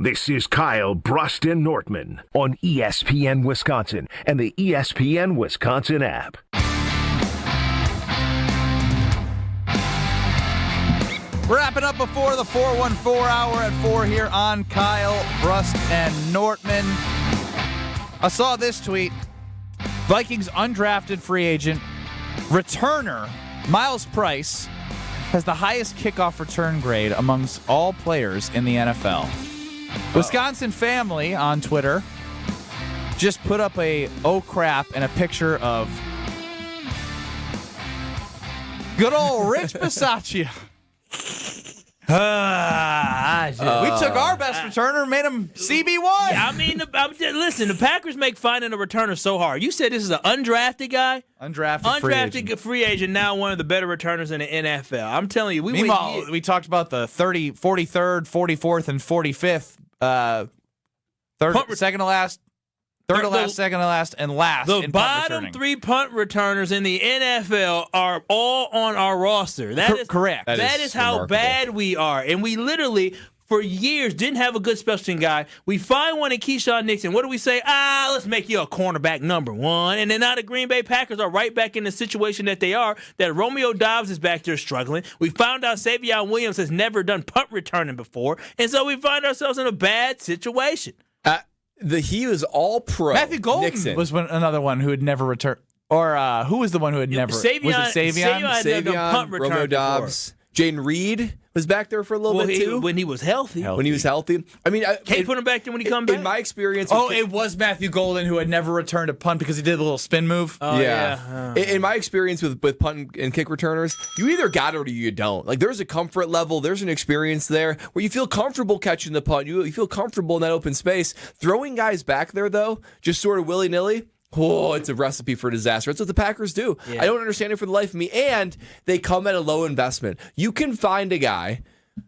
This is Kyle Brust Nortman on ESPN Wisconsin and the ESPN Wisconsin app. We're wrapping up before the 414 hour at 4 here on Kyle, Brust, and Nortman. I saw this tweet. Vikings undrafted free agent, returner, Miles Price, has the highest kickoff return grade amongst all players in the NFL. Wisconsin Family on Twitter just put up a oh crap and a picture of good old Rich Bisaccia. We took our best returner and made him CB1. I mean, listen, the Packers make finding a returner so hard. You said this is an undrafted guy? Undrafted free agent, now one of the better returners in the NFL. I'm telling you. We talked about the 43rd, 44th, and 45th. Second to last, second to last, and last. The bottom 3 punt returners in the NFL are all on our roster. Correct. That is how remarkable. bad we are. And we literally, for years, didn't have a good special team guy. We find one in Keyshawn Nixon. What do we say? Let's make you a cornerback number 1. And then now the Green Bay Packers are right back in the situation that they are, that Romeo Doubs is back there struggling. We found out Savion Williams has never done punt returning before. And so we find ourselves in a bad situation. He was all pro. Matthew Golden was another one who had never returned. Or who was the one who had never? Savion, was it Savion? Savion punt return Romeo Doubs. Jaden Reed was back there for a little bit too. When he was healthy. When he was healthy. I mean, can't put him back there when he comes back. In my experience, it was Matthew Golden who had never returned a punt because he did the little spin move. In my experience with punt and kick returners, you either got it or you don't. Like there's a comfort level, there's an experience there where you feel comfortable catching the punt. You feel comfortable in that open space. Throwing guys back there though, just sort of willy nilly. Oh, it's a recipe for disaster. That's what the Packers do. Yeah. I don't understand it for the life of me. And they come at a low investment. You can find a guy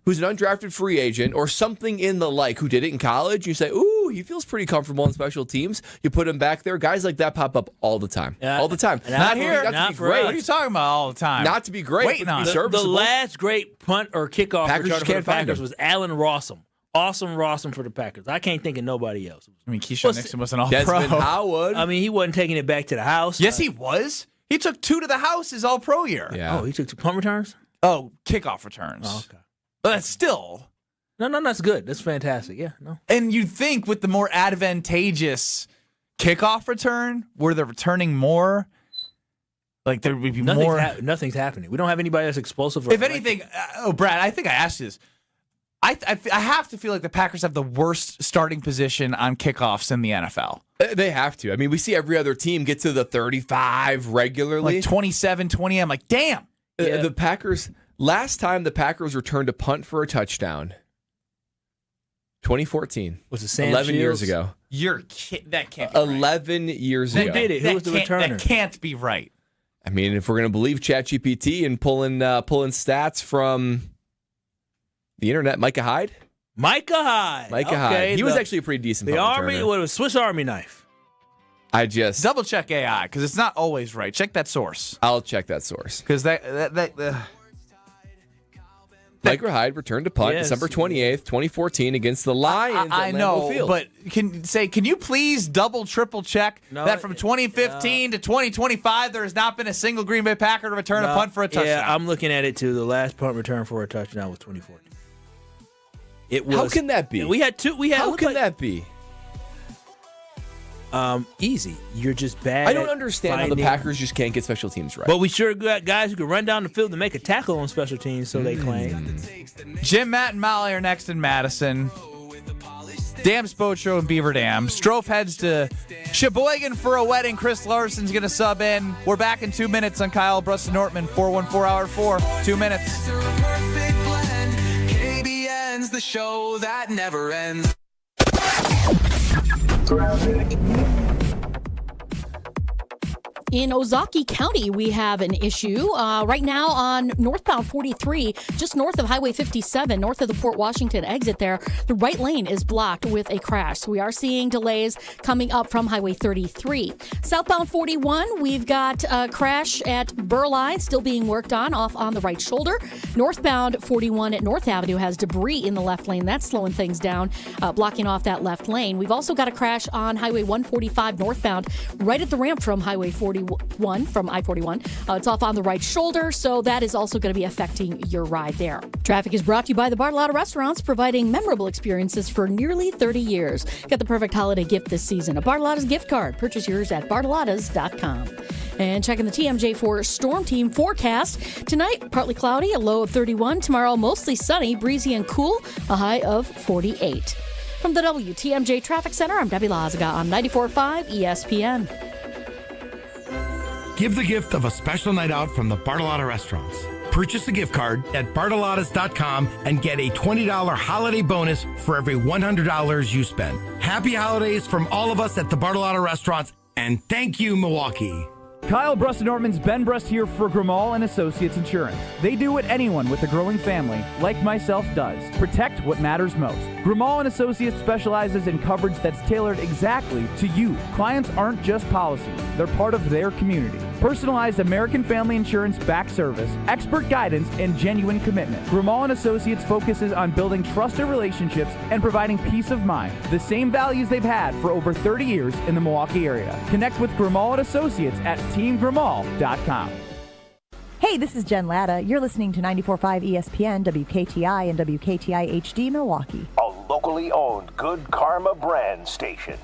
who's an undrafted free agent or something in the like who did it in college. You say, ooh, he feels pretty comfortable on special teams. You put him back there. Guys like that pop up all the time. All the time. Not here. Not to be great. What are you talking about all the time? Not to be great. Waiting on the last great punt or kickoff returner for the Packers was Allen Rossum. Awesome Rossum for the Packers. I can't think of nobody else. I mean, Keyshawn Nixon wasn't all pro. Desmond Howard. I mean, he wasn't taking it back to the house. Yes, he was. He took 2 to the house his all pro year. Yeah. Oh, he took 2 punt returns? Oh, kickoff returns. Oh, okay. But that's still. No, that's good. That's fantastic. Yeah, no. And you'd think with the more advantageous kickoff return, where they're returning more, like there would be more. Nothing's happening. We don't have anybody that's explosive. If anything, Brad, I think I asked you this. I have to feel like the Packers have the worst starting position on kickoffs in the NFL. They have to. I mean, we see every other team get to the 35 regularly. Like 27, 20. I'm like, damn. The Packers, last time the Packers returned a punt for a touchdown, 2014. Was it Sam 11 Shields? years ago. That can't be 11 right. years ago. Who did it? Who was the returner? That can't be right. I mean, if we're going to believe ChatGPT and pulling stats from the internet, Micah Hyde. Okay, he was actually a pretty decent punt Army, returner. what was Swiss Army knife? I just double check AI because it's not always right. Check that source. I'll check that source because Micah Hyde returned a punt December 28th, 2014 against the Lions. I know, Field. but can you please double, triple check that from 2015 to 2025 there has not been a single Green Bay Packer to return a punt for a touchdown? Yeah, I'm looking at it too. The last punt return for a touchdown was 2014. It was. How can that be? We had 2. How can that be? Easy. You're just bad. I don't understand how the Packers just can't get special teams right. But we sure got guys who can run down the field and make a tackle on special teams, so they claim. Jim, Matt, and Molly are next in Madison. Dam Spotro and Beaver Dam. Strofe heads to Sheboygan for a wedding. Chris Larson's going to sub in. We're back in 2 minutes on Kyle, Brust, Nortman, 414 Hour 4. 2 minutes. KBN's the show that never ends. In Ozaukee County, we have an issue right now on northbound 43, just north of Highway 57, north of the Fort Washington exit there. The right lane is blocked with a crash. So we are seeing delays coming up from Highway 33. Southbound 41, we've got a crash at Burleigh, still being worked on off on the right shoulder. Northbound 41 at North Avenue has debris in the left lane. That's slowing things down, blocking off that left lane. We've also got a crash on Highway 145 northbound, right at the ramp from Highway 41. I-41 from I-41. It's off on the right shoulder, so that is also going to be affecting your ride there. Traffic is brought to you by the Bartolotta Restaurants, providing memorable experiences for nearly 30 years. Get the perfect holiday gift this season, a Bartolotta's gift card. Purchase yours at bartolottas.com. And checking the TMJ4 Storm Team forecast. Tonight, partly cloudy, a low of 31. Tomorrow, mostly sunny, breezy and cool, a high of 48. From the WTMJ Traffic Center, I'm Debbie Lazaga on 94.5 ESPN. Give the gift of a special night out from the Bartolotta Restaurants. Purchase a gift card at bartolottas.com and get a $20 holiday bonus for every $100 you spend. Happy holidays from all of us at the Bartolotta Restaurants, and thank you, Milwaukee. Kyle Brust Nortman's Ben Brust here for Grimal and Associates Insurance. They do what anyone with a growing family, like myself, does. Protect what matters most. Grimal and Associates specializes in coverage that's tailored exactly to you. Clients aren't just policies, they're part of their community. Personalized American Family Insurance back service, expert guidance, and genuine commitment. Grimal and Associates focuses on building trusted relationships and providing peace of mind. The same values they've had for over 30 years in the Milwaukee area. Connect with Grimal and Associates at teamgrimal.com. Hey, this is Jen Latta. You're listening to 94.5 ESPN, WKTI, and WKTI HD Milwaukee. A locally owned Good Karma brand station.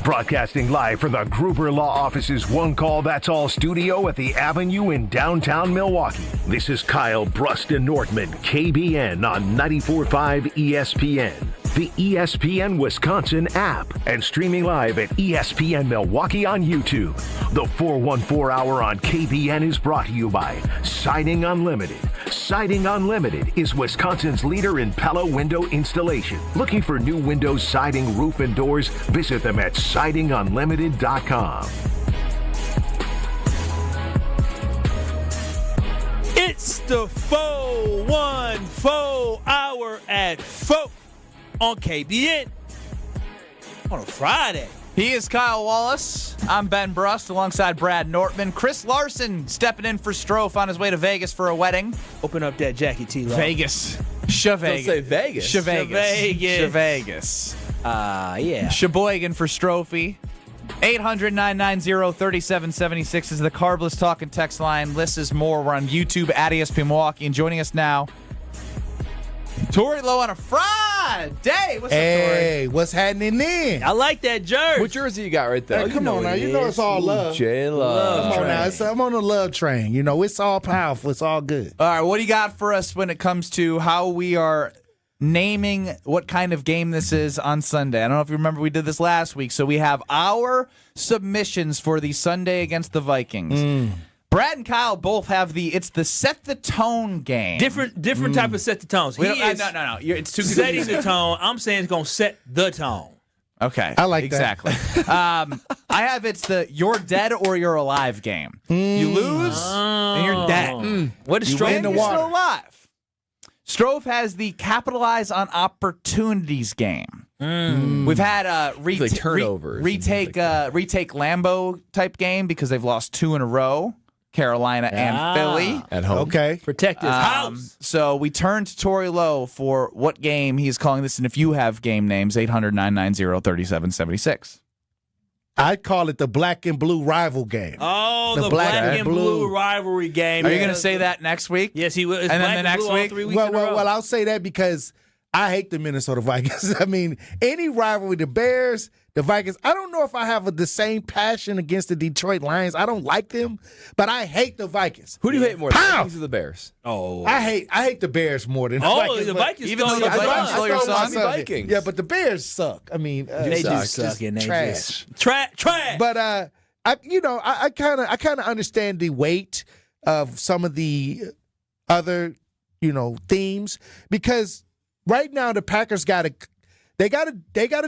Broadcasting live from the Gruber Law Office's One Call That's All studio at the Avenue in downtown Milwaukee. This is Kyle Brust Nortman, KBN on 94.5 ESPN, the ESPN Wisconsin app, and streaming live at ESPN Milwaukee on YouTube. The 414 Hour on KBN is brought to you by Siding Unlimited. Siding Unlimited is Wisconsin's leader in Pella window installation. Looking for new windows, siding, roof, and doors? Visit them at sidingunlimited.com. It's the 414 Hour at 4 on KBN on a Friday. He is Kyle Wallace. I'm Ben Brust alongside Brad Nortman. Chris Larson stepping in for Strofe on his way to Vegas for a wedding. Open up that Jackie T. Lowe. Vegas. Don't say Vegas. Vegas. Yeah. Sheboygan for Strophe. 800-990-3776 is the Carbless Talk and Text line. Lists is more. We're on YouTube at ESPN Milwaukee. And joining us now, Tory Lowe on a Friday. What's up, Tory? Hey, what's happening then? I like that jersey. What jersey you got right there? Hey, come on now. You know it's all love. J-Love. Come on now. I'm on the love train. You know, it's all powerful. It's all good. All right, what do you got for us when it comes to how we are naming what kind of game this is on Sunday? I don't know if you remember, we did this last week. So we have our submissions for the Sunday against the Vikings. Brad and Kyle both have it's the set the tone game. Different type of set the tones. No. It's too setting confusing. the tone. I'm saying it's going to set the tone. Okay. I like exactly. I have it's the you're dead or you're alive game. You lose and you're dead. What is you Strofe? win, you're still alive. Strofe has the capitalize on opportunities game. We've had turnovers, retake Lambeau type game because they've lost 2 in a row. Carolina and Philly at home. Okay. Protect his house. So we turn to Tory Lowe for what game he's calling this, and if you have game names, 800-990-3776. I'd call it the black and blue rival game. Oh, the black and blue rivalry game. Are you going to say that next week? Yes, he will. And then the next week? 3 weeks Well, I'll say that because I hate the Minnesota Vikings. I mean, any rivalry, the Bears, the Vikings, I don't know if I have the same passion against the Detroit Lions. I don't like them, but I hate the Vikings. Who do you hate more, the Vikings or the Bears? Oh, I hate the Bears more than the Vikings. The Vikings. Even though the Vikings stole your son, Vikings. Yeah, but the Bears suck. I mean, they do suck. And they trash. Trash. But I kind of understand the weight of some of the other, themes because right now the Packers They got to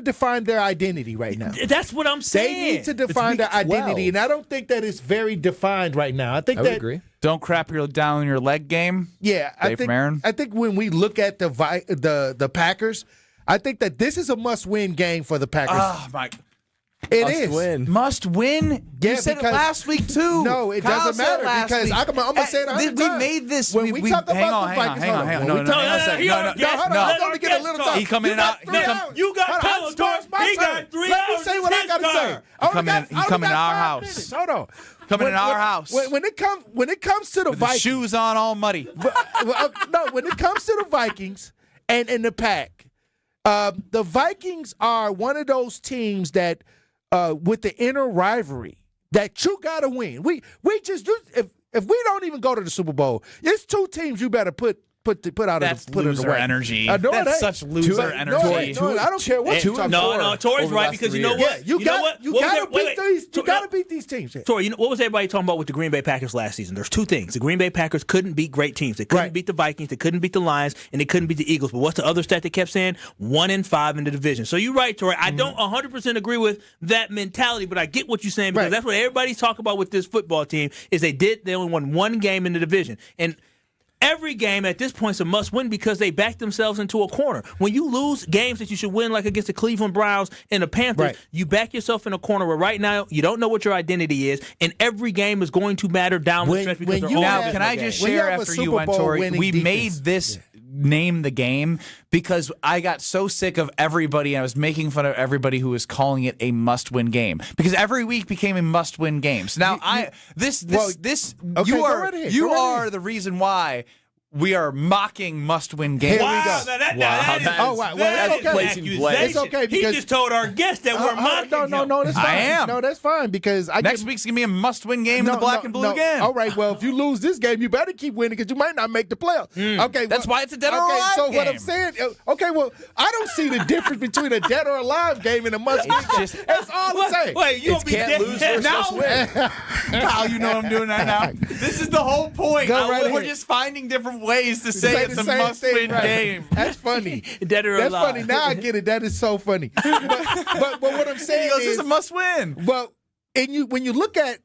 define their identity right now. That's what I'm saying. They need to define their identity, and I don't think that it's very defined right now. I would agree. Don't crap down your leg game. Yeah, I think when we look at the Packers, I think that this is a must-win game for the Packers. Oh my! It Must is. win. Must win? Yeah, You said it because- last week, too. No, it Kyle doesn't said matter last because week. I'm going to say it 100 We times. made this. When we talk hang about on, the Vikings, hang on. hold No, on. hang on a second. No, Hold on, let me get a little time. He coming in out. You got Tyler Torres. He got 3 Let me hours. say what I got to say. He coming in our house. Hold on. Coming in our house. When it comes to the With the Vikings, shoes on all muddy. no, when it comes to the Vikings and the Pack, the Vikings are one of those teams that, with the inner rivalry, that you gotta win. If we don't even go to the Super Bowl, it's 2 teams you better put out That's of the loser energy. No, That's such loser energy. No, I don't care what you're talking about. No, Tory's right because you know what? You gotta beat these teams. Tory, what was everybody talking about with the Green Bay Packers last season? There's 2 things. The Green Bay Packers couldn't beat great teams. They couldn't beat the Vikings. They couldn't beat the Lions, and they couldn't beat the Eagles. But what's the other stat they kept saying? 1-5 in the division. So you're right, Tory. I don't 100% agree with that mentality, but I get what you're saying because that's what everybody's talking about with this football team is they only won 1 game in the division. And every game at this point is a must-win because they back themselves into a corner. When you lose games that you should win, like against the Cleveland Browns and the Panthers, you back yourself in a corner where right now you don't know what your identity is, and every game is going to matter down the stretch because they're all Now, can I just share after you went, Tory? We made this name the game because I got so sick of everybody. I was making fun of everybody who was calling it a must-win game because every week became a must-win game. So now you are the reason why we are mocking must-win games. Wow, that's okay. It's okay because he just told our guest that we're mocking him. No, that's fine. I am. No, that's fine because next week's gonna be a must-win game in the black and blue again. All right, well, if you lose this game, you better keep winning because you might not make the playoffs. Okay, that's why it's a dead or alive so game. what I'm saying, I don't see the difference between a dead or alive game and a must-win game. That's all I'm saying. Wait, you don't be can't lose versus must win. Kyle, you know what I'm doing right now. This is the whole point. We're just finding different ways to say it's a must-win game. That's funny. Dead or That's alive. funny. Now I get it. That is so funny. But what I'm saying is, it's a must-win. Well, when you look at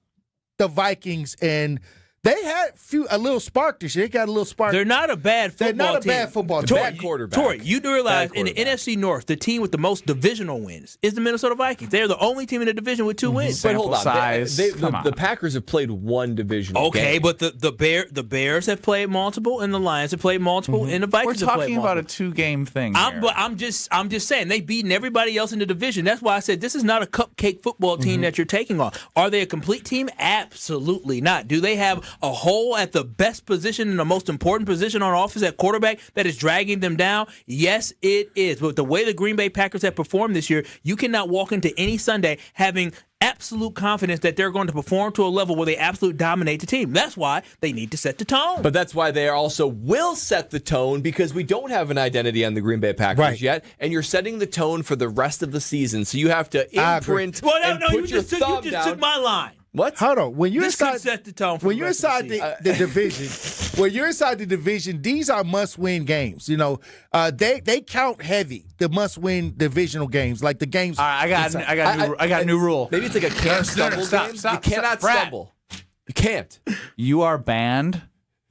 the Vikings and they had a little spark this year. They got a little spark. They're not a bad football team. They're not a bad football team. Bad quarterback. Tory, you do realize in the NFC North, the team with the most divisional wins is the Minnesota Vikings. They're the only team in the division with 2 wins. But hold on. Size. The Packers have played 1 divisional game. Okay, but the Bears have played multiple, and the Lions have played multiple, and the Vikings We're have played talking multiple. about a 2-game thing. But I'm just saying they've beaten everybody else in the division. That's why I said this is not a cupcake football team that you're taking on. Are they a complete team? Absolutely not. Do they have a hole at the best position and the most important position on offense at quarterback that is dragging them down? Yes, it is. But the way the Green Bay Packers have performed this year, you cannot walk into any Sunday having absolute confidence that they're going to perform to a level where they absolutely dominate the team. That's why they need to set the tone. But that's why they also will set the tone because we don't have an identity on the Green Bay Packers yet, and you're setting the tone for the rest of the season. So you have to imprint and put your thumb down. You just took my line. What? Hold on. When you're This could set the tone for when the you're rest of inside the the division, when you're inside the division, these are must-win games. You know, they count heavy. The must-win divisional games, like the games. All right, I got a new rule. Maybe it's like a can't stumble game. You cannot stumble. You can't. You are banned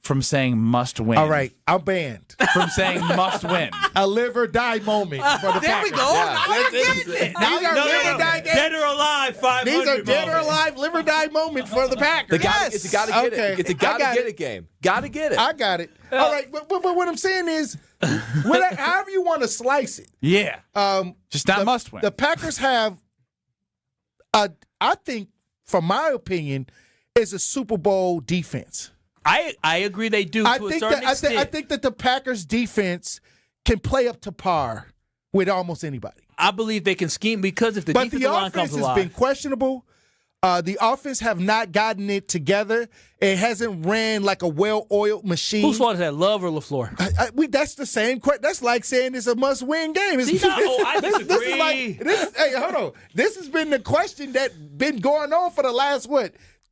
from saying must win. All right, I'm banned from saying must win. A live or die moment for the There Packers. we go. Yeah. These are live or die games. Dead or alive, 500 These are dead or moments. alive, live or die moments for the Packers. It's a gotta get it. It's a gotta get it game. Gotta get it. I got it. All right, but what I'm saying is, however you want to slice it. Yeah. Just not must win. The Packers have, I think, from my opinion, is a Super Bowl defense. I agree they do to a certain extent. I think that the Packers defense can play up to par with almost anybody. I believe they can scheme because if the but defensive the line comes offense has alive. been questionable. The offense have not gotten it together. It hasn't ran like a well-oiled machine. Whose fault is that, Love or LaFleur? That's the same question. That's like saying it's a must-win game. I disagree. Hey, hold on. This has been the question that's been going on for the last,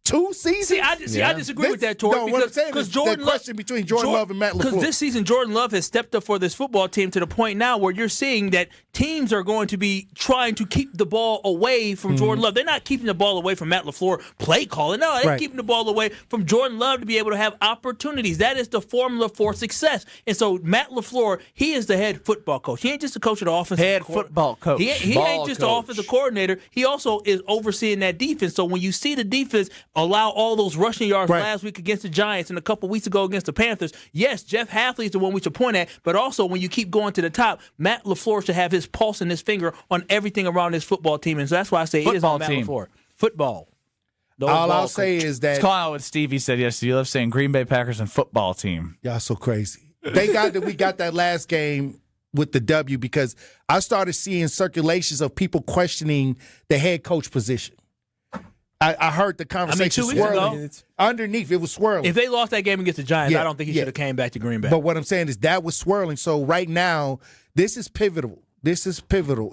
2 seasons. I disagree with that, Tory. No, what I'm saying is the question between Jordan Love and Matt LaFleur. Because this season, Jordan Love has stepped up for this football team to the point now where you're seeing that teams are going to be trying to keep the ball away from Jordan Love. They're not keeping the ball away from Matt LaFleur play calling. No, they're keeping the ball away from Jordan Love to be able to have opportunities. That is the formula for success. And so Matt LaFleur, he is the head football coach. He ain't just the coach of the offensive football coach. He ain't just the offensive coordinator. He also is overseeing that defense. So when you see the defense allow all those rushing yards last week against the Giants and a couple weeks ago against the Panthers, yes, Jeff Hafley is the one we should point at, but also when you keep going to the top, Matt LaFleur should have his pulse and his finger on everything around his football team. And so that's why I say it is on Matt LaFleur. Football. All I'll say is that... It's calling out what Stevie said yesterday. You love saying Green Bay Packers and football team. Y'all so crazy. Thank God that we got that last game with the W, because I started seeing circulations of people questioning the head coach position. I heard the conversation swirling. Underneath, it was swirling. If they lost that game against the Giants, I don't think he should have came back to Green Bay. But what I'm saying is that was swirling. So right now, this is pivotal. It's a pivotal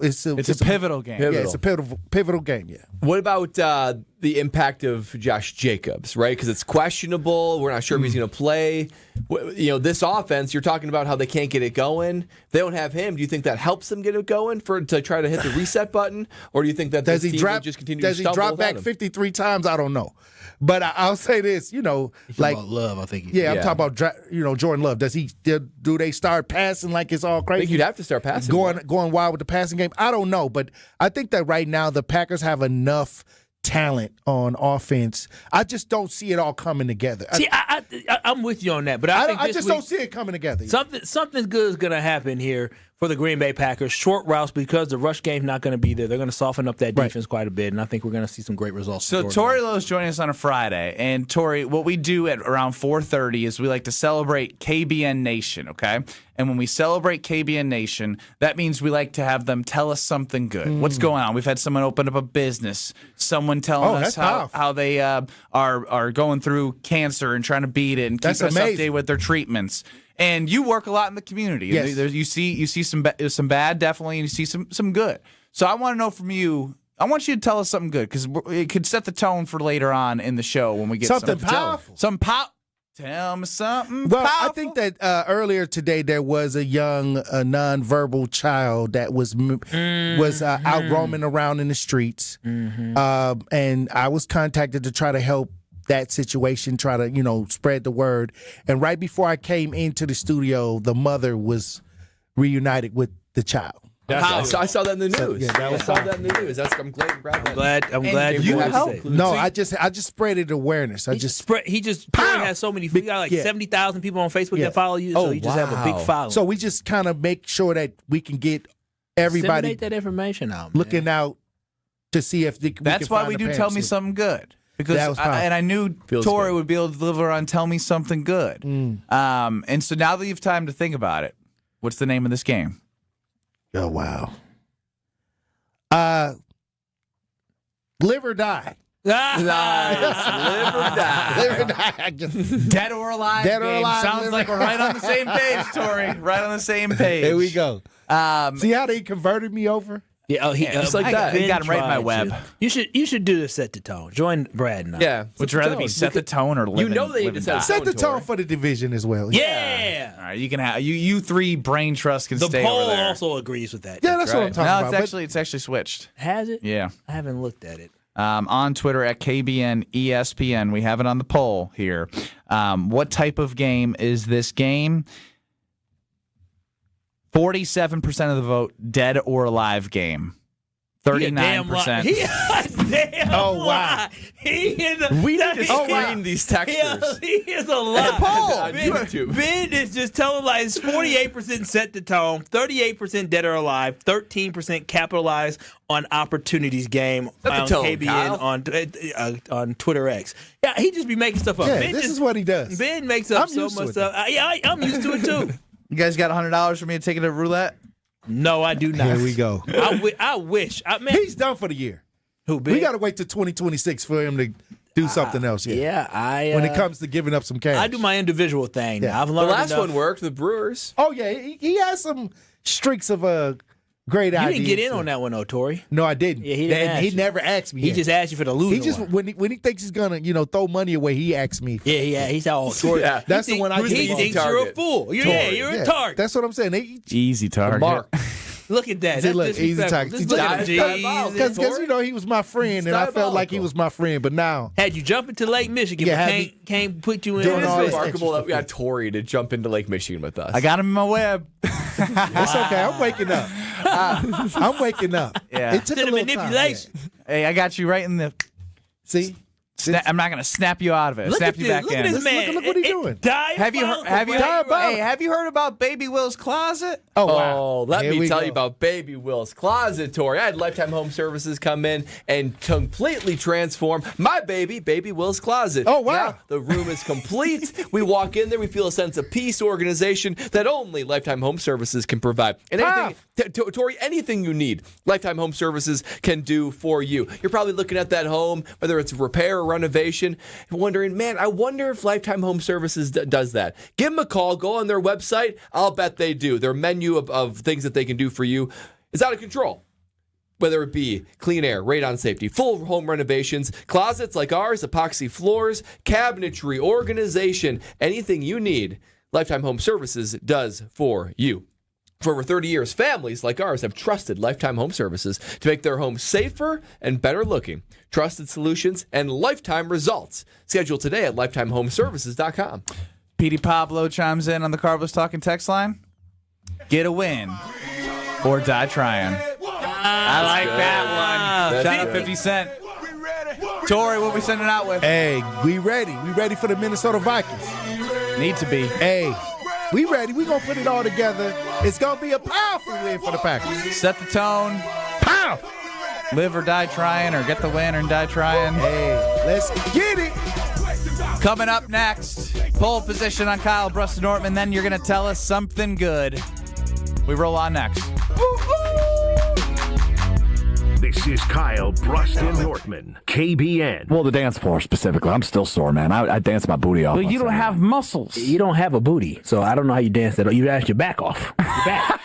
game. Yeah, it's a pivotal game, yeah. What about the impact of Josh Jacobs, right? Because it's questionable. We're not sure if he's going to play. This offense, you're talking about how they can't get it going. They don't have him. Do you think that helps them get it going to try to hit the reset button? Or do you think that does this he team will just continue to stumble? Does he drop back 53 times? I don't know. But I'll say this, like about Love, I think. I'm talking about Jordan Love. Do they start passing like it's all crazy? I think you'd have to start passing. Going wild with the passing game. I don't know, but I think that right now the Packers have enough talent on offense. I just don't see it all coming together. See, I'm with you on that, but I just don't see it coming together. Something good is going to happen here for the Green Bay Packers. Short routes, because the rush game's not going to be there. They're going to soften up that defense quite a bit, and I think we're going to see some great results. So Tory Lowe's joining us on a Friday, and Tory, what we do at around 4:30 is we like to celebrate KBN Nation, okay? And when we celebrate KBN Nation, that means we like to have them tell us something good. What's going on? We've had someone open up a business, someone telling us how they are going through cancer and trying to beat it and keep us updated with their treatments. And you work a lot in the community. Yes. You see some bad, definitely, and you see some good. So I want to know from you. I want you to tell us something good, because it could set the tone for later on in the show when we get something powerful. Tell me something. Well, powerful. I think that earlier today there was a young nonverbal child that was out roaming around in the streets, and I was contacted to try to help that situation, try to spread the word. And right before I came into the studio, the mother was reunited with the child. I saw that in the news. I saw that in the news. I'm glad. I'm glad you helped. No, I just spreaded awareness. Tory has so many. We got like 70,000 people on Facebook that follow you. So you just have a big following. So we just kind of make sure that we can get everybody that information out, looking out to see if that's why we do Tell Me Something Good. Because I knew Tory would be able to deliver on Tell Me Something Good. And so now that you have time to think about it, what's the name of this game? Oh, wow. Live or Die. Nice. Live or die. Live or die. Dead or alive. Dead or alive. Sounds like we're right on the same page, Tory. Right on the same page. Here we go. See how they converted me over? Yeah, just like that. He got him right in my web. You should do this, set the tone. Join Brad and I. Yeah. Would you rather be set the tone or live? They need to set the tone for the division as well. Yeah. All right, you can have you three brain trust can the stay poll over there. also agrees with that. Yeah, that's what I'm talking about. It's actually switched. Has it? Yeah. I haven't looked at it. On Twitter at KBN ESPN, we have it on the poll here. What type of game is this game? 47% of the vote, dead or alive game. 39%. Oh, wow. We need to screen these texters. He is a lot. It's a poll on YouTube. Ben is just telling lies. 48% set the tone, 38% dead or alive, 13% capitalize on opportunities game on KBN on Twitter X. Yeah, he just be making stuff up. Yeah, this is what he does. Ben makes up so much stuff. I'm used to it too. You guys got $100 for me to take it to roulette? No, I do not. Here we go. I wish. He's done for the year. Who, Ben? We got to wait till 2026 for him to do something else. Yeah, when it comes to giving up some cash. I do my individual thing. Yeah. I've learned the last one worked, the Brewers. Oh, yeah. He has some streaks of Great idea. You didn't get in on that one, though, Tory. No, I didn't. Yeah, he didn't ask He you. never asked me. He yet. just asked you for the loser. He just when he thinks he's gonna throw money away, he asks me. Yeah. He's all Tory. Yeah. That's the one I He get thinks involved. you're a fool. You're a target. That's what I'm saying. Easy target. Mark. Look at that. Look, That's easy disrespectful. target. Just look at him. Because he was my friend, and I felt like he was my friend. But now Had you jump into Lake Michigan, Yeah, but can't put you in. doing all It's this remarkable extra that we got Tory to jump into Lake Michigan with us. I got him in my web. It's okay. I'm waking up. I'm waking up. Yeah. It took To a the little time. manipulation. Hey, I got you right in the. See? I'm not going to snap you out of it. Look Snap at you this. back Look in. at this man. Look what he's doing. Have you heard about Baby Will's closet? Oh, wow. Oh, let Here me we tell go. you about Baby Will's Closet, Tory. I had Lifetime Home Services come in and completely transform my Baby Will's Closet. Oh, wow. Now the room is complete. We walk in there, we feel a sense of peace, organization that only Lifetime Home Services can provide. And anything, Tory, anything you need, Lifetime Home Services can do for you. You're probably looking at that home, whether it's repair or renovation, wondering, man, I wonder if Lifetime Home Services does that. Give them a call. Go on their website. I'll bet they do. Their menu of things that they can do for you is out of control. Whether it be clean air, radon safety, full home renovations, closets like ours, epoxy floors, cabinetry, organization, anything you need, Lifetime Home Services does for you. For over 30 years, families like ours have trusted Lifetime Home Services to make their homes safer and better looking. Trusted solutions and lifetime results. Schedule today at lifetimehomeservices.com. Petey Pablo chimes in on the Carbless Talking text line. Get a win or die trying. I like that one. Shout out 50 Cent. Tory, what we sending out with? Hey, we ready. We ready for the Minnesota Vikings. Need to be. Hey, we ready. We gonna put it all together. It's gonna be a powerful win for the Packers. Set the tone. Pow! Live or die trying, or get the win or die trying. Hey, let's get it. Coming up next, pole position on Kyle Brust Nortman. Then you're going to tell us something good. We roll on next. This is Kyle Brust Nortman, KBN. Well, the dance floor specifically. I'm still sore, man. I dance my booty off. But you don't have muscles. You don't have a booty, so I don't know how you dance that. You dash your back off. Your back.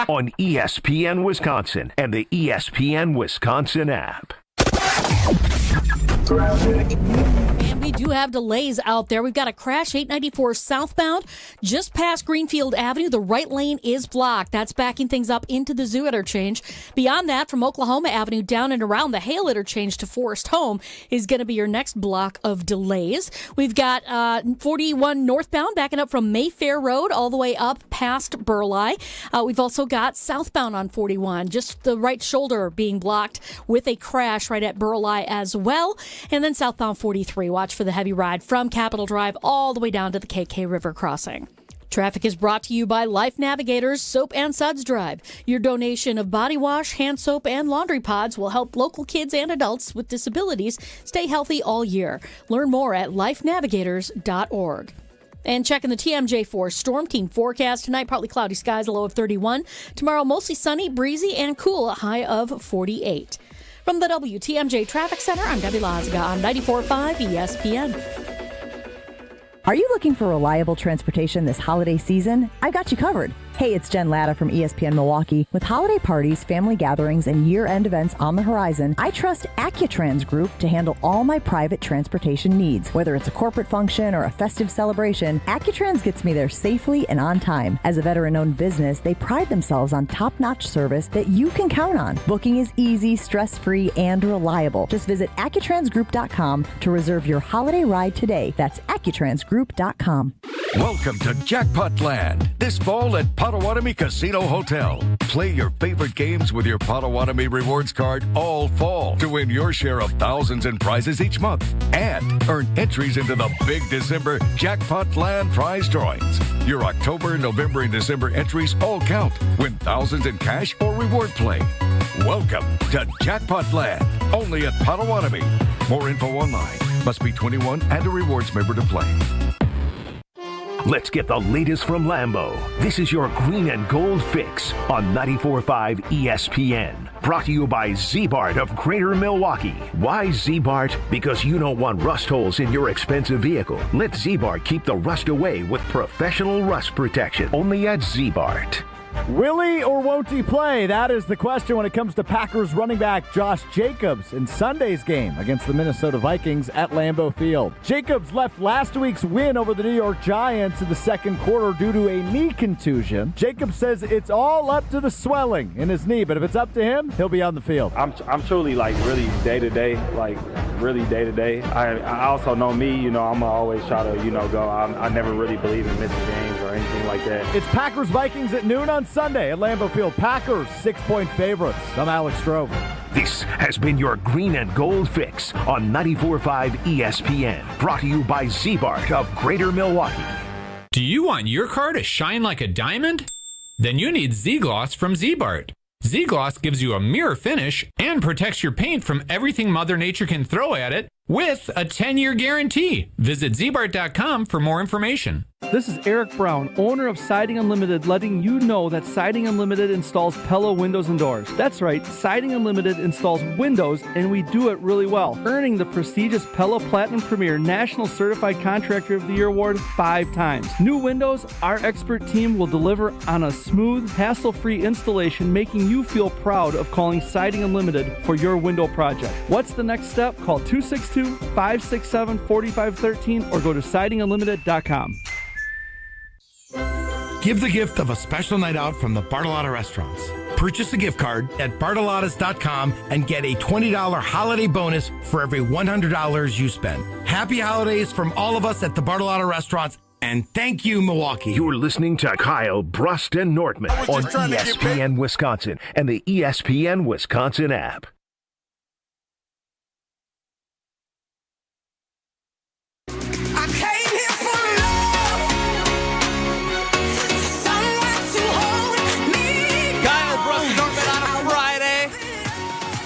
On ESPN Wisconsin and the ESPN Wisconsin app. And we do have delays out there. We've got a crash 894 southbound just past Greenfield Avenue. The right lane is blocked. That's backing things up into the Zoo interchange. Beyond that, from Oklahoma Avenue down and around the Hale interchange to Forest Home is going to be your next block of delays. We've got 41 northbound backing up from Mayfair Road all the way up past Burleigh. We've also got southbound on 41, just the right shoulder being blocked with a crash right at Burleigh as well. And then southbound 43, watch for the heavy ride from Capitol Drive all the way down to the KK River crossing. Traffic is brought to you by Life Navigators Soap and Suds Drive. Your donation of body wash, hand soap, and laundry pods will help local kids and adults with disabilities stay healthy all year. Learn more at lifenavigators.org. And checking the TMJ4 Storm Team forecast tonight, partly cloudy skies, a low of 31. Tomorrow, mostly sunny, breezy, and cool, a high of 48. From the WTMJ Traffic Center, I'm Debbie Lazga on 94.5 ESPN. Are you looking for reliable transportation this holiday season? I've got you covered. Hey, it's Jen Latta from ESPN Milwaukee. With holiday parties, family gatherings, and year-end events on the horizon, I trust Accutrans Group to handle all my private transportation needs. Whether it's a corporate function or a festive celebration, Accutrans gets me there safely and on time. As a veteran-owned business, they pride themselves on top-notch service that you can count on. Booking is easy, stress-free, and reliable. Just visit AccuTransGroup.com to reserve your holiday ride today. That's AccuTransGroup.com. Welcome to Jackpot Land. This fall at Potawatomi Casino Hotel. Play your favorite games with your Potawatomi Rewards card all fall to win your share of thousands in prizes each month. And earn entries into the big December Jackpot Land prize drawings. Your October, November, and December entries all count. Win thousands in cash or reward play. Welcome to Jackpot Land. Only at Potawatomi. More info online. Must be 21 and a rewards member to play. Let's get the latest from Lambeau. This is your green and gold fix on 94.5 ESPN. Brought to you by Z-Bart of Greater Milwaukee. Why Z-Bart? Because you don't want rust holes in your expensive vehicle. Let Z-Bart keep the rust away with professional rust protection. Only at Z-Bart. Will he or won't he play? That is the question when it comes to Packers running back Josh Jacobs in Sunday's game against the Minnesota Vikings at Lambeau Field. Jacobs left last week's win over the New York Giants in the second quarter due to a knee contusion. Jacobs says it's all up to the swelling in his knee, but if it's up to him, he'll be on the field. I'm truly really day-to-day, really day-to-day. I also know me, I'm always try to, go. I never really believe in missing games or anything like that. It's Packers-Vikings at noon on Sunday at Lambeau Field. Packers, 6-point favorites. I'm Alex Strove. This has been your Green and Gold Fix on 94.5 ESPN. Brought to you by Z-Bart of Greater Milwaukee. Do you want your car to shine like a diamond? Then you need Z-Gloss from Z-Bart. Z-Gloss gives you a mirror finish and protects your paint from everything Mother Nature can throw at it with a 10-year guarantee. Visit zbart.com for more information. This is Eric Brown, owner of Siding Unlimited, letting you know that Siding Unlimited installs Pella windows and doors. That's right, Siding Unlimited installs windows, and we do it really well, earning the prestigious Pella Platinum Premier National Certified Contractor of the Year award 5 times. New windows, our expert team will deliver on a smooth, hassle-free installation, making you feel proud of calling Siding Unlimited for your window project. What's the next step? Call 262-567-4513 or go to sidingunlimited.com. Give the gift of a special night out from the Bartolotta Restaurants. Purchase a gift card at bartolottas.com and get a $20 holiday bonus for every $100 you spend. Happy holidays from all of us at the Bartolotta Restaurants, and thank you, Milwaukee. You're listening to Kyle, Brust, and Nortman on ESPN Wisconsin and the ESPN Wisconsin app.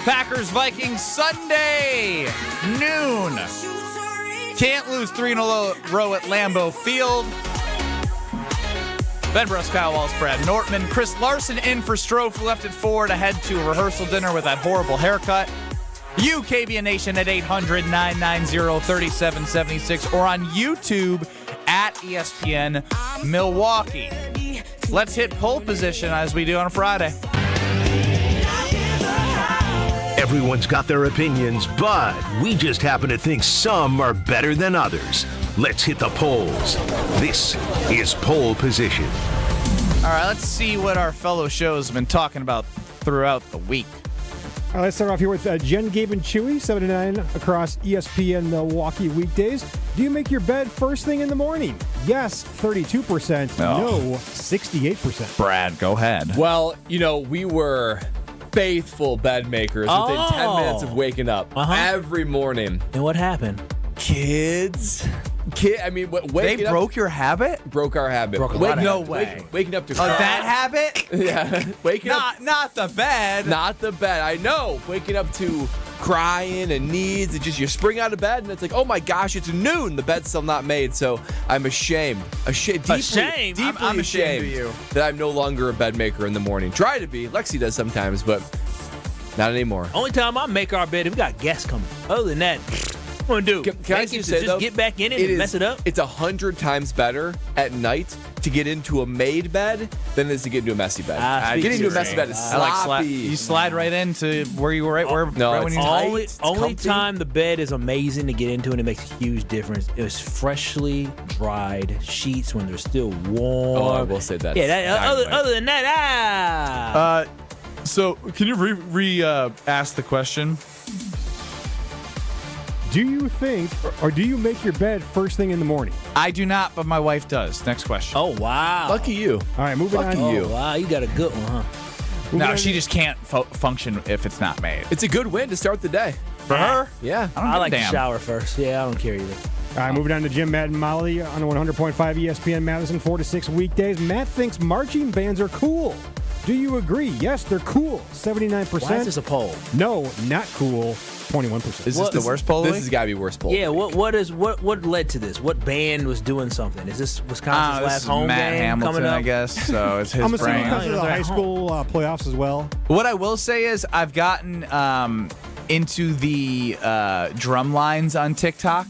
Packers Vikings Sunday noon. Can't lose 3 in a row at Lambeau Field. Ben Brust, Kyle Wallace, Brad Nortman, Chris Larson in for Strofe, who left at 4 to head to a rehearsal dinner with that horrible haircut. You, KBN Nation, at 800-990-3776 or on YouTube at ESPN Milwaukee. Let's hit pole position as we do on a Friday. Everyone's got their opinions, but we just happen to think some are better than others. Let's hit the polls. This is Pole Position. All right, let's see what our fellow shows have been talking about throughout the week. All right, let's start off here with Jen, Gabe, and Chewy, 7 to 9 across ESPN Milwaukee weekdays. Do you make your bed first thing in the morning? Yes, 32%. No, 68%. Brad, go ahead. Well, we were faithful bed makers within 10 minutes of waking up every morning. And what happened? Kids. They broke your habit? Broke our habit. No way. Waking up to that habit? Yeah. Waking up. Not the bed. Not the bed. I know. Waking up to crying and needs. It's just you spring out of bed and it's like, oh my gosh, it's noon. The bed's still not made. So I'm ashamed. Deeply I'm ashamed of you. That I'm no longer a bed maker in the morning. Try to be. Lexi does sometimes, but not anymore. Only time I make our bed, we got guests coming. Other than that, what do? Can I just say, just get back in it and mess it up? It's 100 times better at night to get into a made bed than it is to get into a messy bed. Getting into a messy bed is sloppy. You slide right into where you were right when you only time the bed is amazing to get into and it makes a huge difference. It was freshly dried sheets when they're still warm. Oh, I will say that. Yeah, other than that, So can you ask the question? Do you think, or do you make your bed first thing in the morning? I do not, but my wife does. Next question. Oh, wow. Lucky you. All right, moving on. Oh, wow, you got a good one, huh? No, she just can't function if it's not made. It's a good win to start the day. For her? Yeah. I like to shower first. Yeah, I don't care either. All right, moving on to Jim, Matt, and Molly on 100.5 ESPN Madison, 4 to 6 weekdays. Matt thinks marching bands are cool. Do you agree? Yes, they're cool. 79%. Why is this a poll? No, not cool. 21%. Is this the worst poll? This has got to be worst poll. Yeah. What led to this? What band was doing something? Is this Wisconsin's last home Matt game Hamilton, coming up? I guess. So it's his I'm assuming brand. because of the high school playoffs as well. What I will say is I've gotten into the drum lines on TikTok.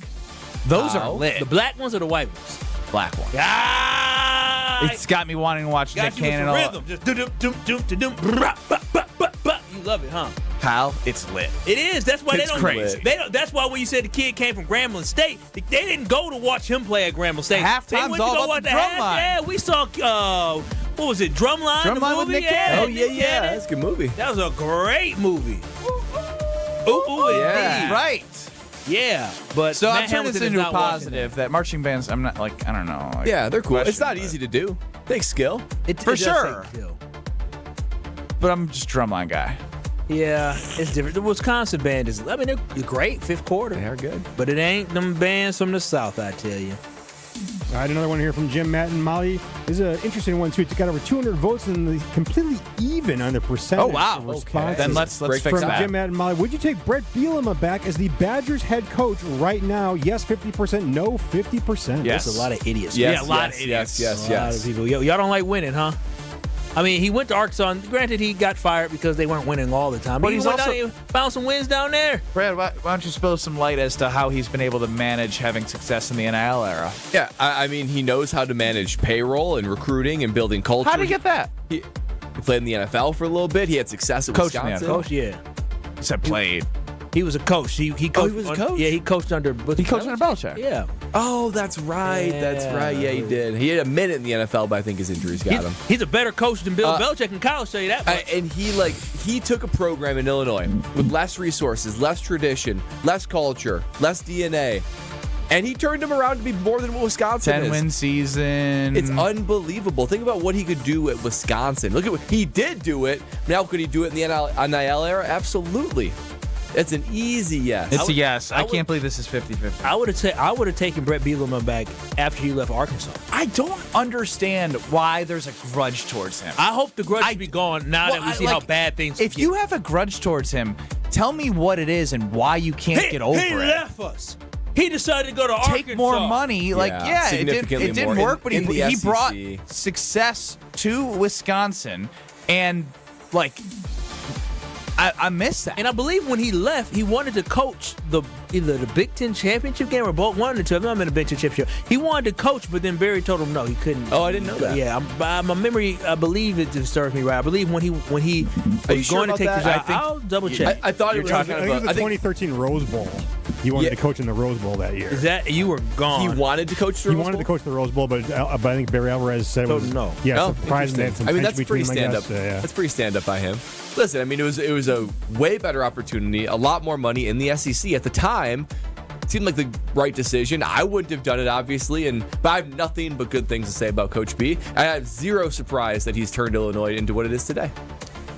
Those are lit. The black ones or the white ones? Black ones. Ah! high. It's got me wanting to watch Nick Got you with Cannon. the rhythm. Just do-dum-dum-dum-dum. You love it, huh? Kyle, it's lit. It is. That's why It's crazy. That's why when you said the kid came from Grambling State, they didn't go to watch him play at Grambling State. Halftime's they went all to go about watch the drum line. Yeah, we saw. What was it? Drumline. Drumline the with movie? Nick Cannon. Oh, yeah. That's a good movie. That was a great movie. Ooh, yeah. indeed. Right. Yeah, but So Matt I'm turning this Hamilton is into a not watching positive that marching bands, I'm not like, I don't know. Like, Yeah, they're cool. It's not but- easy to do. Takes skill. It For does sure. take skill. But I'm just drumline guy. Yeah, it's different. The Wisconsin band is, they're great, fifth quarter. They are good. But it ain't them bands from the South, I tell you. All right, another one here from Jim, Matt, and Molly. This is an interesting one, too. It's got over 200 votes and completely even on the percentage. Oh, wow. of responses. Then let's fix From that. Jim, Matt, and Molly, would you take Brett Bielema back as the Badgers head coach right now? Yes, 50%. No, 50%. Yes. There's a lot of idiots. Yes, a lot of idiots. yes. A lot of people. Y'all don't like winning, huh? I mean, he went to Arkansas. And granted, he got fired because they weren't winning all the time. But he's he went also- down and found some wins down there. Brad, why don't you spill some light as to how he's been able to manage having success in the NIL era? Yeah, I mean, he knows how to manage payroll and recruiting and building culture. How did he get that? He played in the NFL for a little bit. He had success at Coached in the Wisconsin. NFL. Coach, yeah. He said played. He was a coach. He coached. was a coach? Yeah, he coached under. He coached under Belichick. Yeah. Oh, that's right. That's right. Yeah, he did. He had a minute in the NFL, but I think his injuries got him. He's a better coach than Bill Belichick in college, tell you that much. And he took a program in Illinois with less resources, less tradition, less culture, less DNA, and he turned him around to be more than what Wisconsin is. 10-win season. It's unbelievable. Think about what he could do at Wisconsin. Look at what he did do it. Now could he do it in the NIL era? Absolutely. It's an easy yes. It's a yes. I can't believe this is 50-50. I would have taken Brett Bielema back after he left Arkansas. I don't understand why there's a grudge towards him. I hope the grudge will be gone now that we see how bad things. If you have a grudge towards him, tell me what it is and why you can't get over he it. left us. He decided to go to Arkansas. Take more money. It didn't work, but he brought SEC. success to Wisconsin, and I miss that. And I believe when he left, he wanted to coach either the Big Ten championship game or both one of the two. I'm not in the Big Ten championship. He wanted to coach, but then Barry told him no, he couldn't. Oh, I didn't know that. Yeah, my memory, I believe it serves me right. I believe when he was sure going to about take that? the job, I think- I'll double check. I thought it was I think it was the 2013 Rose Bowl. He wanted to coach in the Rose Bowl that year. Is that you were gone? He wanted to coach the He Rose wanted Bowl? to coach the Rose Bowl, but I think Barry Alvarez said it Told was him no. Yeah, Oh, surprising. They had some I mean, tension that's pretty between them, I stand up. guess. Yeah. That's pretty stand up by him. Listen, I mean, it was a way better opportunity, a lot more money in the SEC at the time. It seemed like the right decision. I wouldn't have done it, obviously, but I have nothing but good things to say about Coach B. I have zero surprise that he's turned Illinois into what it is today.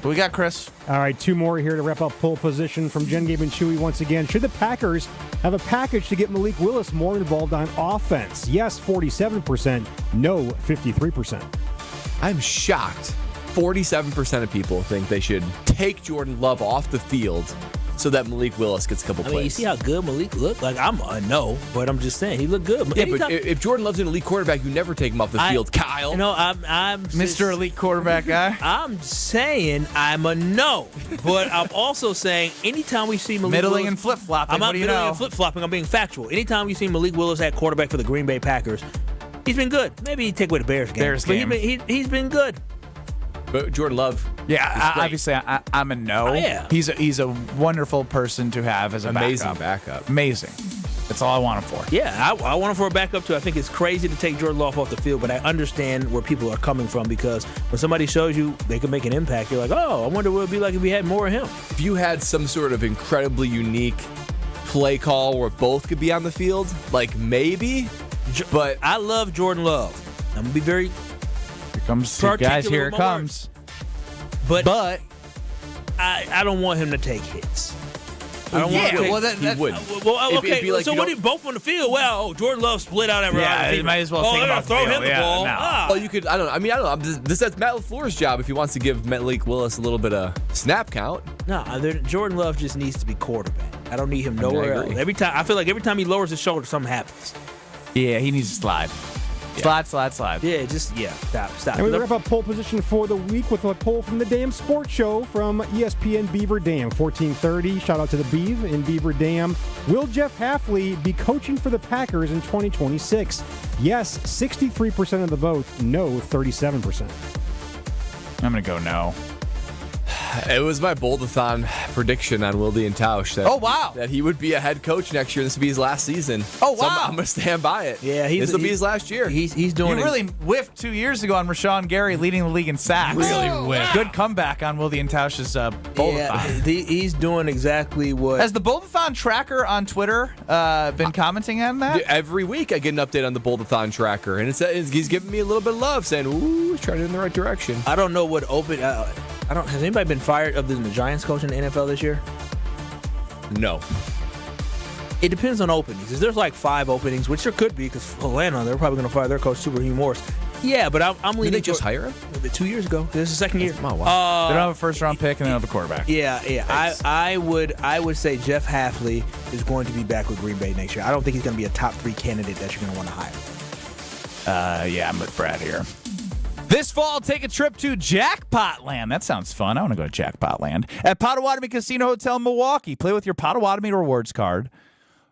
What we got, Chris? All right, two more here to wrap up pole position from Jen, Gabe, and Chewy once again. Should the Packers have a package to get Malik Willis more involved on offense? Yes, 47%. No, 53%. I'm shocked. 47% of people think they should take Jordan Love off the field so that Malik Willis gets a couple I mean, you plays. see how good Malik looked? Like, I'm a no, but I'm just saying, he looked good. Yeah, Anytime- but if Jordan Love's an elite quarterback, you never take him off the field, Kyle. No, I'm Mr. Elite Quarterback guy. I'm saying I'm a no, but I'm also saying anytime we see Malik Middling Willis, and flip-flopping. I'm What not do you middling know? and flip-flopping. I'm being factual. Anytime we see Malik Willis at quarterback for the Green Bay Packers, he's been good. Maybe he take away the Bears game. Bears but game. He's been good. But Jordan Love, Yeah, obviously I'm a no. Oh, yeah. He's a wonderful person to have as a amazing backup. backup. Amazing. That's all I want him for. Yeah, I want him for a backup too. I think it's crazy to take Jordan Love off the field, but I understand where people are coming from because when somebody shows you they can make an impact, you're like, oh, I wonder what it would be like if we had more of him. If you had some sort of incredibly unique play call where both could be on the field, like maybe, but I love Jordan Love. I'm gonna be very Here comes, particular guys, here with it my comes. But I I don't want him to take hits. I don't want yeah, him to take, well, that well, It'd okay. be like so you what don't- if both on the field? Well, Jordan Love split out every Yeah, you might as well take him they're off the gonna throw field. him the Yeah, ball. no. well, you could. I don't know. That's Matt LaFleur's job if he wants to give Malik Willis a little bit of snap count. No, Jordan Love just needs to be quarterback. I don't need him nowhere agree. else. I feel like every time he lowers his shoulder, something happens. Yeah, he needs to slide. Slide. Yeah, stop. And we wrap up pole position for the week with a poll from the Dam Sports Show from ESPN Beaver Dam, 1430. Shout out to the Beav in Beaver Dam. Will Jeff Hafley be coaching for the Packers in 2026? Yes, 63% of the vote. No, 37%. I'm going to go no. It was my Bold-a-thon prediction on Wilde and Tausch that he would be a head coach next year. This would be his last season. Oh, wow. So I'm going to stand by it. Yeah, this will be his last year. He's doing You really whiffed 2 years ago on Rashawn Gary leading the league in sacks. Really whiffed. Good comeback on Wilde and Tausch's Bold-a-thon. He's doing exactly what. Has the Bold-a-thon tracker on Twitter been commenting on that? Every week I get an update on the Bold-a-thon tracker, and he's giving me a little bit of love, saying, ooh, he's trying in the right direction. I don't know what has anybody been fired other than the Giants coach in the NFL this year? No. It depends on openings. If there's like 5 openings, which there could be, because Atlanta, they're probably going to fire their coach, Super Hugh Morris. Yeah, but I'm leaning. Did they just hire him? 2 years ago. This is the second year. Oh, wow. They don't have a first-round pick, and they don't have a quarterback. Yeah. I would say Jeff Hafley is going to be back with Green Bay next year. I don't think he's going to be a top 3 candidate that you're going to want to hire. Yeah, I'm with Brad here. This fall, take a trip to Jackpot Land. That sounds fun. I want to go to Jackpot Land at Potawatomi Casino Hotel in Milwaukee. Play with your Potawatomi rewards card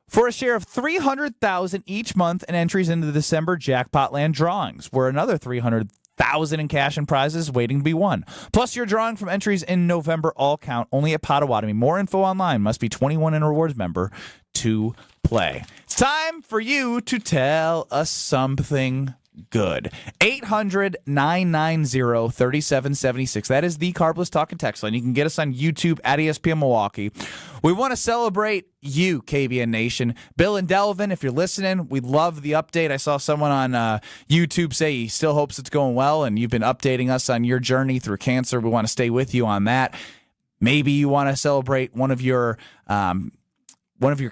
for a share of $300,000 each month and entries into the December Jackpot Land drawings, where another $300,000 in cash and prizes waiting to be won. Plus, your drawing from entries in November all count only at Potawatomi. More info online. Must be 21 and a rewards member to play. It's time for you to tell us something good. 800-990-3776. That is the Carbless Talking Text line. You can get us on YouTube at ESPN Milwaukee. We want to celebrate you, KBN Nation. Bill and Delvin, if you're listening, we love the update. I saw someone on YouTube say he still hopes it's going well, and you've been updating us on your journey through cancer. We want to stay with you on that. Maybe you want to celebrate one of your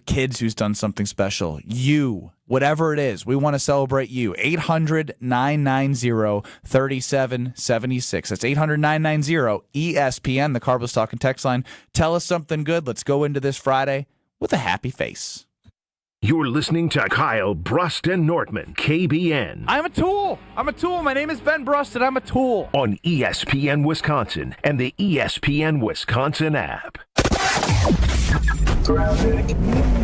kids who's done something special. You, whatever it is, we want to celebrate you. 800-990-3776. That's 800-990-ESPN, the Carbless Talking Text line. Tell us something good. Let's go into this Friday with a happy face. You're listening to Kyle, Brust, and Nortman, KBN. I'm a tool. My name is Ben Brust, and I'm a tool. On ESPN Wisconsin and the ESPN Wisconsin app.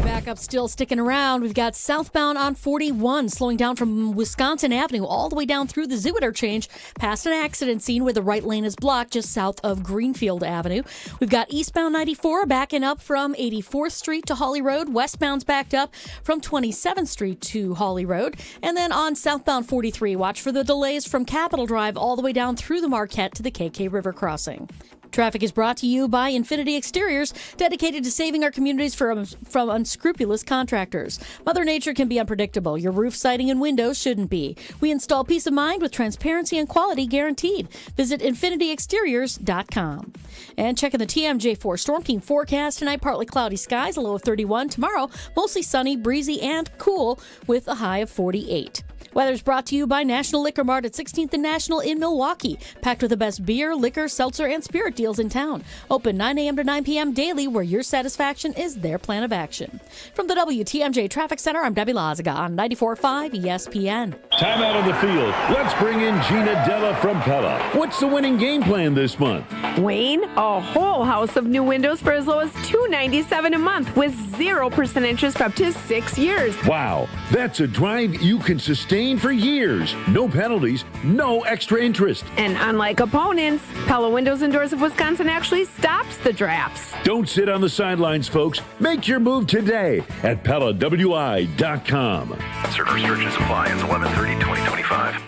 Back up, still sticking around. We've got southbound on 41 slowing down from Wisconsin Avenue all the way down through the zoo interchange past an accident scene where the right lane is blocked just south of Greenfield Avenue. We've got eastbound 94 backing up from 84th Street to Hawley Road. Westbound's backed up from 27th Street to Hawley Road. And then on southbound 43, watch for the delays from Capitol Drive all the way down through the Marquette to the KK River crossing. Traffic is brought to you by Infinity Exteriors, dedicated to saving our communities from unscrupulous contractors. Mother Nature can be unpredictable. Your roof, siding, and windows shouldn't be. We install peace of mind with transparency and quality guaranteed. Visit infinityexteriors.com. And checking the TMJ4 Storm Team forecast tonight, partly cloudy skies, a low of 31. Tomorrow, mostly sunny, breezy, and cool with a high of 48. Weather's brought to you by National Liquor Mart at 16th and National in Milwaukee. Packed with the best beer, liquor, seltzer, and spirit deals in town. Open 9 a.m. to 9 p.m. daily, where your satisfaction is their plan of action. From the WTMJ Traffic Center, I'm Debbie Lazaga on 94.5 ESPN. Time out on the field. Let's bring in Gina Della from Pella. What's the winning game plan this month? Wayne, a whole house of new windows for as low as $297 a month with 0% interest for up to 6 years. Wow, that's a drive you can sustain for years. No penalties, no extra interest. And unlike opponents, Pella Windows and Doors of Wisconsin actually stops the drafts. Don't sit on the sidelines, folks. Make your move today at PellaWI.com. Certain restrictions apply. It's 11/30/2025.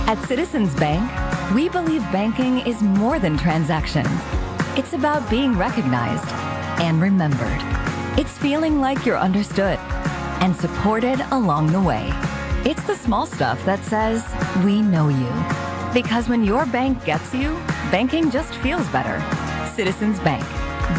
At Citizens Bank, we believe banking is more than transactions. It's about being recognized and remembered. It's feeling like you're understood and supported along the way. It's the small stuff that says, we know you. Because when your bank gets you, banking just feels better. Citizens Bank.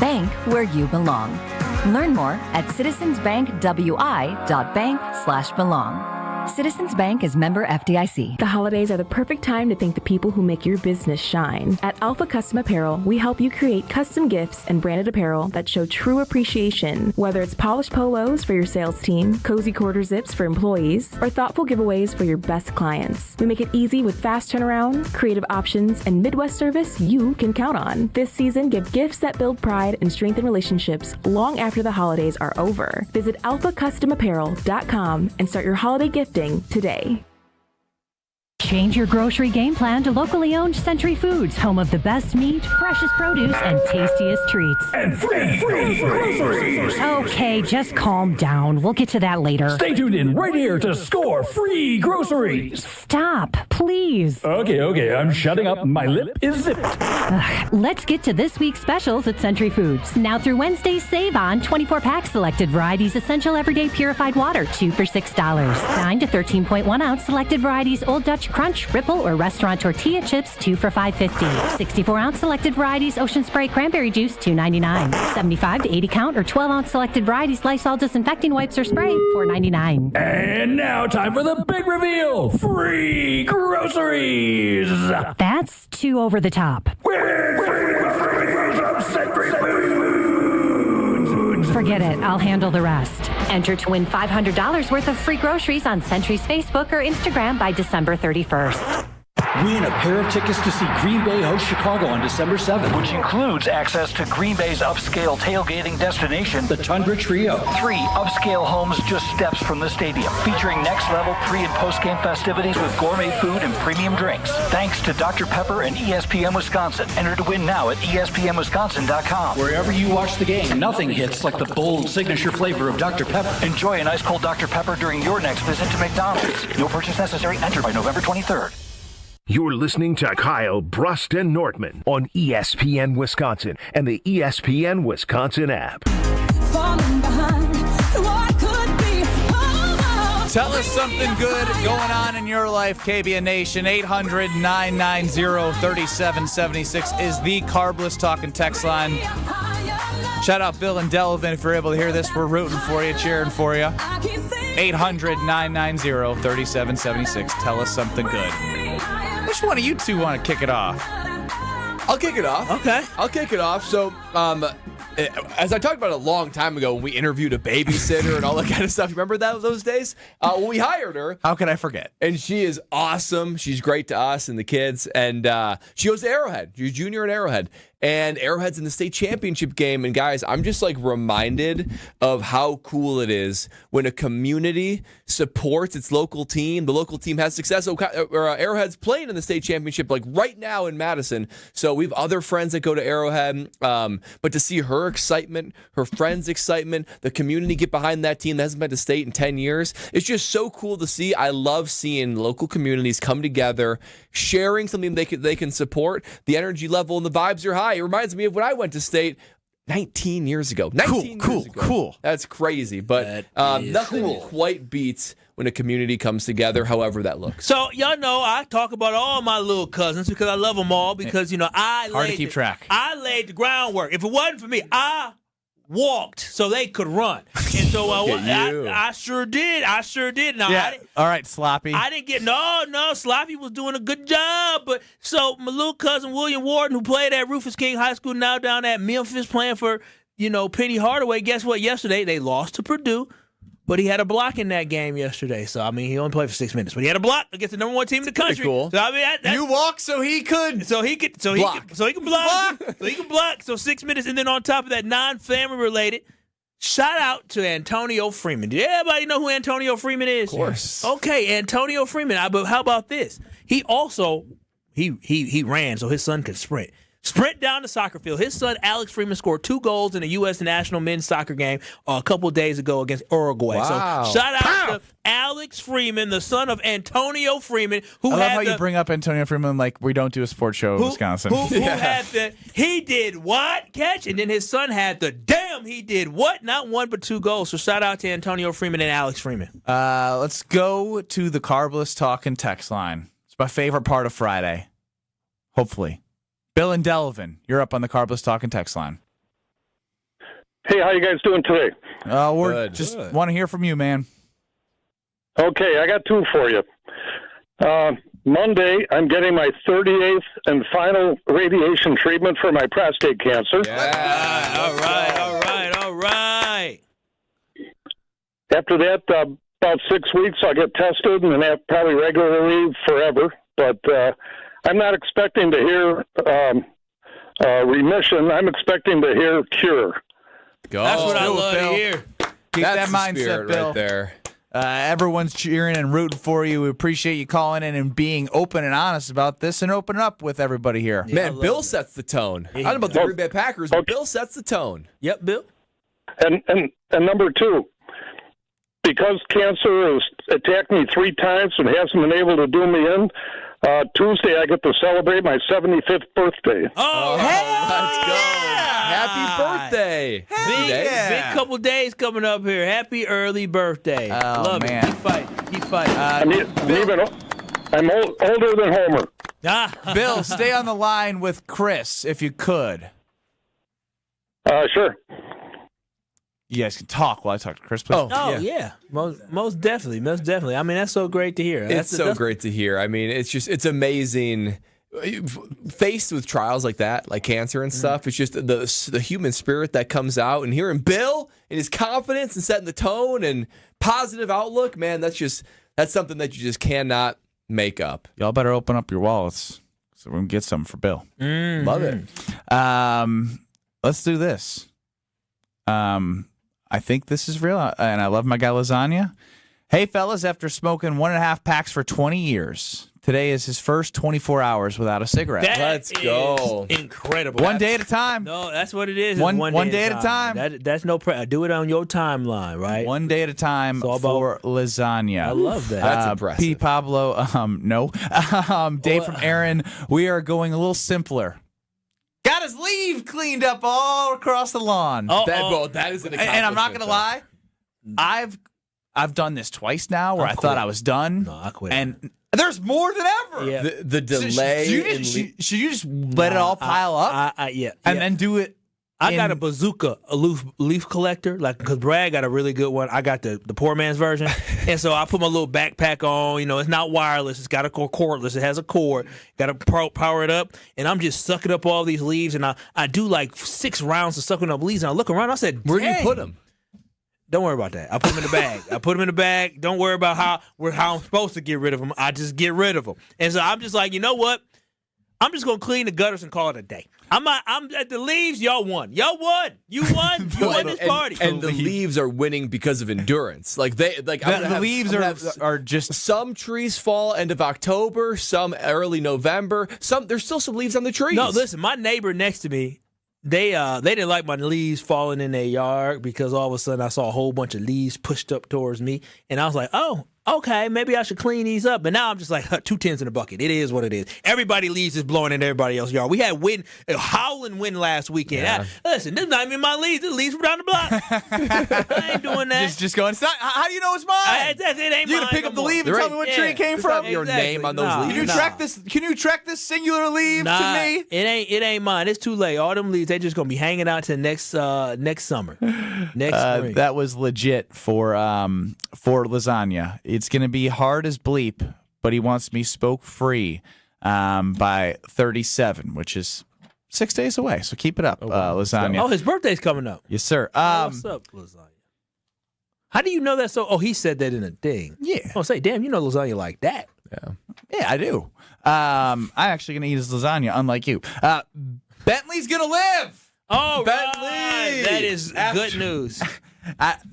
Bank where you belong. Learn more at citizensbankwi.bank/belong. Citizens Bank is member FDIC. The holidays are the perfect time to thank the people who make your business shine. At Alpha Custom Apparel, we help you create custom gifts and branded apparel that show true appreciation. Whether it's polished polos for your sales team, cozy quarter zips for employees, or thoughtful giveaways for your best clients. We make it easy with fast turnaround, creative options, and Midwest service you can count on. This season, give gifts that build pride and strengthen relationships long after the holidays are over. Visit alphacustomapparel.com and start your holiday gifting today. Change your grocery game plan to locally owned Century Foods, home of the best meat, freshest produce, and tastiest treats. And free groceries. Okay, just calm down. We'll get to that later. Stay tuned in right here to score free groceries. Stop, please. Okay, I'm shutting up. My lip is zipped. Let's get to this week's specials at Century Foods. Now through Wednesday, save on 24-pack selected varieties essential everyday purified water, 2 for $6. 9 to 13.1 ounce selected varieties Old Dutch Crunch, Ripple, or Restaurant Tortilla Chips, 2 for $5.50. 64 ounce selected varieties Ocean Spray Cranberry Juice, $2.99. 75 to 80 count or 12 ounce selected varieties Lysol Disinfecting Wipes or Spray, $4.99. And now time for the big reveal. Free groceries. That's too over the top. Forget it. I'll handle the rest. Enter to win $500 worth of free groceries on Century's Facebook or Instagram by December 31st. Win a pair of tickets to see Green Bay host Chicago on December 7th, which includes access to Green Bay's upscale tailgating destination, the Tundra Trio. 3 upscale homes just steps from the stadium, featuring next-level pre- and post-game festivities with gourmet food and premium drinks. Thanks to Dr. Pepper and ESPN Wisconsin. Enter to win now at ESPNWisconsin.com. Wherever you watch the game, nothing hits like the bold signature flavor of Dr. Pepper. Enjoy an ice-cold Dr. Pepper during your next visit to McDonald's. No purchase necessary. Enter by November 23rd. You're listening to Kyle, Brust, and Nortman on ESPN Wisconsin and the ESPN Wisconsin app. Tell us something good going on in your life, KBN Nation. 800-990-3776 is the Carbless Talking text line. Shout out Bill and Delavan if you're able to hear this. We're rooting for you, cheering for you. 800-990-3776. Tell us something good. Which one of you two want to kick it off? I'll kick it off. Okay. I'll kick it off. So, as I talked about a long time ago when we interviewed a babysitter and all that kind of stuff, you remember those days? When we hired her. How could I forget? And she is awesome. She's great to us and the kids. And she goes to Arrowhead. She's junior at Arrowhead. And Arrowhead's in the state championship game. And guys, I'm just reminded of how cool it is when a community supports its local team. The local team has success. Arrowhead's playing in the state championship right now in Madison. So we have other friends that go to Arrowhead. But to see her excitement, her friends' excitement, the community get behind that team that hasn't been to state in 10 years, it's just so cool to see. I love seeing local communities come together, sharing something they can support. The energy level and the vibes are high. It reminds me of when I went to state 19 years ago. Cool. That's crazy, but nothing quite beats when a community comes together, however that looks. So, y'all know I talk about all my little cousins because I love them all because, hard to keep track. I laid the groundwork. If it wasn't for me, I walked so they could run. And so I sure did. Now, All right, Sloppy. I didn't get no. Sloppy was doing a good job. But so my little cousin William Warden, who played at Rufus King High School, now down at Memphis playing for Penny Hardaway. Guess what? Yesterday they lost to Purdue. But he had a block in that game yesterday. So, he only played for 6 minutes. But he had a block against the number 1 team in the country. Cool. So, you walk so he could. So he can block. So he can block. So 6 minutes. And then on top of that, non-family related, shout out to Antonio Freeman. Did everybody know who Antonio Freeman is? Of course. Okay, Antonio Freeman. But how about this? He also, he ran so his son could sprint. Sprint down the soccer field. His son, Alex Freeman, scored 2 goals in a U.S. national men's soccer game a couple days ago against Uruguay. Wow. So shout out to Alex Freeman, the son of Antonio Freeman, I love how you bring up Antonio Freeman like we don't do a sports show in Wisconsin. Who had he did what catch, and then his son had he did what? Not 1 but 2 goals. So shout out to Antonio Freeman and Alex Freeman. Let's go to the Carbless Talking text line. It's my favorite part of Friday. Hopefully. Bill and Delavan, you're up on the Carbless Talking text line. Hey, how you guys doing today? We're just want to hear from you, man. Okay, I got two for you. Monday, I'm getting my 38th and final radiation treatment for my prostate cancer. Yeah. All right. After that, about 6 weeks, I'll get tested and have probably regularly forever. But I'm not expecting to hear remission. I'm expecting to hear cure. Go. That's what I do it, love to Bill. hear. Keep That's that the mindset, spirit Bill. right there. Everyone's cheering and rooting for you. We appreciate you calling in and being open and honest about this and opening up with everybody here. Man, Bill sets the tone. I don't know about the Green Bay Packers, but Bill sets the tone. Yep, Bill. And number two, because cancer has attacked me 3 times and hasn't been able to do me in, Tuesday I get to celebrate my 75th birthday. Oh, let's go. Happy birthday. Big couple days coming up here. Happy early birthday. Love man. it. Keep fighting. I'm older than Homer. Bill, stay on the line with Chris if you could. Sure. You guys can talk while I talk to Chris, please. Oh yeah. Most definitely. I mean, that's so great to hear. It's so great to hear. I mean, it's amazing. Faced with trials like that, like cancer and stuff, it's just the human spirit that comes out. And hearing Bill and his confidence and setting the tone and positive outlook, man, that's something that you just cannot make up. Y'all better open up your wallets so we can get something for Bill. Love it. Let's do this. I think this is real, and I love my guy Lasagna. Hey, fellas, after smoking 1.5 packs for 20 years, today is his first 24 hours without a cigarette. Let's go. Incredible. One day at a time. No, that's what it is. One day at a time. That's no do it on your timeline, right? One day at a time for Lasagna. I love that. That's impressive. P. Pablo, no. Dave from Aaron, we are going a little simpler. Got his leaf cleaned up all across the lawn. That is an accomplishment. And I'm not going to lie, I've done this twice now where I thought I was done. No, I quit. And there's more than ever. Yeah. The delay. Should you just let it all pile up? And then do it? I got a bazooka, a leaf collector, because Brad got a really good one. I got the poor man's version. And so I put my little backpack on. You know, it's not wireless. It's got a cordless. It has a cord. Got to power it up. And I'm just sucking up all these leaves. And I do like 6 rounds of sucking up leaves. And I look around. I said, where do you put them? Don't worry about that. I put them in the bag. Don't worry about how I'm supposed to get rid of them. I just get rid of them. And so I'm just like, you know what? I'm just gonna clean the gutters and call it a day. I'm at the leaves. Y'all won. You won. You won this party. And the leaves are winning because of endurance. The leaves are just some trees fall end of October, some early November. There's still some leaves on the trees. No, listen, my neighbor next to me, they didn't like my leaves falling in their yard because all of a sudden I saw a whole bunch of leaves pushed up towards me, and I was like, oh. Okay, maybe I should clean these up. But now I'm just like 2 tens in a bucket. It is what it is. Everybody leaves is blowing in everybody else's yard. We had howling wind last weekend. Yeah. Listen, this is not even my leaves. The leaves from down the block. I ain't doing that. Just going, how do you know it's mine? It ain't You're mine. going to pick up the leaf and tell me what tree it came from? Your name on those leaves. Can you track this singular leaf to me? It ain't mine. It's too late. All them leaves, they just going to be hanging out to next summer. Next spring. That was legit for Lasagna. It's going to be hard as bleep, but he wants me spoke free by 37, which is 6 days away. So keep it up, Lasagna. Oh, his birthday's coming up. Yes, sir. What's up, Lasagna? How do you know that? He said that in a thing. Yeah. Oh, say, damn, you know Lasagna like that. Yeah, I do. I'm actually going to eat his lasagna, unlike you. Bentley's going to live. Oh, Bentley. Right. That is good news.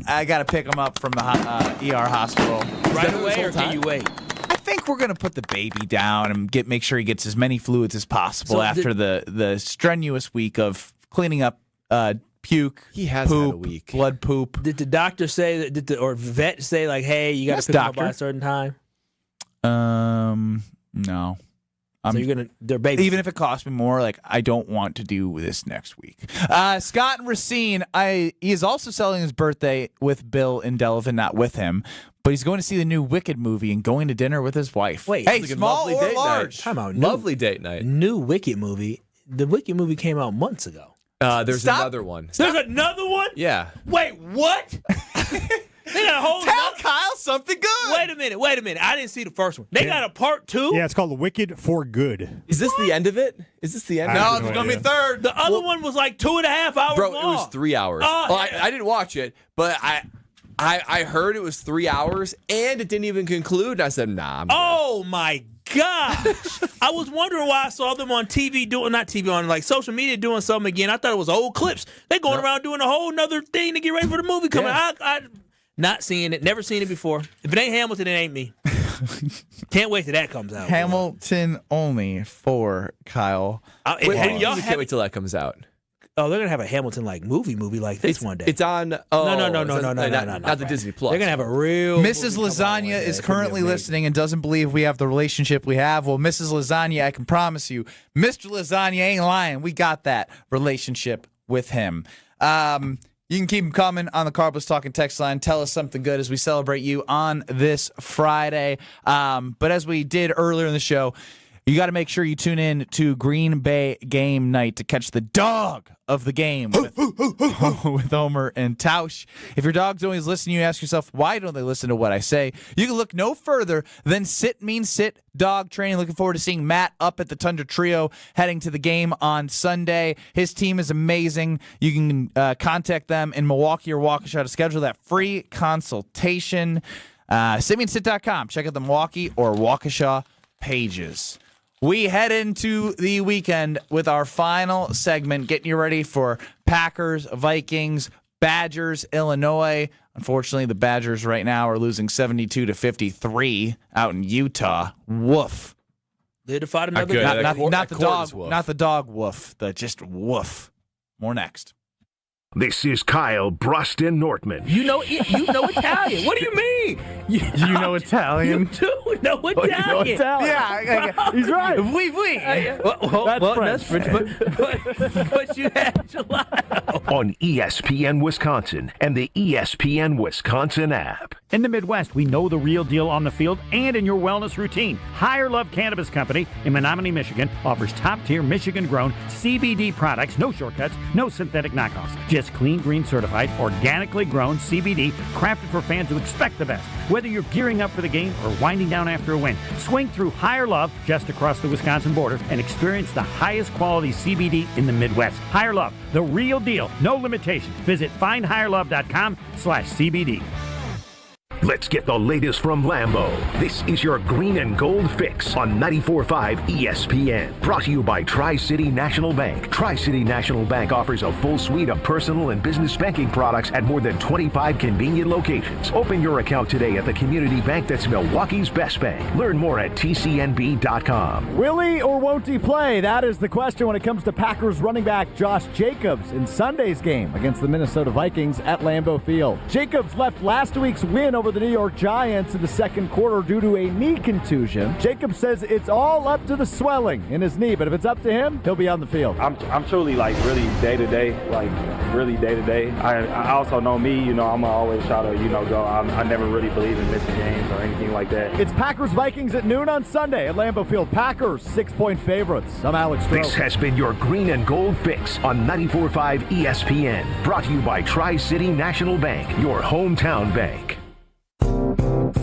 I got to pick him up from the ER hospital. Right away, or can you wait? I think we're going to put the baby down and make sure he gets as many fluids as possible after the strenuous week of cleaning up puke, he has poop, had a week. blood poop. Did the doctor say that? Or vet say like, hey, you got to pick him up by a certain time? No. So you're gonna they're baby. Even if it costs me more, I don't want to do this next week. Scott and Racine, he is also celebrating his birthday with Bill in Delavan, not with him, but he's going to see the new Wicked movie and going to dinner with his wife. Wait, hey, small or large? Time out. Lovely date night. New Wicked movie. The Wicked movie came out months ago. There's another one. There's another one? Yeah. Wait, what? They got a whole. Tell Kyle something good. Wait a minute. I didn't see the first one. They got a part 2. Yeah, it's called Wicked for Good. Is this the end of it? Is this the end? No, it's going to be third. The other one was like 2.5 hours Bro, long. it was 3 hours. I didn't watch it, but I heard it was 3 hours, and it didn't even conclude. And I said, nah, I'm good. Oh, my gosh. I was wondering why I saw them on TV on like social media doing something again. I thought it was old clips. They going around doing a whole nother thing to get ready for the movie coming out. I not seeing it, never seen it before. If it ain't Hamilton, it ain't me. Can't wait till that comes out. Hamilton only for Kyle. Y'all can't wait till that comes out. Oh, they're gonna have a Hamilton like movie like this one day. It's on. No, Not the Disney Plus. They're gonna have a real. Mrs. Lasagna is currently listening and doesn't believe we have the relationship we have. Well, Mrs. Lasagna, I can promise you, Mr. Lasagna ain't lying. We got that relationship with him. You can keep them coming on the Carbless Talking text line. Tell us something good as we celebrate you on this Friday. But as we did earlier in the show, you got to make sure you tune in to Green Bay Game Night to catch the dog of the game with Homer and Tausch. If your dog's always listening, you ask yourself, why don't they listen to what I say? You can look no further than Sit Means Sit Dog Training. Looking forward to seeing Matt up at the Tundra Trio heading to the game on Sunday. His team is amazing. You can contact them in Milwaukee or Waukesha to schedule that free consultation. SitMeansSit.com. Check out the Milwaukee or Waukesha pages. We head into the weekend with our final segment, getting you ready for Packers, Vikings, Badgers, Illinois. Unfortunately, the Badgers right now are losing 72-53 out in Utah. Woof. They defied another not the dog woof, just woof. More next. This is Kyle, Brust Nortman. You know Italian. What do you mean? You know Italian? You do know Italian. Yeah, he's right. Oui. That's French, but you had gelato. On ESPN Wisconsin and the ESPN Wisconsin app. In the Midwest, we know the real deal on the field and in your wellness routine. Higher Love Cannabis Company in Menominee, Michigan offers top-tier Michigan-grown CBD products, no shortcuts, no synthetic knockoffs. Just clean, green certified, organically grown CBD crafted for fans who expect the best. Whether you're gearing up for the game or winding down after a win, swing through Higher Love just across the Wisconsin border and experience the highest quality CBD in the Midwest. Higher Love, the real deal, no limitations. Visit findhigherlove.com/CBD. Let's get the latest from Lambeau. This is your green and gold fix on 94.5 ESPN. Brought to you by Tri-City National Bank. Tri-City National Bank offers a full suite of personal and business banking products at more than 25 convenient locations. Open your account today at the community bank that's Milwaukee's best bank. Learn more at tcnb.com. Will he or won't he play? That is the question when it comes to Packers running back Josh Jacobs in Sunday's game against the Minnesota Vikings at Lambeau Field. Jacobs left last week's win over the New York Giants in the second quarter due to a knee contusion. Jacobs says it's all up to the swelling in his knee, but if it's up to him, he'll be on the field. I'm truly really day to day. I also know me, I'm always try to, go. I never really believe in missing games or anything like that. It's Packers Vikings at noon on Sunday at Lambeau Field. Packers 6-point favorites. I'm Alex Stroh. This has been your green and gold fix on 94.5 ESPN. Brought to you by Tri-City National Bank, your hometown bank.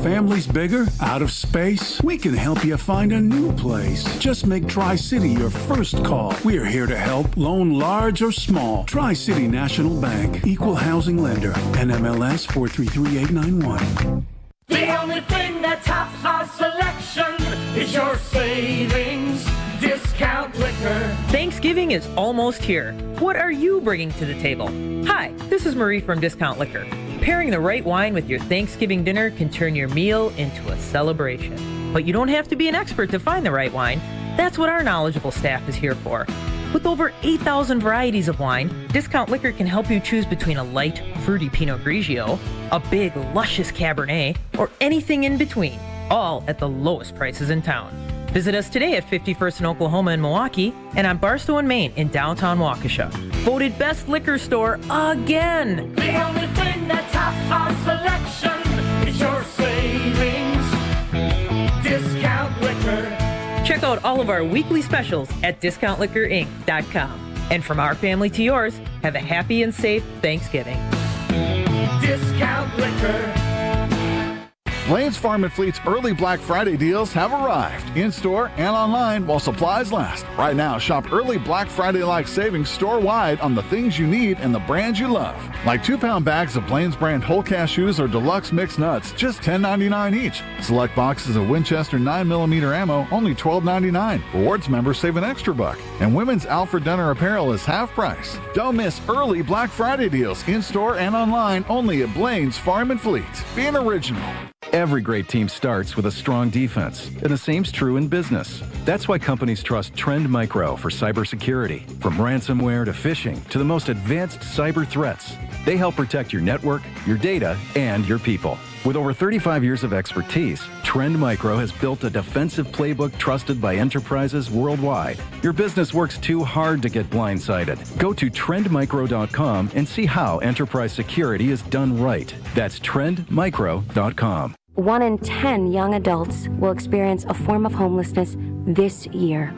Family's bigger? Out of space? We can help you find a new place. Just make Tri-City your first call. We're here to help, loan large or small. Tri-City National Bank, equal housing lender, NMLS 433891. The only thing that tops our selection is your savings discount liquor. Thanksgiving is almost here. What are you bringing to the table? Hi, this is Marie from Discount Liquor. Pairing the right wine with your Thanksgiving dinner can turn your meal into a celebration. But you don't have to be an expert to find the right wine. That's what our knowledgeable staff is here for. With over 8,000 varieties of wine, Discount Liquor can help you choose between a light, fruity Pinot Grigio, a big, luscious Cabernet, or anything in between, all at the lowest prices in town. Visit us today at 51st and Oklahoma in Milwaukee and on Barstow and Main in downtown Waukesha. Voted best liquor store again. The only thing that tops our selection is your savings discount liquor. Check out all of our weekly specials at discountliquorinc.com. And from our family to yours, have a happy and safe Thanksgiving. discount liquor. Blaine's Farm and Fleet's early Black Friday deals have arrived in-store and online while supplies last. Right now, shop early Black Friday-like savings store-wide on the things you need and the brands you love. Like 2-pound bags of Blaine's brand whole cashews or deluxe mixed nuts, just $10.99 each. Select boxes of Winchester 9mm ammo, only $12.99. Rewards members save an extra $1. And women's Alfred Dunner apparel is half price. Don't miss early Black Friday deals in-store and online only at Blaine's Farm and Fleet. Be an original. Every great team starts with a strong defense, and the same's true in business. That's why companies trust Trend Micro for cybersecurity. From ransomware to phishing to the most advanced cyber threats, they help protect your network, your data, and your people. With over 35 years of expertise, Trend Micro has built a defensive playbook trusted by enterprises worldwide. Your business works too hard to get blindsided. Go to trendmicro.com and see how enterprise security is done right. That's trendmicro.com. 1 in 10 young adults will experience a form of homelessness this year.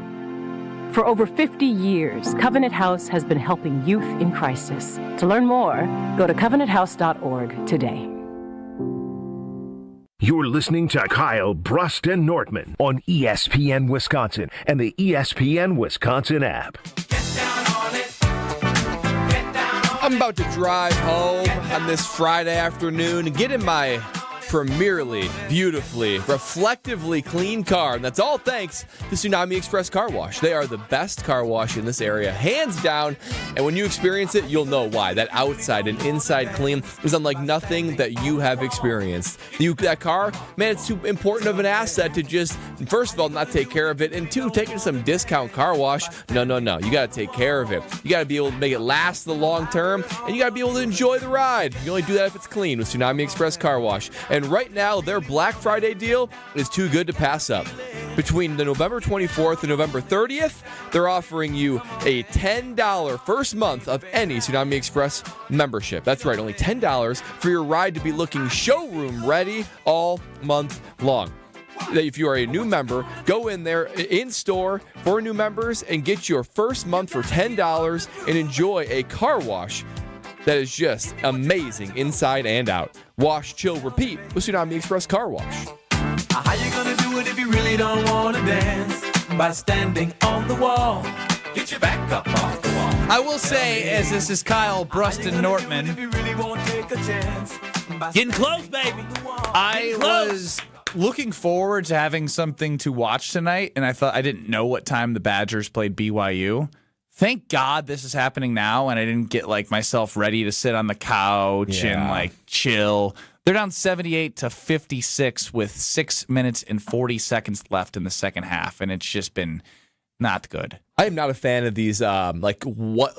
For over 50 years, Covenant House has been helping youth in crisis. To learn more, go to covenanthouse.org today. You're listening to Kyle, Brust, and Nortman on ESPN Wisconsin and the ESPN Wisconsin app. I'm about to drive home on this Friday afternoon and get in my premierly, beautifully, reflectively clean car. And that's all thanks to Tsunami Express Car Wash. They are the best car wash in this area, hands down. And when you experience it, you'll know why. That outside and inside clean is unlike nothing that you have experienced. That car, man, it's too important of an asset to just, first of all, not take care of it. And two, take it to some discount car wash. No. You got to take care of it. You got to be able to make it last the long term. And you got to be able to enjoy the ride. You only do that if it's clean with Tsunami Express Car Wash. And right now, their Black Friday deal is too good to pass up. Between the November 24th and November 30th, they're offering you a $10 first month of any Tsunami Express membership. That's right, only $10 for your ride to be looking showroom ready all month long. If you are a new member, go in there in store for new members and get your first month for $10 and enjoy a car wash that is just amazing inside and out. Wash, chill, repeat with Tsunami Express Car Wash. How you gonna do it if you really don't wanna dance? By standing on the wall. Get your back up off the wall. I will say, as this is Kyle, Brust, and Nortman, Getting close, baby. I was looking forward to having something to watch tonight, and I didn't know what time the Badgers played BYU. Thank God this is happening now, and I didn't get myself ready to sit on the couch and chill. They're down 78-56 with 6 minutes and 40 seconds left in the second half, and it's just been not good. I am not a fan of these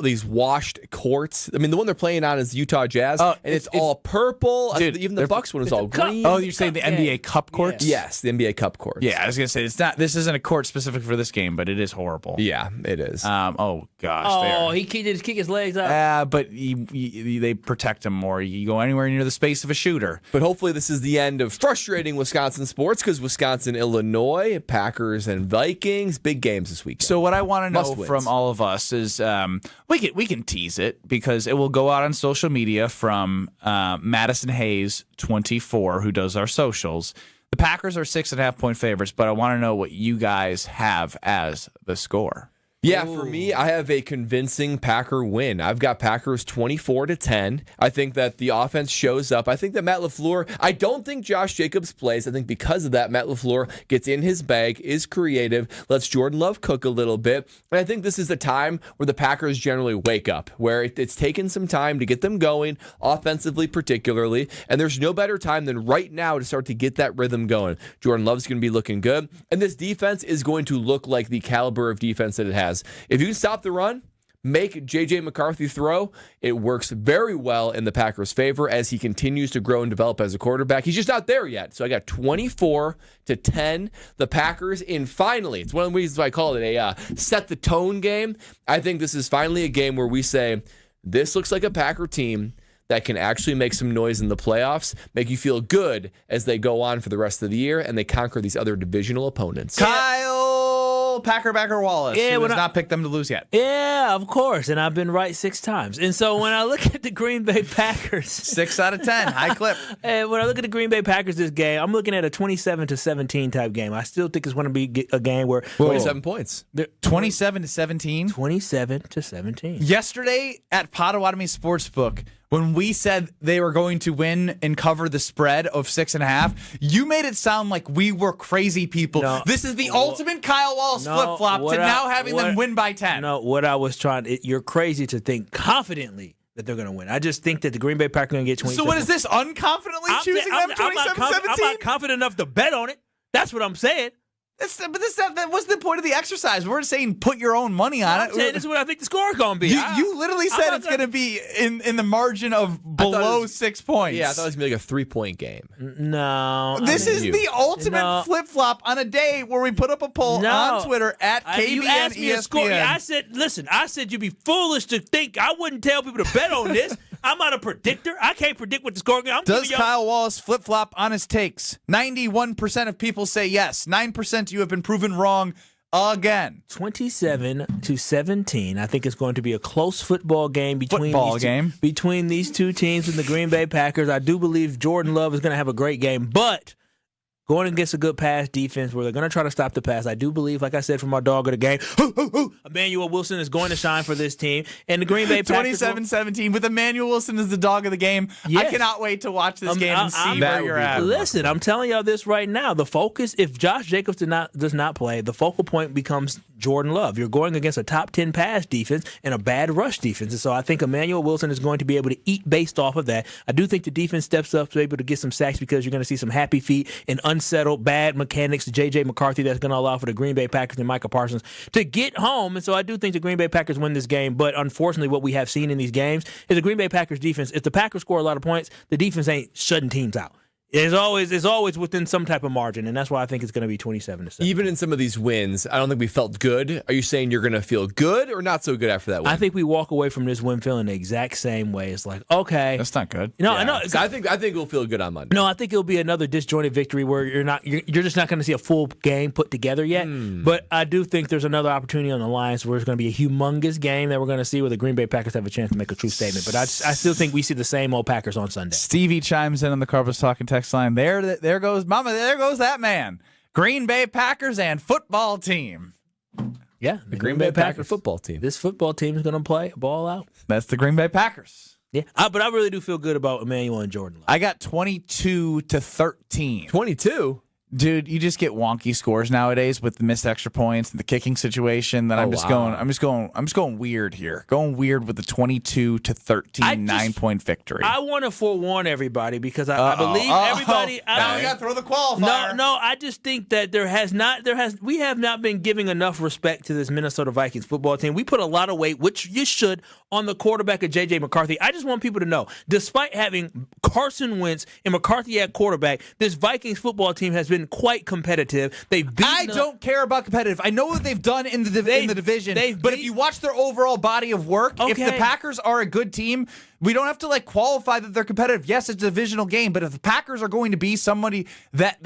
these washed courts. I mean, the one they're playing on is Utah Jazz, and it's all purple. Dude, even the Bucks one is all green. Oh, you're saying the NBA Cup courts? Yes, the NBA Cup courts. Yeah, I was gonna say it's not. This isn't a court specific for this game, but it is horrible. Yeah, it is. Oh gosh. Oh, he just kick his legs out. But they protect him more. You go anywhere near the space of a shooter. But hopefully this is the end of frustrating Wisconsin sports because Wisconsin, Illinois, Packers, and Vikings, big games this weekend. So what I want to know from all of us is we can tease it because it will go out on social media from Madison Hayes 24, who does our socials. The Packers are 6.5-point favorites, but I want to know what you guys have as the score. Yeah, for me, I have a convincing Packer win. I've got Packers 24-10. I think that the offense shows up. I think that Matt LaFleur, I don't think Josh Jacobs plays. I think because of that, Matt LaFleur gets in his bag, is creative, lets Jordan Love cook a little bit. And I think this is the time where the Packers generally wake up, where it's taken some time to get them going, offensively particularly. And there's no better time than right now to start to get that rhythm going. Jordan Love's going to be looking good. And this defense is going to look like the caliber of defense that it has. If you can stop the run, make J.J. McCarthy throw, it works very well in the Packers' favor as he continues to grow and develop as a quarterback. He's just not there yet. So I got 24-10. The Packers in finally, it's one of the reasons why I call it a set the tone game. I think this is finally a game where we say, this looks like a Packer team that can actually make some noise in the playoffs, make you feel good as they go on for the rest of the year and they conquer these other divisional opponents. Kyle Packer Wallace, who has not picked them to lose yet. Yeah, of course. And I've been right 6 times. And so when I look at the Green Bay Packers. 6 out of 10, high clip. And when I look at the Green Bay Packers this game, I'm looking at a 27-17 type game. I still think it's going to be a game where 27 points. 27-17? 27-17. Yesterday at Potawatomi Sportsbook, when we said they were going to win and cover the spread of 6.5, you made it sound like we were crazy people. No. This is the ultimate Kyle Wallace flip-flop to now having them win by 10. No, what I was you're crazy to think confidently that they're going to win. I just think that the Green Bay Packers are going to get 27. So what is this, unconfidently choosing them 27-17? I'm not confident enough to bet on it. That's what I'm saying. That was the point of the exercise. We're saying put your own money on it. This is what I think the score is going to be. You literally said it's going to be in the margin of below 6 points. Yeah, I thought it was going to be like a 3-point game. No. This is the ultimate flip-flop on a day where we put up a poll on Twitter at KBN You asked me a score. I said you'd be foolish to think I wouldn't tell people to bet on this. I'm not a predictor. I can't predict what the score is. Does Kyle Wallace flip-flop on his takes? 91% of people say yes. 9% you have been proven wrong again. 27-17. I think it's going to be a close football game between these two teams and the Green Bay Packers. I do believe Jordan Love is going to have a great game, but going against a good pass defense where they're going to try to stop the pass. I do believe, like I said, from our dog of the game, Emmanuel Wilson is going to shine for this team. And the Green Bay Packers 27-17 with Emmanuel Wilson as the dog of the game. Yes. I cannot wait to watch this game and see where you're at. Listen, I'm telling y'all this right now. The focus, if Josh Jacobs does not play, the focal point becomes Jordan Love. You're going against a top 10 pass defense and a bad rush defense. And so I think Emmanuel Wilson is going to be able to eat based off of that. I do think the defense steps up to be able to get some sacks because you're going to see some happy feet and unsettled bad mechanics to J.J. McCarthy that's going to allow for the Green Bay Packers and Micah Parsons to get home. And so I do think the Green Bay Packers win this game. But unfortunately, what we have seen in these games is the Green Bay Packers defense. If the Packers score a lot of points, the defense ain't shutting teams out. It's always within some type of margin, and that's why I think it's going to be 27-7. Even in some of these wins, I don't think we felt good. Are you saying you're going to feel good or not so good after that win? I think we walk away from this win feeling the exact same way. It's like, okay, that's not good. No, I know. So I think we'll feel good on Monday. No, I think it'll be another disjointed victory where you're just not going to see a full game put together yet. But I do think there's another opportunity on the Lions where it's going to be a humongous game that we're going to see where the Green Bay Packers have a chance to make a true statement. But I still think we see the same old Packers on Sunday. Stevie chimes in on the Carpus Talking text line. There goes Mama. There goes that man. Green Bay Packers and football team. Yeah, the Green Bay Packers football team. This football team is going to play ball out. That's the Green Bay Packers. Yeah, but I really do feel good about Emmanuel and Jordan Love. I got 22-13. 22? Dude, you just get wonky scores nowadays with the missed extra points and the kicking situation. That I'm just going weird here. Going weird with the 22-13 9-point victory. I want to forewarn everybody because I believe everybody. Now we got to throw the qualifier. No, I just think that we have not been giving enough respect to this Minnesota Vikings football team. We put a lot of weight, which you should, on the quarterback of J.J. McCarthy. I just want people to know, despite having Carson Wentz and McCarthy at quarterback, this Vikings football team has been quite competitive. I don't care about competitive. I know what they've done in the division, but if you watch their overall body of work, if the Packers are a good team, we don't have to qualify that they're competitive. Yes, it's a divisional game, but if the Packers are going to be somebody that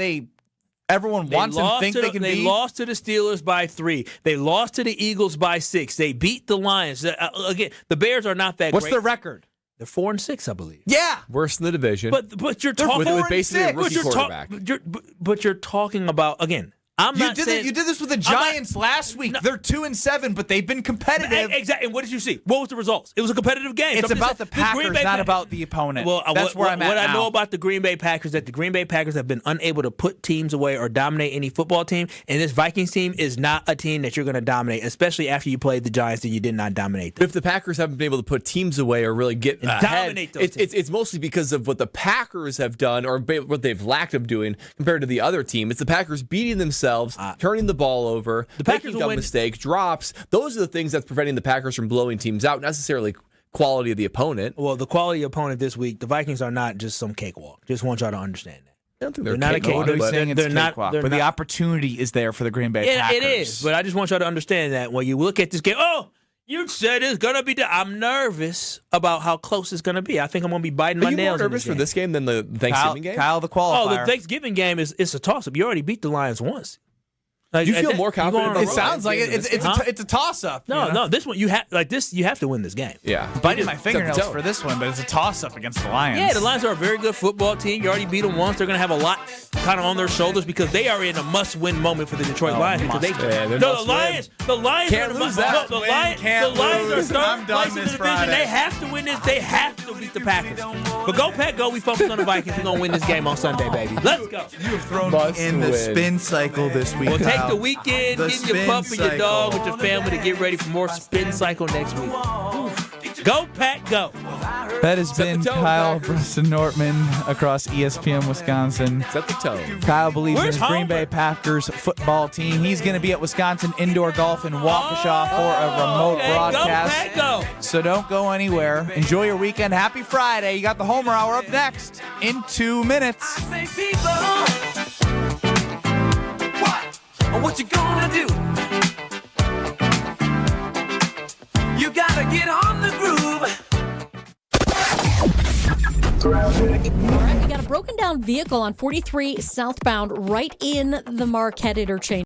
everyone wants and think they can be. They lost to the Steelers by 3. They lost to the Eagles by 6. They beat the Lions. Again, the Bears are not that great. What's their record? They're 4-6, I believe. Yeah, worse in the division. But you're talking with basically a rookie quarterback. But you're talking about again. You did this with the Giants last week. They're 2-7, but they've been competitive. Exactly. And what did you see? What was the results? It was a competitive game. It's about the Packers, not about the opponent. Well, that's where I'm at. What I know about the Green Bay Packers is that the Green Bay Packers have been unable to put teams away or dominate any football team. And this Vikings team is not a team that you're going to dominate, especially after you played the Giants and you did not dominate them. If the Packers haven't been able to put teams away or really get ahead, dominate those teams. It's mostly because of what the Packers have done or what they've lacked of doing compared to the other team. It's the Packers beating themselves, turning the ball over, making dumb mistakes, drops. Those are the things that's preventing the Packers from blowing teams out, not necessarily quality of the opponent. Well, the quality of opponent this week, the Vikings are not just some cakewalk. Just want y'all to understand that. I don't think they're not a cakewalk. But the opportunity is there for the Green Bay Packers. It is, but I just want y'all to understand that when you look at this game, you said it's going to be I'm nervous about how close it's going to be. I think I'm going to be biting my nails. Are you more nervous for this game than the Thanksgiving game? Kyle, the qualifier. The Thanksgiving game is a toss-up. You already beat the Lions once. Do you feel more confident? It sounds like it's a toss-up. No, this one you have to win this game. Yeah, biting my fingernails for this one, but it's a toss-up against the Lions. Yeah, the Lions are a very good football team. You already beat them once. They're going to have a lot kind of on their shoulders because they are in a must-win moment for the Detroit Lions. Because the Lions can't lose that. The Lions are third place in the division. They have to win this. They have to beat the Packers. But go Pack, go. We focus on the Vikings. We're going to win this game on Sunday, baby. Let's go. You have thrown me in the spin cycle this week. Well, take the weekend, get your pup and your dog with your family to get ready for more spin cycle next week. Go Pack, go. That has been Kyle, Brust Nortman across ESPN Wisconsin. Set the tone. Kyle believes in his Green Bay Packers football team. He's going to be at Wisconsin Indoor Golf in Waukesha for a remote broadcast. Go Pack, go. So don't go anywhere. Enjoy your weekend. Happy Friday. You got the Homer Hour up next in 2 minutes. What you gonna do? You gotta get on the groove. All right, we got a broken down vehicle on 43 southbound right in the Marquette interchange.